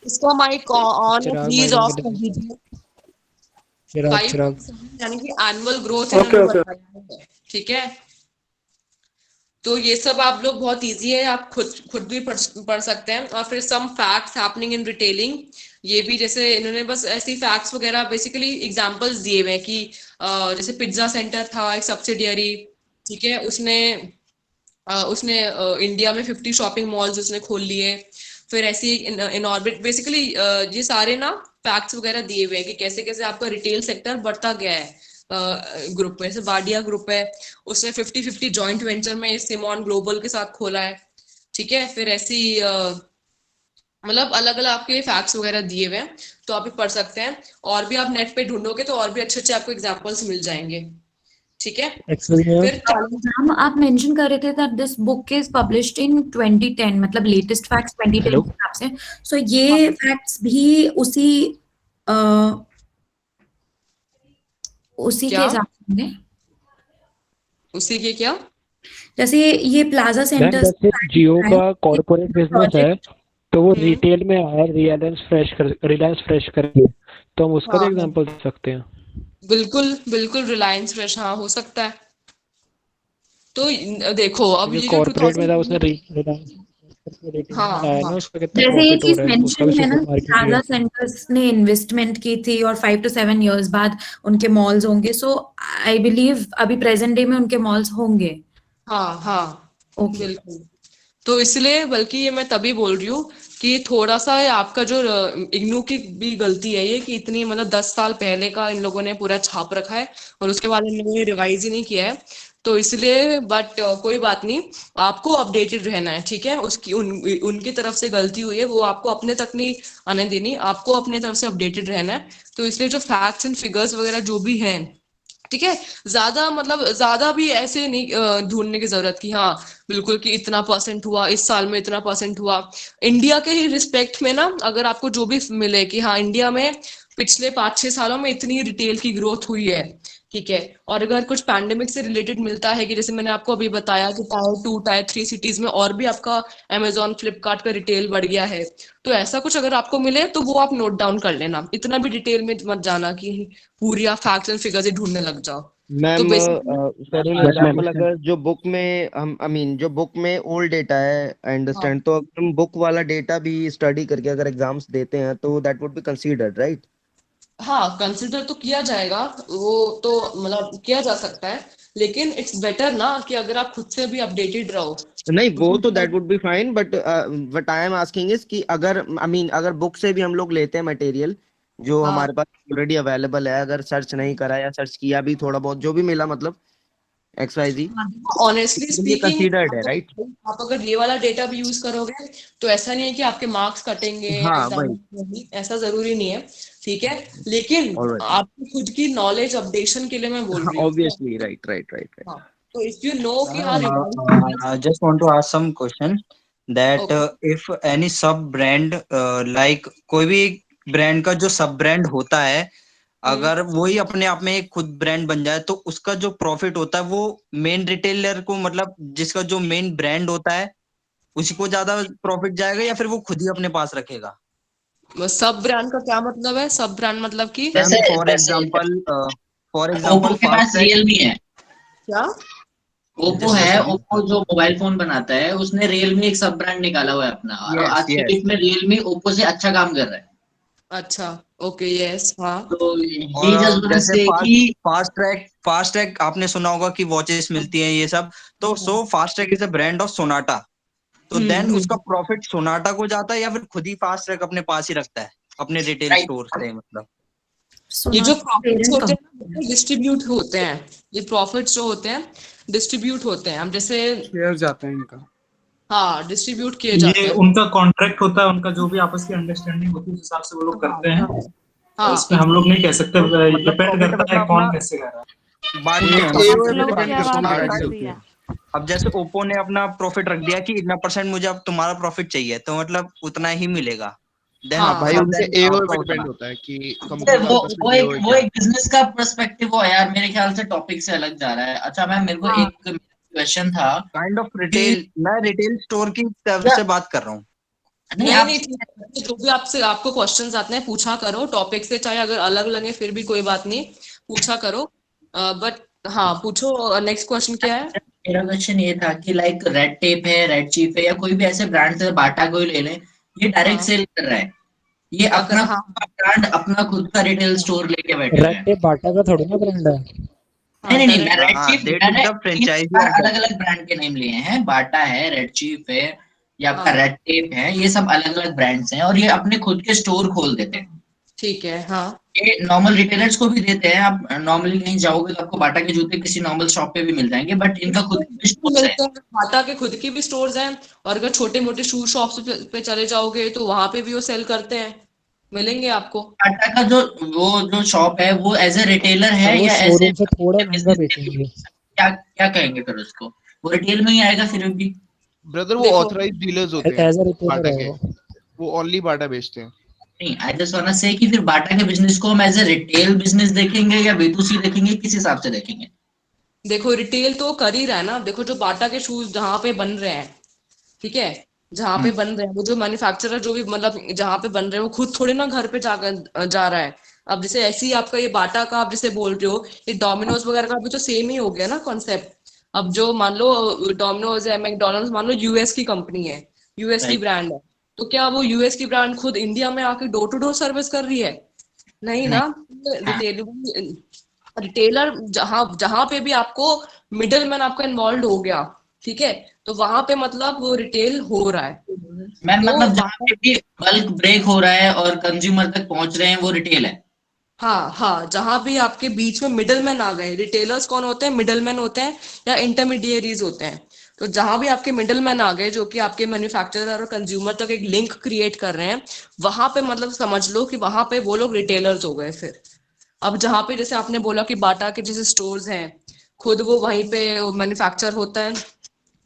इसका माइक ऑन है, चिराग प्लीज माइक ऑफ कर कर दीजिए। दीजिए। चिराग 5% यानी कि एनुअल ग्रोथ इन्होंने बताया है, ठीक है। तो ये सब आप लोग बहुत इजी है, आप खुद भी पढ़ सकते हैं। और फिर some facts happening in retailing, ये भी जैसे इन्होंने बस ऐसी फैक्ट्स वगैरह बेसिकली एग्जांपल्स दिए हुए हैं कि जैसे पिज्जा सेंटर था एक सब्सिडियरी, ठीक है, उसने इंडिया में 50 शॉपिंग मॉल्स उसने खोल लिए। फिर ऐसी इन ऑर्बिट बेसिकली ये सारे ना फैक्ट्स वगैरह दिए हुए हैं कि कैसे कैसे आपका रिटेल सेक्टर बढ़ता गया है। ग्रुप में जैसे वाडिया ग्रुप है, उसने 50-50 जॉइंट वेंचर में सिमोन ग्लोबल के साथ खोला है, ठीक है। फिर ऐसी मतलब अलग अलग आपके फैक्ट्स वगैरह दिए हुए हैं, तो आप भी पढ़ सकते हैं। और भी आप नेट पे ढूंढोगे तो और भी अच्छे अच्छे आपको एग्जाम्पल्स मिल जाएंगे, ठीक है। फिर मैम आप मेंशन कर रहे थे that this book is published in 2010, मतलब लेटेस्ट फैक्ट्स 2010 के हिसाब से। सो ये फैक्ट्स भी उसी के हिसाब से होंगे? उसी के क्या? जैसे ये प्लाजा सेंटर्स, जैसे जियो का कॉर्पोरेट बिजनेस है तो वो रिटेल में आया रिलायंस फ्रेश करके, तो हम उसका भी एग्जांपल दे सकते हैं। बिल्कुल रिलायंस फ्रेश, हाँ हो सकता है। तो देखो अब ये जो कॉर्पोरेट में था उसने हाँ, उसका कितना जैसे ये प्रॉफिट हो चीज रहा है, उसका भी मेंशन है ना, सुपरमार्केट प्लाजा है। सेंटर्स ने इन्वेस्टमेंट की थी और 5 to 7 years बाद उनके मॉल्स होंगे। सो आई बिलीव अभी प्रेजेंट डे में उनके मॉल्स होंगे। हाँ बिल्कुल। तो इसलिए बल्कि ये मैं तभी बोल रही हूँ कि थोड़ा सा आपका जो इग्नू की भी गलती है ये कि इतनी मतलब 10 साल पहले का इन लोगों ने पूरा छाप रखा है और उसके बाद इन लोगों ने रिवाइज ही नहीं किया है। तो इसलिए बट कोई बात नहीं, आपको अपडेटेड रहना है, ठीक है। उनकी तरफ से गलती हुई है वो आपको अपने तक नहीं आने देनी, आपको अपने तरफ से अपडेटेड रहना है। तो इसलिए जो फैक्ट्स एंड फिगर्स वगैरह जो भी हैं, ठीक है, ज्यादा भी ऐसे नहीं ढूंढने की जरूरत की हाँ बिल्कुल कि इतना परसेंट हुआ इस साल में, इतना परसेंट हुआ। इंडिया के ही रिस्पेक्ट में ना अगर आपको जो भी मिले कि हाँ इंडिया में पिछले 5-6 सालों में इतनी रिटेल की ग्रोथ हुई है, ठीक है। और अगर कुछ पैंडेमिक से रिलेटेड मिलता है कि जैसे मैंने आपको अभी बताया कि टायर 2 टायर 3 सिटीज में और भी आपका अमेजोन फ्लिपकार्ट का रिटेल बढ़ गया है, तो ऐसा कुछ अगर आपको मिले तो वो आप नोट डाउन कर लेना। इतना भी डिटेल में मत जाना कि पूरी आप फैक्ट्स एंड फिगर्स ही ढूंढने लग जाओ। मैम तो फॉर एग्जांपल अगर जो बुक में हम जो बुक में ओल्ड डेटा है आई अंडरस्टैंड, तो अगर हम बुक वाला डेटा भी स्टडी करके अगर एग्जाम्स देते हैं तो that would be considered, right? हाँ कंसिडर तो किया जाएगा, वो तो मतलब किया जा सकता है, लेकिन इट्स बेटर ना कि अगर आप खुद से भी अपडेटेड रहो। नहीं वो तो that would be fine, but I am asking is कि अगर अगर बुक से भी हम लोग लेते हैं मटेरियल जो हमारे पास ऑलरेडी अवेलेबल है, अगर सर्च नहीं करा या सर्च किया भी थोड़ा बहुत जो भी मिला मतलब XYZ, ऑनेस्टली स्पीकिंग कंसीडर्ड है, राइट? आप अगर ये वाला डेटा भी यूज करोगे तो ऐसा नहीं है कि आपके मार्क्स कटेंगे हाँ एग्जाम में, ऐसा जरूरी नहीं है, ठीक है। लेकिन आपकी खुद की नॉलेज अपडेशन के लिए मैं बोल रही हूँ। Obviously right. तो इफ यू नो कि हाँ I just want to ask some question that if any sub brand like कोई भी ब्रांड का जो सब ब्रांड होता है अगर वही अपने आप में एक खुद ब्रांड बन जाए तो उसका जो प्रॉफिट होता है वो मेन रिटेलर को, मतलब जिसका जो मेन ब्रांड होता है उसी को ज्यादा प्रॉफिट जाएगा या फिर वो खुद ही अपने पास रखेगा? सब ब्रांड का क्या मतलब है? सब ब्रांड मतलब कि फॉर एग्जांपल के पास रियलमी है, क्या ओप्पो है, ओप्पो जो मोबाइल फोन बनाता है उसने रियलमी एक सब ब्रांड निकाला हुआ है अपना, और आज के डेट में रियलमी ओप्पो से अच्छा काम कर रहा है। अच्छा ओके यस हाँ। तो जैसे फास्ट ट्रैक आपने सुना होगा कि वॉचेस मिलती हैं ये सब, तो so fast track is a brand of Sonata, तो देन उसका प्रॉफिट सोनाटा को जाता है या फिर खुद ही फास्ट ट्रैक अपने पास ही रखता है अपने रिटेल स्टोर से? मतलब ये जो प्रॉफिट्स होते हैं डिस्ट्रीब्यूट होते हैं, ये प्रॉफिट्स जो होते हैं डिस्ट्रीब्यूट होते हैं, हम जैसे शेयर जाते हैं इनका, हाँ डिस्ट्रीब्यूट किए जाते हैं। ये उनका कॉन्ट्रैक्ट होता है, उनका जो भी आपस की अंडरस्टैंडिंग होती है उस हिसाब से वो लोग करते हैं। हाँ इसमें हम लोग नहीं कह सकते, डिपेंड करता है कौन कैसे कर रहा है। अब जैसे ओप्पो ने अपना प्रॉफिट रख दिया कि इतना परसेंट मुझे अब तुम्हारा प्रॉफिट चाहिए, तो मतलब उतना ही मिलेगा, देन हाँ, भाई हाँ, उनके then एओ आपका पे होता डिपेंड है। होता है कि वो कंपनी का आपस वो में एक एओ है वो क्या। एक बिजनेस का पर्सपेक्टिव हो यार, मेरे ख्याल से टॉपिक से अलग जा रहा है। अच्छा मैम, मेरे को हाँ, एक क्वेश्चन था काइंड ऑफ कि रिटेल, मैं रिटेल स्टोर की तरफ क्या से बात कर रहा हूँ। नहीं नहीं आप नहीं ठीक है, जो भी आपसे आपको क्वेश्चंस आते हैं पूछा करो टॉपिक से, चाहे अगर अलग लगे फिर भी कोई बात नहीं, पूछा करो। बट हाँ पूछो, नेक्स्ट क्वेश्चन क्या है? मेरा क्वेश्चन ये था कि लाइक रेड टेप है, रेड चीफ है, या कोई भी ऐसे ब्रांड से, बाटा को ही ले लें, ये डायरेक्ट हाँ सेल कर रहा है, ये क्या कर अपना हाँ ब्रांड, अपना खुद का रिटेल स्टोर लेके बैठे हुए रेड हैं। टेप बाटा का थोड़ी ना ब्रांड है। नहीं हाँ नहीं नहीं, मैं रेड हाँ, चीफ, दे मैंने टुक द फ्रेंचाइजी ऑफ अलग दैट। अलग ब्रांड के नेम लिए हैं, बाटा है, रेड चीफ है, या आपका हाँ रेड टेप है, ये सब अलग अलग ब्रांड्स हैं और ये अपने खुद के स्टोर खोल देते हैं। ठीक है। हाँ ये नॉर्मल रिटेलर्स को भी देते हैं, आप नॉर्मली कहीं जाओगे तो आपको बाटा के जूते किसी नॉर्मल शॉप पे भी मिल जाएंगे, बट इनका खुद के स्टोर्स है। मिलते हैं, बाटा के खुद की भी स्टोर्स हैं, और अगर छोटे मोटे शू शॉप्स पे चले जाओगे तो वहां पे भी वो सेल करते हैं, मिलेंगे आपको। बाटा का जो वो जो शॉप है वो एज ए रिटेलर पर है वो या एज ए शोरूम से थोड़ा महंगा बिजनेस, बेचेंगे। क्या क्या कहेंगे फिर उसको, वो रिटेल में ही आएगा फिर भी। ब्रदर वो देखो ऑथराइज्ड डीलर्स होते हैं एज अ रिटेलर बाटा है के, वो। वो ओनली बाटा बेचते हैं। नहीं, आई जस्ट वांट टू से कि फिर बाटा के बिजनेस को हम एज ए रिटेल बिजनेस देखेंगे या B2C देखेंगे, किस हिसाब से देखेंगे? देखो रिटेल तो कर ही रहा है ना, देखो जो बाटा के शूज जहाँ पे बन रहे हैं, ठीक है, जहाँ पे बन रहे हैं वो जो मैन्युफैक्चरर जो भी मतलब जहाँ पे बन रहे हैं वो खुद थोड़े ना घर पे जाकर जा रहा है। अब जैसे ऐसे ही आपका ये बाटा का आप जैसे बोल रहे हो, ये डोमिनोज वगैरह का भी तो सेम ही हो गया ना कॉन्सेप्ट। अब जो मान लो डोमिनोज है, मैकडोनल्ड्स मान लो यूएस की कंपनी है, यूएस की राइट, ब्रांड है, तो क्या वो यूएस की ब्रांड खुद इंडिया में आके डोर टू डोर सर्विस कर रही है? नहीं नहीं, ना। हाँ, रिटेलर जहां जहां पे भी आपको मिडल मैन आपका इन्वॉल्व हो गया, ठीक है, तो वहां पे मतलब वो रिटेल हो रहा है। मैम तो मतलब जहाँ पे भी बल्क ब्रेक हो रहा है और कंज्यूमर तक पहुंच रहे हैं वो रिटेल है। हाँ हाँ, जहां भी आपके बीच में मिडल मैन आ गए, रिटेलर्स कौन होते हैं? मिडल मैन होते हैं या इंटरमीडिएरीज होते हैं। तो जहां भी आपके मिडल मैन आ गए जो कि आपके मैन्युफैक्चरर और कंज्यूमर तक एक लिंक क्रिएट कर रहे हैं, वहां पे मतलब समझ लो कि वहां पे वो लोग रिटेलर्स हो गए फिर। अब जहाँ पे जैसे आपने बोला कि बाटा के जैसे स्टोर्स हैं, खुद वो वहीं पे मैन्युफैक्चर होता है,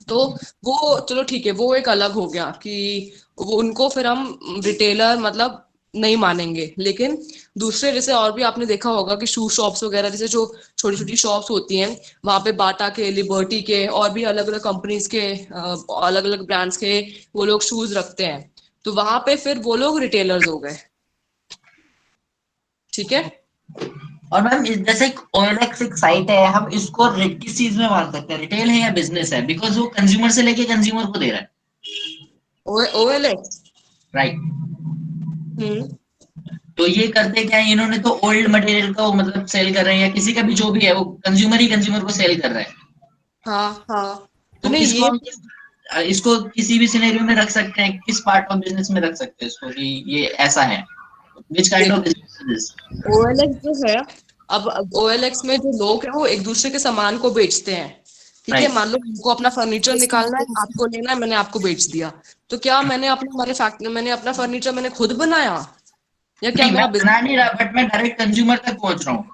तो वो चलो ठीक है, वो एक अलग हो गया कि वो उनको फिर हम रिटेलर मतलब नहीं मानेंगे। लेकिन दूसरे जैसे और भी आपने देखा होगा कि शू शॉप्स वगैरह जैसे जो छोटी छोटी शॉप्स होती हैं, वहां पे बाटा के, लिबर्टी के और भी अलग अलग कंपनीज के अलग अलग ब्रांड्स के वो लोग शूज रखते हैं, तो वहां पे फिर वो लोग रिटेलर्स हो गए। ठीक है। और मैम जैसे OLX एक साइट है, हम इसको किस चीज में मान सकते हैं, रिटेल है या बिजनेस है? बिकॉज वो कंज्यूमर से लेके कंज्यूमर को दे रहा है। OLX राइट, तो ये करते क्या है, इन्होंने तो ओल्ड मटेरियल का वो मतलब सेल कर रहे हैं, या किसी का भी जो भी है वो कंज्यूमर ही कंज्यूमर को सेल कर रहा है। हाँ हाँ, तो तो नहीं इसको ये हम इसको किसी भी सिनेरियो में रख सकते हैं, किस पार्ट ऑफ बिजनेस में रख सकते हैं इसको कि ये ऐसा है, which kind of business? OLX जो है, अब OLX में जो लोग हैं वो एक दूसरे के सामान को बेचते हैं, ठीक है। राइट, मान लो हमको अपना फर्नीचर निकालना है, आपको लेना है, मैंने आपको बेच दिया, तो क्या मैंने अपना फर्नीचर मैंने खुद बनाया या क्या नहीं मैं मेरा बना बिजनेस? नहीं रहा, बट मैं डायरेक्ट कंज्यूमर तक पहुंच रहा हूँ।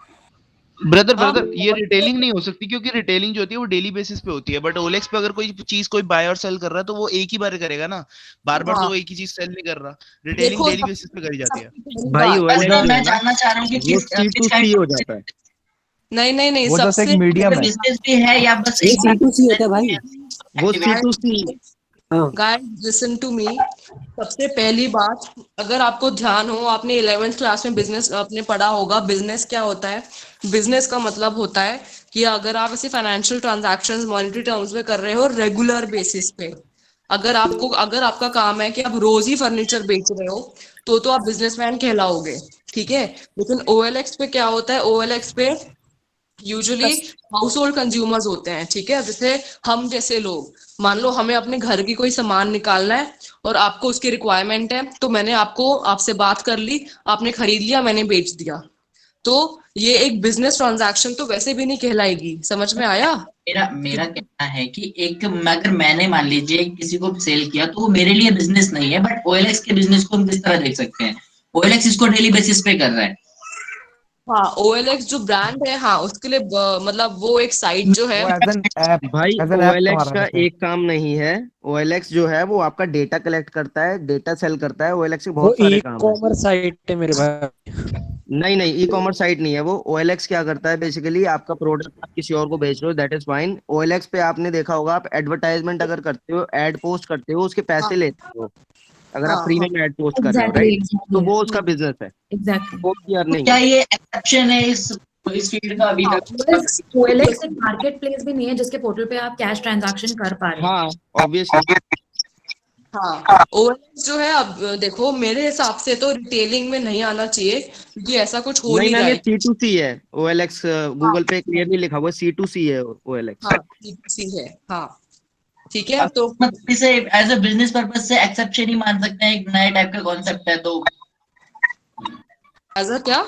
ब्रदर ये रिटेलिंग नहीं हो सकती, क्योंकि रिटेलिंग जो होती है वो डेली बेसिस पे होती है, बट ओलेक्स पे अगर कोई चीज कोई बाय और सेल कर रहा है तो वो एक ही बार करेगा ना, बार बार तो वो एक ही चीज सेल नहीं कर रहा। रिटेलिंग देखो डेली बेसिस पे करी जाती है। भाई बस OLX मैं जानना चाह रहा हूँ कि वो किस C2C हो जाता है, नहीं नहीं नहीं, वो जस्ट एक सबसे मीडियम है, बिजनेस भी है या बस ये एक C2C होता है भाई। वो C2C। Guys listen to me. सबसे पहली बात, अगर आपको ध्यान हो, आपने 11th क्लास में बिजनेस आपने पढ़ा होगा, बिजनेस क्या होता है? बिजनेस का मतलब होता है कि अगर आप ऐसे फाइनेंशियल ट्रांजैक्शंस मॉनेटरी टर्म्स में कर रहे हो रेगुलर बेसिस पे, अगर आपका काम है कि आप रोज ही फर्नीचर बेच रहे हो, तो आप बिजनेसमैन कहलाओगे, ठीक है। लेकिन OLX पे क्या होता है? OLX पे यूजुअली हाउस होल्ड कंज्यूमर्स होते हैं, ठीक है। जैसे हम जैसे लोग, मान लो हमें अपने घर की कोई सामान निकालना है और आपको उसकी रिक्वायरमेंट है, तो मैंने आपसे बात कर ली, आपने खरीद लिया, मैंने बेच दिया, तो ये एक बिजनेस ट्रांजैक्शन तो वैसे भी नहीं कहलाएगी। समझ में आया? मेरा कहना है कि एक अगर मैंने मान लीजिए किसी को सेल किया तो वो मेरे लिए बिजनेस नहीं है, बट OLX के बिजनेस को हम किस तरह देख सकते हैं? OLX इसको डेली बेसिस पे कर रहा है। हाँ OLX जो ब्रांड है, हाँ उसके लिए मतलब वो एक साइट जो है वो एज एन ऐप, भाई एज एन ऐप OLX तुम्हारा का जैसे। एक काम नहीं है। OLX जो है वो आपका डेटा कलेक्ट करता है, डेटा सेल करता है। OLX के वो बहुत सारे ई काम है। कॉमर्स साइट है मेरे भाई। नहीं नहीं, ई कॉमर्स साइट नहीं है वो। OLX क्या करता है, बेसिकली आपका प्रोडक्ट आप किसी और को बेच रहे हो, दैट इज फाइन। OLX पे आपने देखा होगा, आप एडवर्टाइजमेंट अगर करते हो, एड पोस्ट करते हो, उसके हाँ पैसे लेते हो। अगर आप हाँ फ्री हाँ में एड पोस्ट कर रहे हो, एग्जैक्टली राइट, तो एग्जैक्टली वो उसका बिजनेस है, एग्जैक्टली। वो की तो अर्निंग क्या है। ये एक्सेप्शन है इस फील्ड का अभी हाँ तक? OLX एक मार्केट प्लेस भी नहीं है जिसके पोर्टल पे आप कैश ट्रांजैक्शन कर पा रहे हो। हाँ ऑब्वियसली। हाँ OLX जो है, अब देखो मेरे हिसाब से तो रिटेलिंग में नहीं आना चाहिए, क्योंकि ऐसा कुछ हो नहीं नहीं मैम, रहा ये है। C2C है। OLX हाँ गूगल पे क्लियरली लिखा हुआ है, C2C है OLX। हाँ C2C है, हाँ ठीक है। तो मतलब इसे एज अ बिजनेस पर्पज से एक्सेप्शन ही मान सकते हैं, एक नया टाइप का कॉन्सेप्ट है तो। एज अ क्या?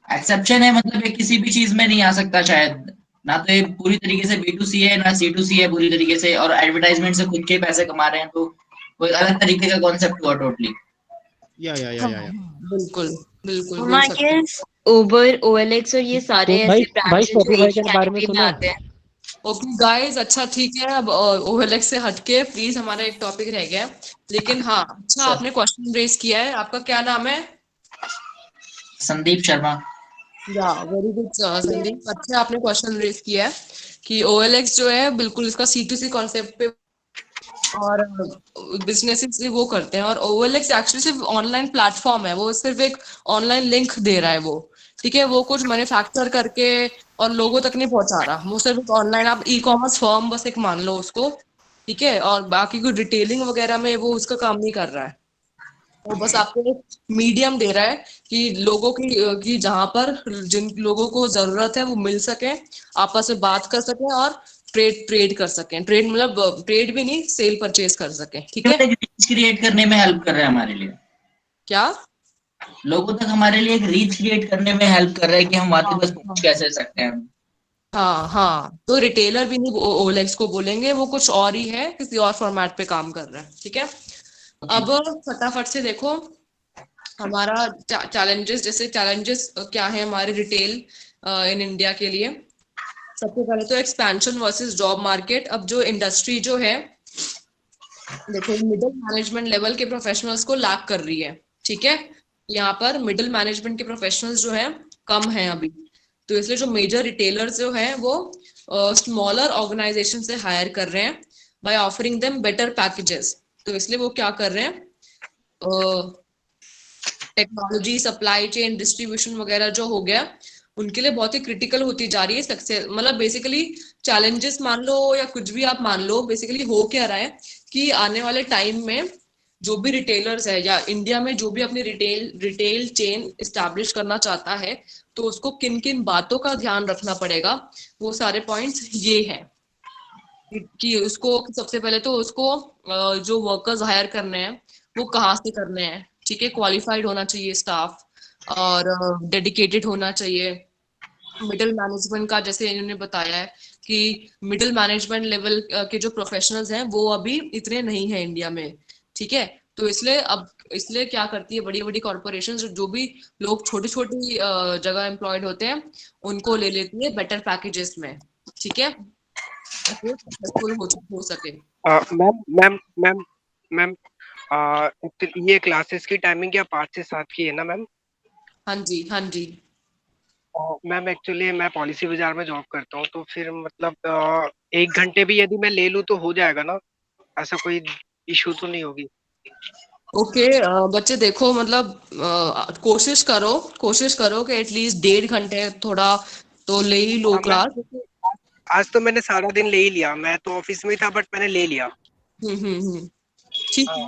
एक्सेप्शन है मतलब ये किसी भी चीज में नहीं आ सकता शायद। ना तो ये पूरी तरीके से B2C है, ना C2C है पूरी तरीके से, और एडवर्टाइजमेंट से खुद के पैसे कमा रहे हैं, तो वो एक अलग तरीके का कॉन्सेप्ट हुआ टोटली। हाँ बिल्कुल बिल्कुल तो बोल आई सकते हैं। गेस उबर OLX और ये सारे तो ऐसे भाई ब्रांड्स हैं जो एक शॉपिफाई ही के बारे में कैटेगरी में सुना आते है? हैं। ओके गाइस, अच्छा ठीक है, अब OLX से हटके प्लीज, हमारा एक टॉपिक रह गया है। लेकिन हाँ, अच्छा आपने क्वेश्चन रेज किया है। आपका क्या नाम है? संदीप शर्मा। या वेरी गुड संदीप, अच्छा आपने क्वेश्चन रेज किया है कि OLX जो है बिल्कुल इसका C2C कॉन्सेप्ट पे और बिजनेसेस वो करते हैं, और OLX एक्चुअली सिर्फ ऑनलाइन प्लेटफॉर्म है, वो सिर्फ एक ऑनलाइन लिंक दे रहा है वो, ठीक है, वो कुछ मैन्युफैक्चर करके और लोगों तक नहीं पहुंचा रहा, वो सिर्फ ऑनलाइन, आप ई कॉमर्स फर्म बस एक मान लो उसको, ठीक है, और बाकी कोई डिटेलिंग वगैरह में वो उसका काम नहीं कर रहा है। वो बस आपको एक मीडियम दे रहा है कि लोगों की जहां पर जिन लोगों को जरूरत है वो मिल सके, आपस में बात कर सकें और ट्रेड कर सकें। ट्रेड मतलब ट्रेड भी नहीं, सेल परचेज कर सकें, ठीक है। रीच क्रिएट करने में हेल्प कर रहा है हमारे लिए। क्या? लोगों तक हमारे लिए एक रीच क्रिएट करने में हेल्प कर रहा है कि हम वहां तक पहुंच कैसे सकते हैं। हाँ हाँ, तो रिटेलर भी नहीं OLX को बोलेंगे, वो कुछ और ही है, किसी और फॉर्मेट पे काम कर रहा है, ठीक है। अब फटाफट से देखो हमारा चैलेंजेस, जैसे चैलेंजेस क्या है हमारे रिटेल इन इंडिया के लिए। सबसे पहले तो एक्सपेंशन वर्सेस जॉब मार्केट। अब जो इंडस्ट्री जो है, देखो मिडिल मैनेजमेंट लेवल के प्रोफेशनल्स को लैक कर रही है, ठीक है, यहाँ पर मिडिल मैनेजमेंट के प्रोफेशनल्स जो है कम है अभी, तो इसलिए जो मेजर रिटेलर्स जो है वो स्मॉलर ऑर्गेनाइजेशन से हायर कर रहे हैं by offering them better packages. तो इसलिए वो क्या कर रहे हैं, टेक्नोलॉजी, सप्लाई चेन, डिस्ट्रीब्यूशन वगैरह जो हो गया, उनके लिए बहुत ही क्रिटिकल होती जा रही है सक्सेस। मतलब बेसिकली चैलेंजेस मान लो या कुछ भी आप मान लो, बेसिकली हो क्या रहा है कि आने वाले टाइम में जो भी रिटेलर्स है या इंडिया में जो भी अपनी रिटेल चेन इस्टेब्लिश करना चाहता है, तो उसको किन किन बातों का ध्यान रखना पड़ेगा, वो सारे पॉइंट्स ये हैं कि उसको सबसे पहले तो उसको जो वर्कर्स हायर करने हैं वो कहाँ से करने हैं, ठीक है, क्वालिफाइड होना चाहिए स्टाफ, और डेडिकेटेड होना चाहिए। मिडिल मैनेजमेंट का जैसे इन्होंने बताया है कि मिडिल मैनेजमेंट लेवल के जो प्रोफेशनल्स हैं वो अभी इतने नहीं है इंडिया में, ठीक है, तो इसलिए क्या करती है बड़ी बड़ी कॉर्पोरेशन, जो भी लोग छोटी छोटी जगह एम्प्लॉयड होते हैं उनको ले लेती है बेटर पैकेजेस में, ठीक है, वो सक्सेसफुल हो सके। मैम मैम मैम मैम तो ये क्लासेस की टाइमिंग क्या 5 से 7 की है ना मैम? हाँ जी हाँ जी। मैम एक्चुअली मैं पॉलिसी बाजार में जॉब करता हूँ, तो फिर मतलब 1 घंटे भी यदि मैं ले लूँ तो हो जाएगा ना? ऐसा कोई इशू तो नहीं होगी? ओके बच्चे देखो, मतलब कोशिश करो कि एटलीस्ट 1.5 घंटे थोड़ा तो ले ही लो क्लास। आज तो मैंने सारा दिन ले ही लिया, मैं तो ऑफिस में ही था बट मैंने ले लिया। ठीक है,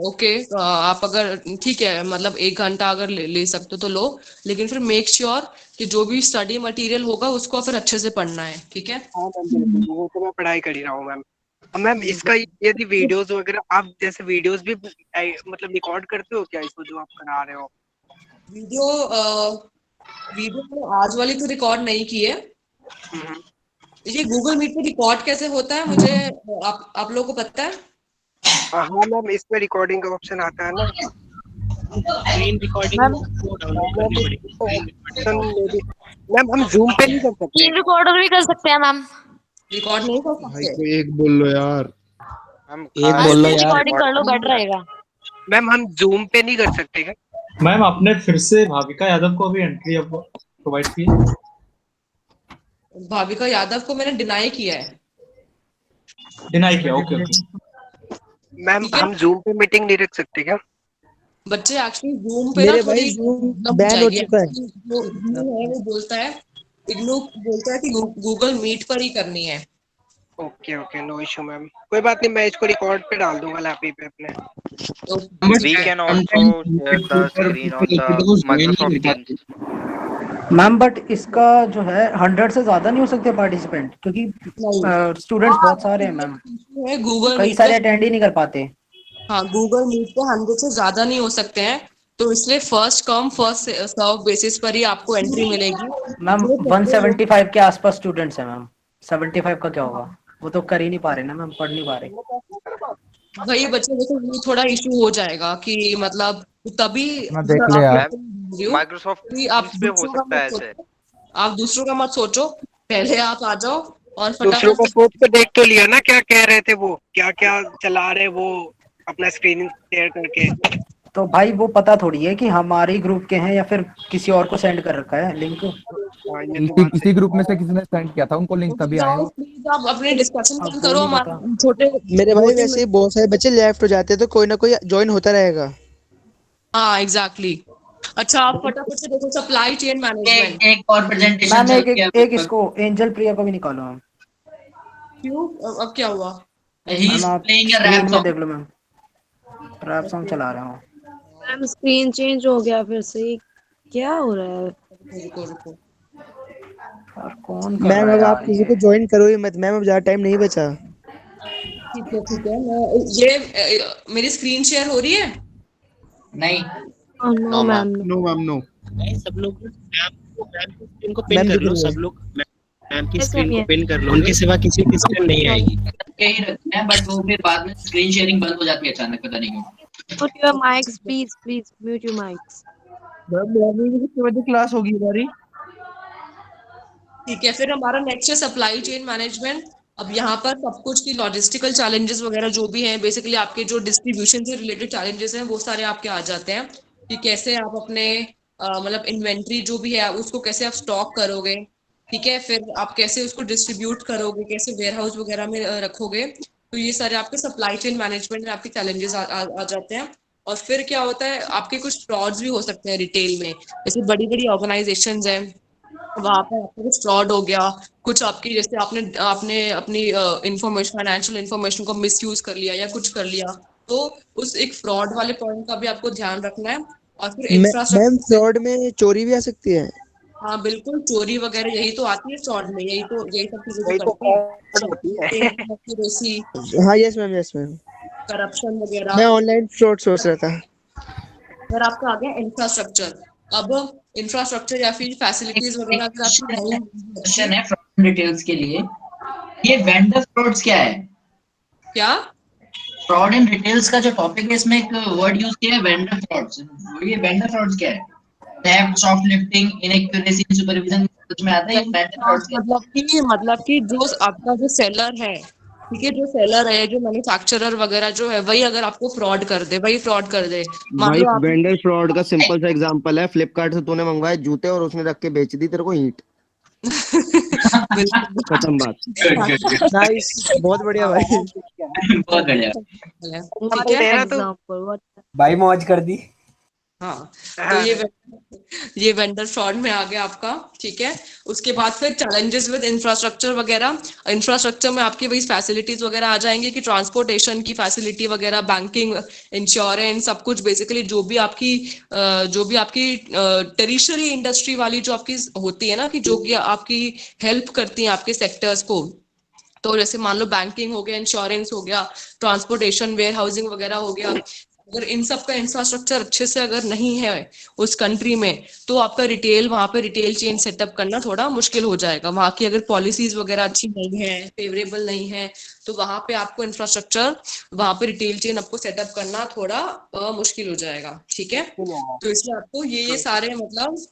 ओके, आप अगर ठीक है मतलब 1 घंटा अगर ले सकते हो तो लो, लेकिन फिर मेक श्योर कि जो भी स्टडी मटेरियल होगा उसको फिर अच्छे से पढ़ना है, ठीक है। हाँ मैम बिल्कुल, वो तो मैं पढ़ाई कर ही रहा हूँ मैम। मैम इसका यदि वीडियोस वगैरह आप जैसे वीडियोस भी मतलब रिकॉर्ड करते हो क्या इसको जो आप करा रहे हो? वीडियो आज वाली तो रिकॉर्ड नहीं की है। ये गूगल मीट पे रिकॉर्ड कैसे होता है मुझे आप लोगों को पता है? हाँ मैम, इसमें रिकॉर्डिंग का ऑप्शन आता है ना? स्क्रीन रिकॉर्डिंग आपको डाउनलोड करनी पड़ेगी। मैम हम जूम पे नहीं कर सकते। स्क्रीन रिकॉर्डर भी कर सकते हैं मैम। रिकॉर्ड नहीं कर भाई सकते। कोई एक बोल लो यार। एक बोल लो यार। रिकॉर्डिंग कर लो, बेटर रहेगा। मैम हम जूम पे नहीं कर सकते क्या? मैम आपने फिर से भाविका यादव को भी एंट्री अब प्रोवाइड की है। भाविका यादव को मैंने डिनाई किया है। डिनाई किया, ओके ओके। मैम हम जूम पे मीटिंग नहीं रख सकते क्या? बच्चे एक्चुअली जूम पे ना मेरे भाई थोड़ी जूम बैन हो चुका है। जो इग्नू है वो बोलता है, इग्नू बोलता है कि गूगल मीट पर ही करनी है। Okay okay, no issue ma'am, कोई बात नहीं, मैं इसको रिकॉर्ड पे डाल दूंगा लैपी पे अपने। We can also share the screen on the Microsoft Teams. Ma'am but इसका जो है 100 से ज्यादा नहीं हो सकते पार्टिसिपेंट, क्योंकि स्टूडेंट्स बहुत सारे हैं मैम, गूगल कई सारे अटेंड ही नहीं कर पाते। हाँ, गूगल मीट पे 100 से ज्यादा नहीं हो सकते हैं, तो इसलिए first come first serve basis पर ही आपको एंट्री मिलेगी। मैम 175 के आसपास स्टूडेंट्स हैं मैम, 75 का क्या होगा? वो तो कर ही नहीं पा रहे ना मैम, पढ़ नहीं पा रहे। भाई बच्चे देखो ये थोड़ा इशू हो जाएगा कि मतलब तभी देख ले यार। माइक्रोसॉफ्ट आप पे हो सकता है ऐसे। आप दूसरों का मत सोचो, पहले आप आ जाओ और दूसरों को सोच तो देख तो लिया ना क्या कह रहे थे, वो क्या क्या चला रहे वो अपना स्क्रीन शेयर करके। तो भाई वो पता थोड़ी है कि हमारे ग्रुप के हैं या फिर किसी और को सेंड कर रखा है लिंक। इसी ग्रुप में से किसी ने सेंड किया था उनको लिंक, तभी आए हो। आप अपने डिस्कशन करो, हमारा छोटे मेरे भाई वैसे ही बहुत सारे बच्चे लेफ्ट हो जाते हैं, तो कोई ना कोई ज्वाइन होता रहेगा। हाँ एग्जैक्टली। अच्छा आप फटाफट से देखो सप्लाई चेन मैनेजमेंट। एक और प्रेजेंटेशन मैम एक इसको एंजल प्रिया को भी निकालो मैम। क्यों, अब क्या हुआ? मैम आप स्क्रीन में देख लो मैम, रैप सॉन्ग चला रहा हूँ। मैम स्क्रीन चेंज हो गया फिर से, क्या हो रहा है? रुको कौन मैम अब आप किसी को ज्वाइन करो ही मत मैम, अब ज्यादा टाइम नहीं बचा। ठीक है ये मेरी स्क्रीन शेयर हो रही है? नहीं। No ma'am, no ma'am no. सब लोग मैम की स्क्रीन को पिन कर लो, सब लोग मैम की स्क्रीन को पिन कर लो, उनके सिवा किसी की स्क्रीन नहीं आएगी। यही रखते हैं, बट वो फिर बाद में स्क्रीन शेयरिंग बंद हो जाती है अचानक, पता नहीं क्यों। Put your mics, please mute your mics. Ma'am morning में कितने बजे क्लास होगी हमारी? ठीक है, फिर हमारा नेक्स्ट है सप्लाई चेन मैनेजमेंट। अब यहाँ पर सब कुछ की लॉजिस्टिकल चैलेंजेस वगैरह जो भी हैं, बेसिकली आपके जो डिस्ट्रीब्यूशन से रिलेटेड चैलेंजेस हैं वो सारे आपके आ जाते हैं कि कैसे आप अपने मतलब इन्वेंट्री जो भी है उसको कैसे आप स्टॉक करोगे, ठीक है, फिर आप कैसे उसको डिस्ट्रीब्यूट करोगे, कैसे वेयर हाउस वगैरह में रखोगे। तो ये सारे आपके सप्लाई चेन मैनेजमेंट में आपके चैलेंजेस आ जाते हैं। और फिर क्या होता है, आपके कुछ फ्रॉड्स भी हो सकते हैं रिटेल में, जैसे बड़ी बड़ी ऑर्गेनाइजेशंस हैं वहां पर आपको कुछ फ्रॉड हो गया, कुछ आपकी जैसे आपने अपनी इंफॉर्मेशन फाइनेंशियल इंफॉर्मेशन को मिसयूज कर लिया या कुछ कर लिया, तो उस एक फ्रॉड वाले पॉइंट का भी आपको ध्यान रखना है। और फिर इंफ्रास्ट्रक्चर मैम फ्रॉड में चोरी भी आ सकती है। हाँ बिल्कुल, चोरी वगैरह यही तो आती है फ्रॉड में, यही सब चीजें करती है। हाँ यस मैम करप्शन वगैरह। मैं ऑनलाइन फ्रॉड सोच रहा था। फिर आपका आ गया इंफ्रास्ट्रक्चर। अब इंफ्रास्ट्रक्चर या फिर फैसिलिटीज वगैरह अगर आपकी क्वेश्चन है फ्रॉड डिटेल्स के लिए, ये वेंडर फ्रॉड्स क्या है? क्या फ्रॉड इन डिटेल्स का जो टॉपिक है, इसमें एक वर्ड यूज किया है वेंडर फ्रॉड्स। ये वेंडर फ्रॉड्स क्या है? थेफ्ट, शॉपलिफ्टिंग, इनएक्यूरेसी, सुपरविजन कुछ में आता है। ये वेंडर फ्रॉड्स मतलब कि जो आपका जो सेलर है, ठीक है, जो सेलर है, जो मैन्युफैक्चरर वगैरह जो है, वही अगर आपको फ्रॉड कर दे, वही फ्रॉड कर दे। भाई वेंडर फ्रॉड का सिंपल सा एग्जांपल है, फ्लिपकार्ट से तूने मंगवाए जूते और उसने रख के बेच दी तेरे को ईंट। खत्म बात। नाइस, बहुत बढ़िया भाई, बहुत बढ़िया। भाई मौज कर दी। हाँ, तो ये वेंडर फ्रॉड में आ गया आपका, ठीक है। उसके बाद फिर चैलेंजेस विद इंफ्रास्ट्रक्चर वगैरह। इंफ्रास्ट्रक्चर में आपकी वही फैसिलिटीज वगैरह आ जाएंगी कि ट्रांसपोर्टेशन की फैसिलिटी वगैरह, बैंकिंग, इंश्योरेंस, सब कुछ बेसिकली जो भी आपकी टेरिशरी इंडस्ट्री वाली जो आपकी होती है ना, कि जो कि आपकी हेल्प करती है आपके सेक्टर्स को। तो जैसे मान लो बैंकिंग हो गया, इंश्योरेंस हो गया, ट्रांसपोर्टेशन, वेयर हाउसिंग वगैरह हो गया, अगर इन सब का इंफ्रास्ट्रक्चर अच्छे से अगर नहीं है उस कंट्री में, तो आपका रिटेल वहां पे रिटेल चेन सेटअप करना थोड़ा मुश्किल हो जाएगा। वहां की अगर पॉलिसीज वगैरह अच्छी नहीं है, फेवरेबल नहीं है, तो वहां पे आपको इंफ्रास्ट्रक्चर, वहां पे रिटेल चेन आपको सेटअप करना थोड़ा मुश्किल हो जाएगा। ठीक है, तो इसलिए आपको ये सारे मतलब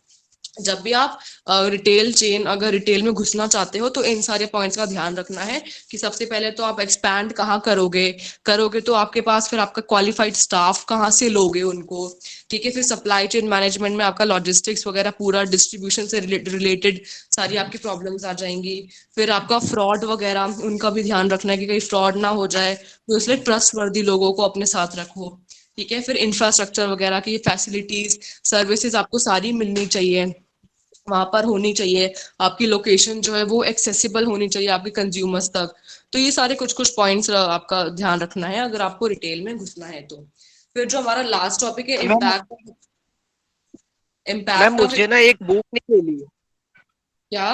जब भी आप रिटेल चेन अगर रिटेल में घुसना चाहते हो, तो इन सारे पॉइंट्स का ध्यान रखना है कि सबसे पहले तो आप एक्सपैंड कहाँ करोगे तो आपके पास फिर आपका क्वालिफाइड स्टाफ कहाँ से लोगे उनको। ठीक है, फिर सप्लाई चेन मैनेजमेंट में आपका लॉजिस्टिक्स वगैरह पूरा डिस्ट्रीब्यूशन से रिलेटेड सारी आपकी प्रॉब्लम्स आ जाएंगी। फिर आपका फ्रॉड वगैरह उनका भी ध्यान रखना है कि कहीं फ्रॉड ना हो जाए, तो इसलिए ट्रस्टवर्दी लोगों को अपने साथ रखो। ठीक है, फिर इंफ्रास्ट्रक्चर वगैरह की फैसिलिटीज सर्विसेज आपको सारी मिलनी चाहिए, वहां पर होनी चाहिए। आपकी लोकेशन जो है वो एक्सेसिबल होनी चाहिए आपके कंज्यूमर्स तक। तो ये सारे कुछ कुछ पॉइंट्स आपका ध्यान रखना है अगर आपको रिटेल में घुसना है तो। फिर जो हमारा लास्ट टॉपिक है मैम मुझे ना एक बुक नहीं मिली। क्या?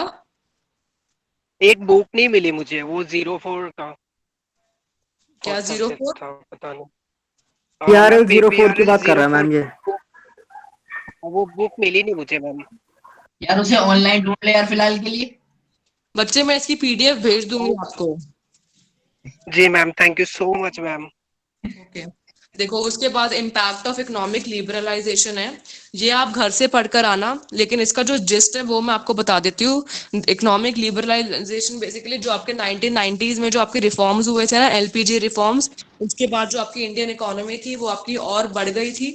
एक बुक नहीं मिली मुझे, वो 04 का। क्या 04? पता नहीं यार 04 की बात कर रहा है मैम ये। वो बुक मिली नहीं मुझे मैम। यार उसे ऑनलाइन ढूंढ ले यार फिलहाल के लिए। बच्चे मैं इसकी पीडीएफ भेज दूंगी आपको। जी ma'am, thank you so much ma'am. Okay, देखो उसके बाद इम्पैक्ट ऑफ इकोनॉमिक लिबरलाइजेशन है, ये आप घर से पढ़कर आना, लेकिन इसका जो जिस्ट है वो मैं आपको बता देती हूँ। इकोनॉमिक लिबरलाइजेशन बेसिकली जो आपके 1990s में जो आपके रिफॉर्म्स हुए थे ना, एलपीजी रिफॉर्म्स, उसके बाद जो आपकी इंडियन इकोनॉमी थी वो आपकी और बढ़ गई थी।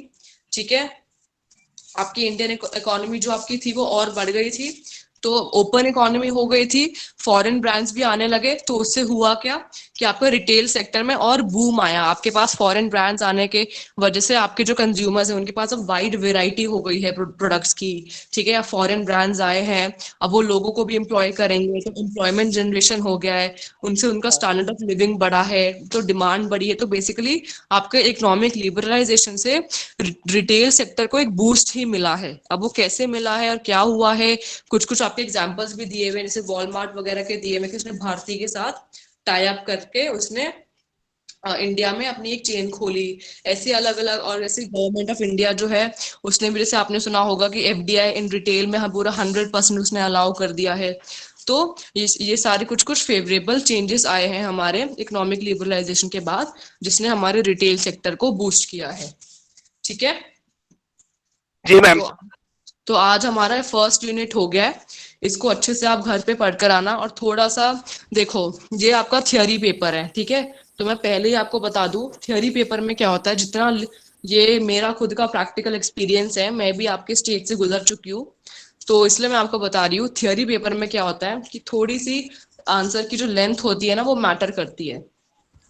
ठीक है, आपकी इंडियन इकोनॉमी जो आपकी थी वो और बढ़ गई थी, तो ओपन इकोनॉमी हो गई थी, फॉरेन ब्रांड्स भी आने लगे, तो उससे हुआ क्या कि आपका रिटेल सेक्टर में और बूम आया। आपके पास फॉरेन ब्रांड्स आने के वजह से आपके जो कंज्यूमर्स हैं उनके पास अब वाइड वेराइटी हो गई है प्रोडक्ट्स की। ठीक है, अब फॉरेन ब्रांड्स आए हैं, अब वो लोगों को भी एम्प्लॉय करेंगे, तो एम्प्लॉयमेंट जनरेशन हो गया है, उनसे उनका स्टैंडर्ड ऑफ लिविंग बढ़ा है, तो डिमांड बढ़ी है। तो बेसिकली आपके इकोनॉमिक लिबरलाइजेशन से रिटेल सेक्टर को एक बूस्ट ही मिला है। अब वो कैसे मिला है और क्या हुआ है, कुछ कुछ आपके एग्जांपल्स भी दिए हुए, जैसे वॉलमार्ट वगैरह के दिए हुए कि उसने भारती के साथ टाई अप करके उसने इंडिया में अपनी एक चेन खोली। ऐसे अलग अलग, और ऐसे गवर्नमेंट ऑफ इंडिया जो है उसने भी, जैसे आपने सुना होगा कि एफडीआई इन रिटेल में पूरा 100% उसने अलाउ कर दिया है। तो ये सारे कुछ कुछ फेवरेबल चेंजेस आए हैं हमारे इकोनॉमिक लिबरलाइजेशन के बाद, जिसने हमारे रिटेल सेक्टर को बूस्ट किया है। ठीक है जी मैम। तो आज हमारा फर्स्ट यूनिट हो गया है, इसको अच्छे से आप घर पे पढ़कर आना। और थोड़ा सा देखो, ये आपका थियरी पेपर है, ठीक है, तो मैं पहले ही आपको बता दूं थियरी पेपर में क्या होता है। जितना ये मेरा खुद का प्रैक्टिकल एक्सपीरियंस है, मैं भी आपके स्टेज से गुजर चुकी हूँ, तो इसलिए मैं आपको बता रही हूँ थियरी पेपर में क्या होता है कि थोड़ी सी आंसर की जो लेंथ होती है ना वो मैटर करती है।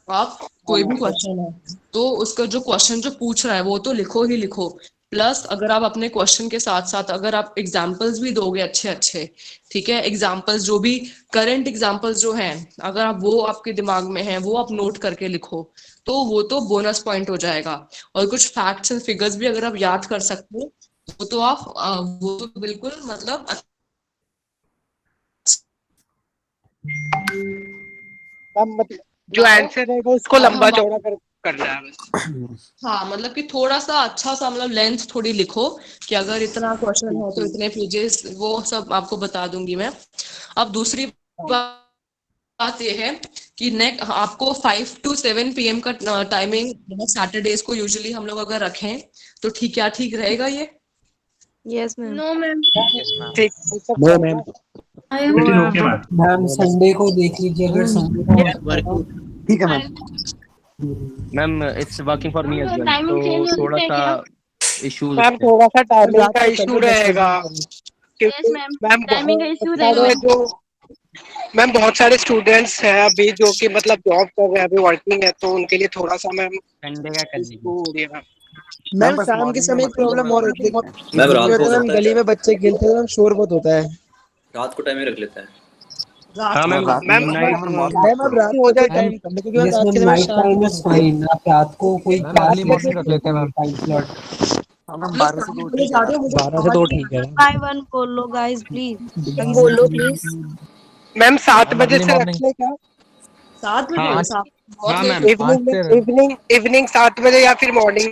आप कोई भी क्वेश्चन है तो उसका जो क्वेश्चन जो पूछ रहा है वो तो लिखो ही लिखो, प्लस अगर आप अपने क्वेश्चन के साथ साथ अगर आप एग्जाम्पल्स भी दोगे अच्छे अच्छे, ठीक है, एग्जाम्पल्स जो भी करंट एग्जाम्पल्स जो हैं अगर आप वो आपके दिमाग में हैं वो आप नोट करके लिखो, तो वो तो बोनस पॉइंट हो जाएगा। और कुछ फैक्ट्स एंड फिगर्स भी अगर आप याद कर सकते हो वो तो आप वो तो बिल्कुल मतलब जो आंसर है वो उसको लंबा चौड़ा करना है। हाँ, मतलब कि थोड़ा सा अच्छा सा मतलब लेंथ थोड़ी लिखो कि अगर इतना क्वेश्चन है तो इतने पेजेस, वो सब आपको बता दूंगी मैं। अब दूसरी बात ये है कि नेक्स्ट आपको 5 to 7 PM का टाइमिंग सैटरडेज को यूजुअली हम लोग अगर रखें तो ठीक रहेगा ये? Yes ma'am. No ma'am. No ma'am. Ma'am Sunday को देख लीजिए, अगर संडे को ठीक है ma'am. Ma'am it's working for me as well, timing change तो हो थोड़ा सकता है सा इशू मैम थोड़ा सा टाइमिंग का इशू रहेगा, यस मैम, टाइमिंग का इशू सारे रहेगा। जो मैम बहुत सारे स्टूडेंट्स हैं अभी जो कि मतलब जॉब कर रहे हैं, अभी वर्किंग है, तो उनके लिए थोड़ा सा मैम संडे का कर लीजिए। मैम शाम के समय प्रॉब्लम और होती है, मैम रात को मैम गली में बच्चे खेलते हैं, शोर बहुत होता है। रात को टाइम ही रख लेते हैं। हाँ मैम, मैम अब रात को टाइम कर लो, क्योंकि यस रात मैम, के समय नाइट टाइम इज फाइन। आप रात को कोई क्लास मॉर्निंग रख लेते हैं मैम। टाइम स्लॉट 12 से 2 ठीक है। बाय वन बोलो गाइस प्लीज। बोलो प्लीज। मैम 7 बजे अर्ली से रख मॉर्निंग ले क्या? 7 बजे हाँ, बहुत हाँ लेट मैम, इवनिंग 7 बजे या फिर morning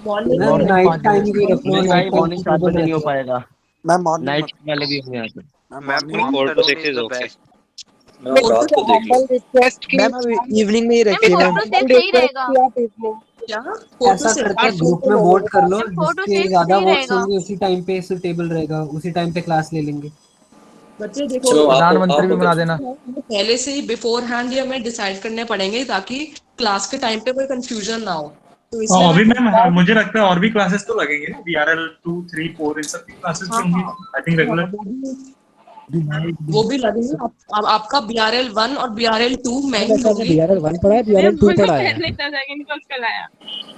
morning morning night 5 time बजे। भी रख लो, नहीं नाइट भाई, मॉर्निंग 7 बजे नहीं हो टाइम पाएगा। मैम मॉर्निंग नाइट वाले भी होंगे यहाँ पे। Ma'am 4 to 6 is okay. Ma'am आप रात को देख लो। रिक्वेस्ट की मैम अब इवनिंग में ही रखिए मैम। 4 to 6 सही रहेगा। क्या ऐसा करते हैं, ग्रुप में वोट कर लो, 4 to जिसके 6 ज्यादा सही वोट्स रहेगा। होंगे उसी टाइम पे सुटेबल रहेगा, उसी टाइम पे क्लास ले लेंगे। बच्चे देखो चलो प्रधानमंत्री भी आप बना देना। हमें पहले से ही बिफोर हैंड ही हमें डिसाइड करने पड़ेंगे ताकि क्लास के टाइम पे कोई कंफ्यूजन ना हो। तो इसलिए अभी मैं मैम मुझे लगता है और भी क्लासेस तो लगेंगे ना, VRL 2 3 4 इन सब की क्लासेस भी होंगी आई थिंक रेगुलर। वो भी लगेंगे। आपका BRL 1 और BRL 2 मैं ही वैसे आपने लूंगी। BRL 1 पढ़ा है, BRL 2 पढ़ा है?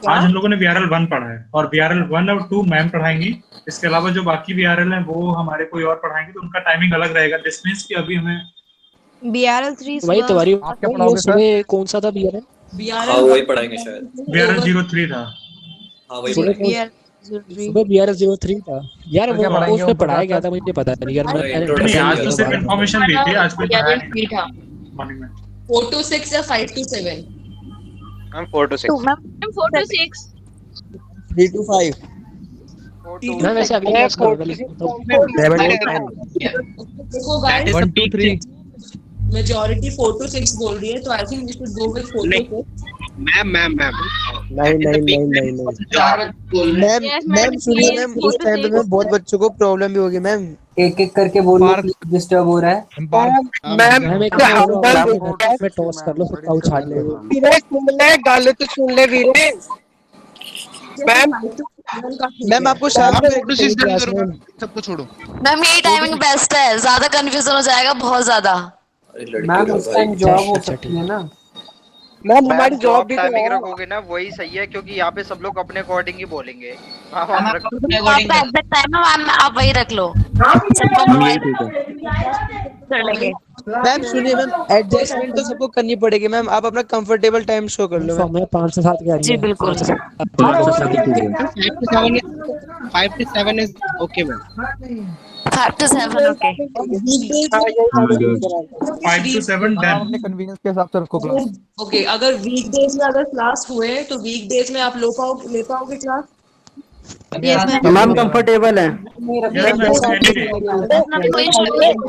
आज हम लोगों ने VRL 1 पढ़ा है और VRL 1 और 2 मैम पढ़ाएंगी। इसके अलावा जो बाकी VRL हैं वो हमारे कोई और पढ़ाएंगे, तो उनका टाइमिंग अलग रहेगा। दिस मींस कि अभी हमें BRL 3 वही तुम्हारी आप क्या पढ़ाओगे सर? सुबह कौन सा था BRL? हाँ वही पढ़ाएंगे शायद। VRL 03 था। हाँ वही सुबह पढ़ाएंगे। सुबह BRL 03 था यार। तो वो क्या पढ़ाएंगे उसमें ओम पढ़ाया प्रकाश गया सर? था, मुझे पता नहीं यार। नहीं, मैंने नहीं आज तो सिर्फ इंटरेस्ट इन्फॉर्मेशन दी थी, आज कोई पढ़ाया नहीं था। मॉर्निंग में। 4 to 6 या 5 to 7? Ma'am 4 to 6. Ma'am 4 to 6 3 to 5 मैं वैसे अगली क्लास करूंगा लेकिन देखो गाइस 1 2 3 मेजॉरिटी 4 to 6 बोल रही है, तो I think we should go with 4 to 6। नहीं मैम सुनिए मैम, उस टाइम पे मैम बहुत बच्चों को प्रॉब्लम भी होगी मैम। एक एक करके बोल लो, डिस्टर्ब हो रहा है। मैम एक में टॉस कर लो, सबका उछाल ले। वीरे सुन ले, गाले तो सुन ले वीरे। मैम आपको शाम को एक क्लास में सबको छोड़ो। मैम यही टाइमिंग बेस्ट है, ज्यादा कंफ्यूजन हो जाएगा बहुत ज्यादा। मैम उस टाइम जॉब हो सकती है ना। मैम हमारी जॉब भी टाइमिंग तो रखोगे ना वही सही है, क्योंकि यहाँ पे सब लोग अपने अकॉर्डिंग ही बोलेंगे। आपका एग्जैक्ट टाइम है, आप वही रख लो। मैम सुनिए मैम, एडजस्टमेंट तो सबको करनी पड़ेगी मैम। आप अपना कंफर्टेबल टाइम शो कर लो मैम। 5 से 7 के जी बिल्कुल। 5 to 7 is okay ma'am. 5 to 7 okay. 5 to 7 आप अपने कन्वीनियंस के हिसाब से रखो क्लास। ओके, अगर वीकडेज में अगर क्लास हुए तो वीकडेज में आप ले पाओगे क्लास? मैम कंफर्टेबल है।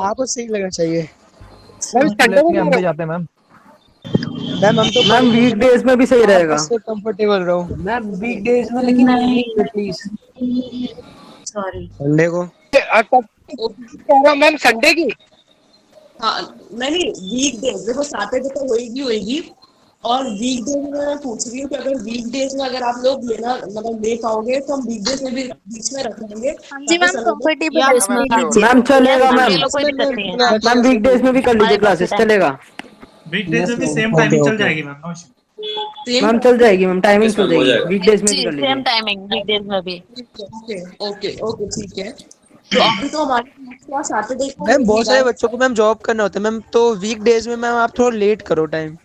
आपको सही लगना चाहिए हम भी जाते हैं मैम। मैम। हम तो मैम वीकडेज में भी सही रहेगा। कंफर्टेबल रहो मैम वीकडेज में, लेकिन प्लीज सॉरी संडे को कह रहा हूँ मैम संडे की। हाँ नहीं, वीकडेज देखो सैटरडे तो होएगी और वीकडेज में मैं पूछ रही हूँ कि अगर वीकडेज में अगर आप लोग ले पाओगे तो हम वीकडेज में भी बीच में रख लेंगे। जी मैम कंफर्टेबल मैम चलेगा मैम वीकडेज में भी कर लीजिए क्लासेस, चलेगा वीकडेज में भी सेम टाइमिंग चल जाएगी मैम। मैम चल जाएगी मैम, टाइमिंग चल जाएगी, वीकडेज में भी कर लीजिए। सेम टाइमिंग वीकडेज में भी। ओके ठीक है। तो अभी तो हमारी क्लास सैटरडे को मैम बहुत सारे बच्चों को मैम जॉब करना होता है मैम, तो वीकडेज में मैम आप थोड़ा लेट करो टाइम।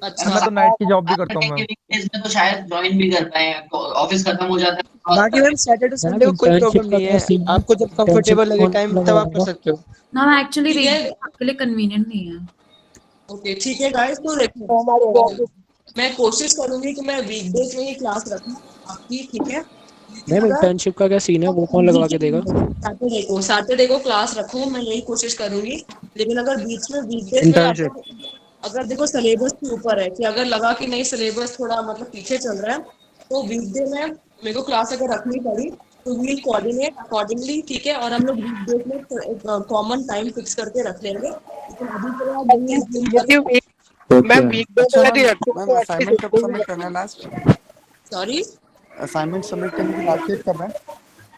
अच्छा मैं तो नाइट की जॉब भी करता हूँ मैम। इसमें तो शायद ज्वाइन भी कर पाए, ऑफिस खत्म हो जाता है। बाकी मैम सैटरडे संडे को कोई प्रॉब्लम नहीं है, आपको जब कंफर्टेबल लगे टाइम तब आप कर सकते हो। ना एक्चुअली आपके लिए कन्वीनियंट नहीं है। ओके ठीक है गाइस, तो देखो मैं कोशिश करूंगी कि मैं वीकडेज में ही क्लास रखूं आपकी, ठीक है? मैम इंटर्नशिप का क्या सीन है, वो कौन लगवा के देगा? सैटरडे को क्लास रखूं, मैं यही कोशिश करूंगी। लेकिन अगर बीच में वीकडेज में अगर देखो सिलेबस के ऊपर है कि अगर लगा कि नहीं सिलेबस थोड़ा मतलब पीछे चल रहा है तो वीकडे में मेरे को क्लास अगर रखनी पड़ी तो वील कोऑर्डिनेट अकॉर्डिंगली, ठीक है? और हम लोग वीकडेज में एक कॉमन टाइम फिक्स करके रख लेंगे। लेकिन अभी मैम वीकडेज मैम असाइनमेंट कब सबमिट करना है लास्ट? सॉरी असाइनमेंट सबमिट करने की लास्ट डेट कब है?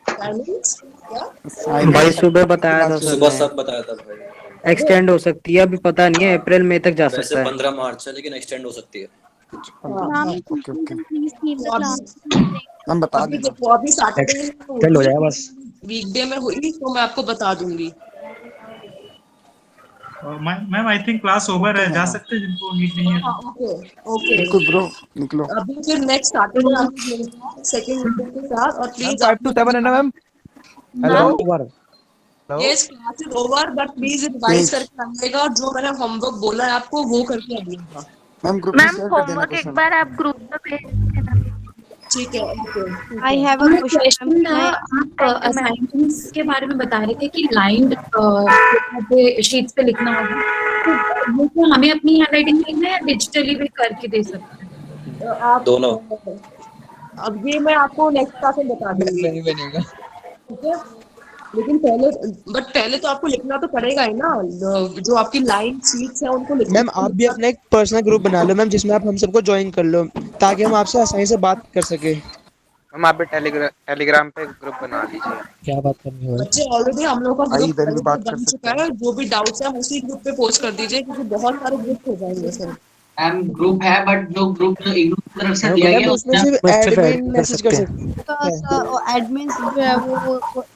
असाइनमेंट्स क्या भाई सुबह बताया था सर, सुबह सब बताया था भाई। एक्सटेंड हो सकती है, अभी पता नहीं है, अप्रैल मई तक जा सकता है। 15 मार्च है लेकिन एक्सटेंड हो सकती है। मैम बता दें। देखो अभी सैटरडे एक्सटेंड हो जाएगा बस। वीकडे में हुई तो मैं आपको बता दूंगी। Ma'am I think class over है, जा सकते हैं जिनको नीड नहीं है। ओके निकलो ब्रो निकलो। अभी फिर नेक्स्ट सैटरडे हम सेकंड वीक के साथ, और प्लीज 5 to 7 है ना ma'am? Hello yes class is over but please revise करके आइएगा और जो मैंने होमवर्क बोला है आपको वो करके आइएगा। मैम ग्रुप मैम होमवर्क एक बार आप ग्रुप में भेज देना। ठीक है okay. I have a question. Question था, आप असाइनमेंट्स के बारे में बता रहे थे कि लाइन पे शीट्स पे लिखना होगा, तो वो तो हमें अपनी हैंडराइटिंग में लिखना है या डिजिटली भी करके दे सकते हैं? आप दोनों। अब ये मैं आपको नेक्स्ट क्लास में बता दूंगी। नहीं बनेगा। ठीक है, लेकिन पहले तो आपको लिखना तो पड़ेगा ही ना, जो आपकी लाइन शीट्स है उनको लिखना। मैम आप भी अपना एक पर्सनल ग्रुप बना लो मैम, जिसमें आप हम सबको ज्वाइन कर लो ताकि हम आपसे आसानी से बात कर सके। मैम आप भी टेलीग्राम पे ग्रुप बना लीजिए। क्या बात करनी है बच्चे ऑलरेडी हम लोग का भाई ग्रुप इधर भी बात कर बन सकते चुका है, जो भी डाउट्स है उसी ग्रुप पे पोस्ट कर दीजिए क्योंकि बहुत सारे ग्रुप हो जाएंगे सर। मैम ग्रुप है बट जो ग्रुप जो इग्नोर की तरफ से दिया मैम गया उसमें सिर्फ एडमिन मैसेज कर सकते हैं। एडमिन जो है वो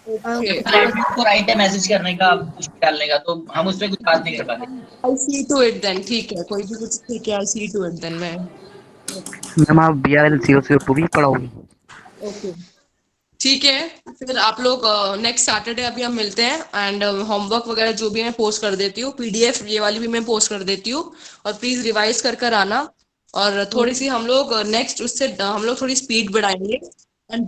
एडमिन को राइट है मैसेज करने का, कुछ डालने का, तो हम उसमें कुछ बात नहीं कर पाते। आई सी टू इट देन। ठीक है, कोई भी कुछ ठीक है, आई सी टू इट देन। मैम आप BRL 002 भी पढ़ाओगे? ओके ठीक है, फिर आप लोग नेक्स्ट सैटरडे अभी हम मिलते हैं एंड होमवर्क वगैरह जो भी मैं पोस्ट कर देती हूँ, पीडीएफ ये वाली भी मैं पोस्ट कर देती हूँ और प्लीज रिवाइज कर आना। और थोड़ी सी हम लोग नेक्स्ट उससे हम लोग थोड़ी स्पीड बढ़ाएंगे एंड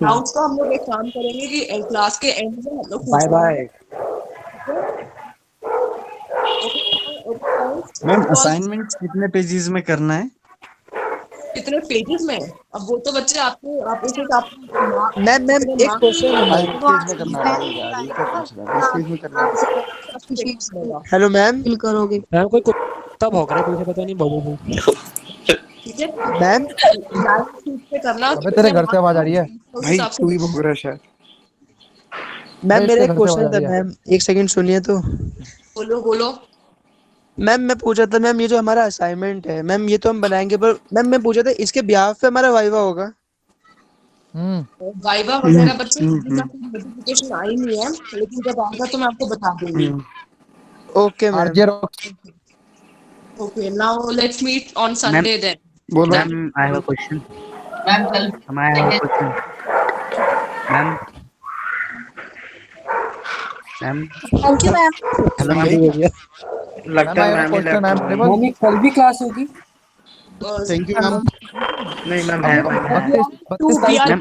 डाउट्स का हम लोग एक काम करेंगे कि क्लास के एंड में हम लोग बाय बाय। मैम असाइनमेंट कितने पेजेस में करना है? कितने पेजेस में? अब वो तो बच्चे आपको आप उस हिसाब से मैम एक क्वेश्चन है। 5 पेज में करना है यार, ये क्या पूछ रहा है? 20 पेज में करना है। Hello ma'am. फिल करोगे। मैम कोई कुत्ता भौंक रहा है पीछे, पता नहीं बाबू को। ठीक है मैम पे करना। अबे तेरे घर से आवाज आ रही है भाई, तू ही भौंक रहा है शायद। मैम मेरा एक घर से क्वेश्चन आवाज आ था रही है। मैम, एक सेकंड सुनिए तो। बोलो। मैम मैं पूछा था मैम, ये जो हमारा असाइनमेंट है मैम ये तो हम बनाएंगे, पर मैम मैं पूछा था इसके ब्याह पे हमारा वाइवा होगा? वाइवा वगैरह बच्चे नोटिफिकेशन आई नहीं है, लेकिन जब आएगा तो मैं आपको बता दूंगी। Okay ma'am. Okay now let's meet on Sunday then. Ma'am I have a question. Ma'am कल I have a question ma'am. Thank you ma'am. Hello ma'am, लगता है मैम कल भी क्लास होगी? Thank you ma'am. नहीं मैम है। मैम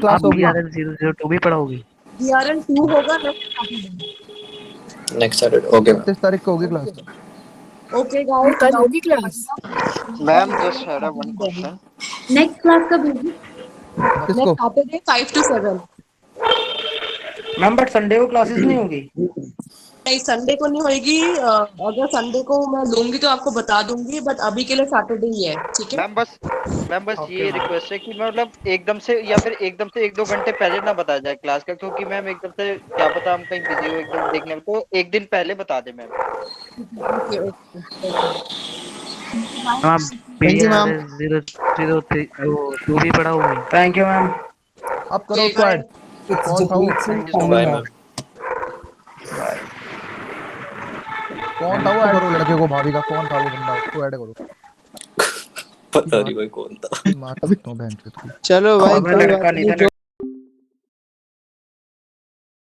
आप BRL 002 भी पढ़ाओगे? BRL 2 होगा नेक्स्ट सैटरडे। ओके 30 तारीख को होगी क्लास। ओके गाइस, कल होगी class. Ma'am just had one question. Next class कब होगी? किसको? Next Saturday 5 to 7। Ma'am but Sunday को क्लासेस नहीं होगी? नहीं संडे को नहीं होगी, अगर संडे को मैं लूंगी तो आपको बता दूंगी, बट अभी के लिए सैटरडे ही है। ठीक है मैम बस ये रिक्वेस्ट है कि मतलब एकदम से या फिर एकदम से 1-2 घंटे पहले ना बताया जाए क्लास का, क्योंकि मैम एकदम से क्या पता हम कहीं बिजी हो एकदम देखने में, तो एक दिन पहले बता दे मैम। आप BRL 002 भी पढ़ाओगे? Thank you ma'am. अब करो स्क्वाड। कौन था वो? कौन था वो? ऐड करो लड़के को, भाभी का कौन था वो बंदा, उसको ऐड करो। पता नहीं भाई कौन था। मार सकता हूं बहन चोद को। चलो भाई लड़का नहीं था।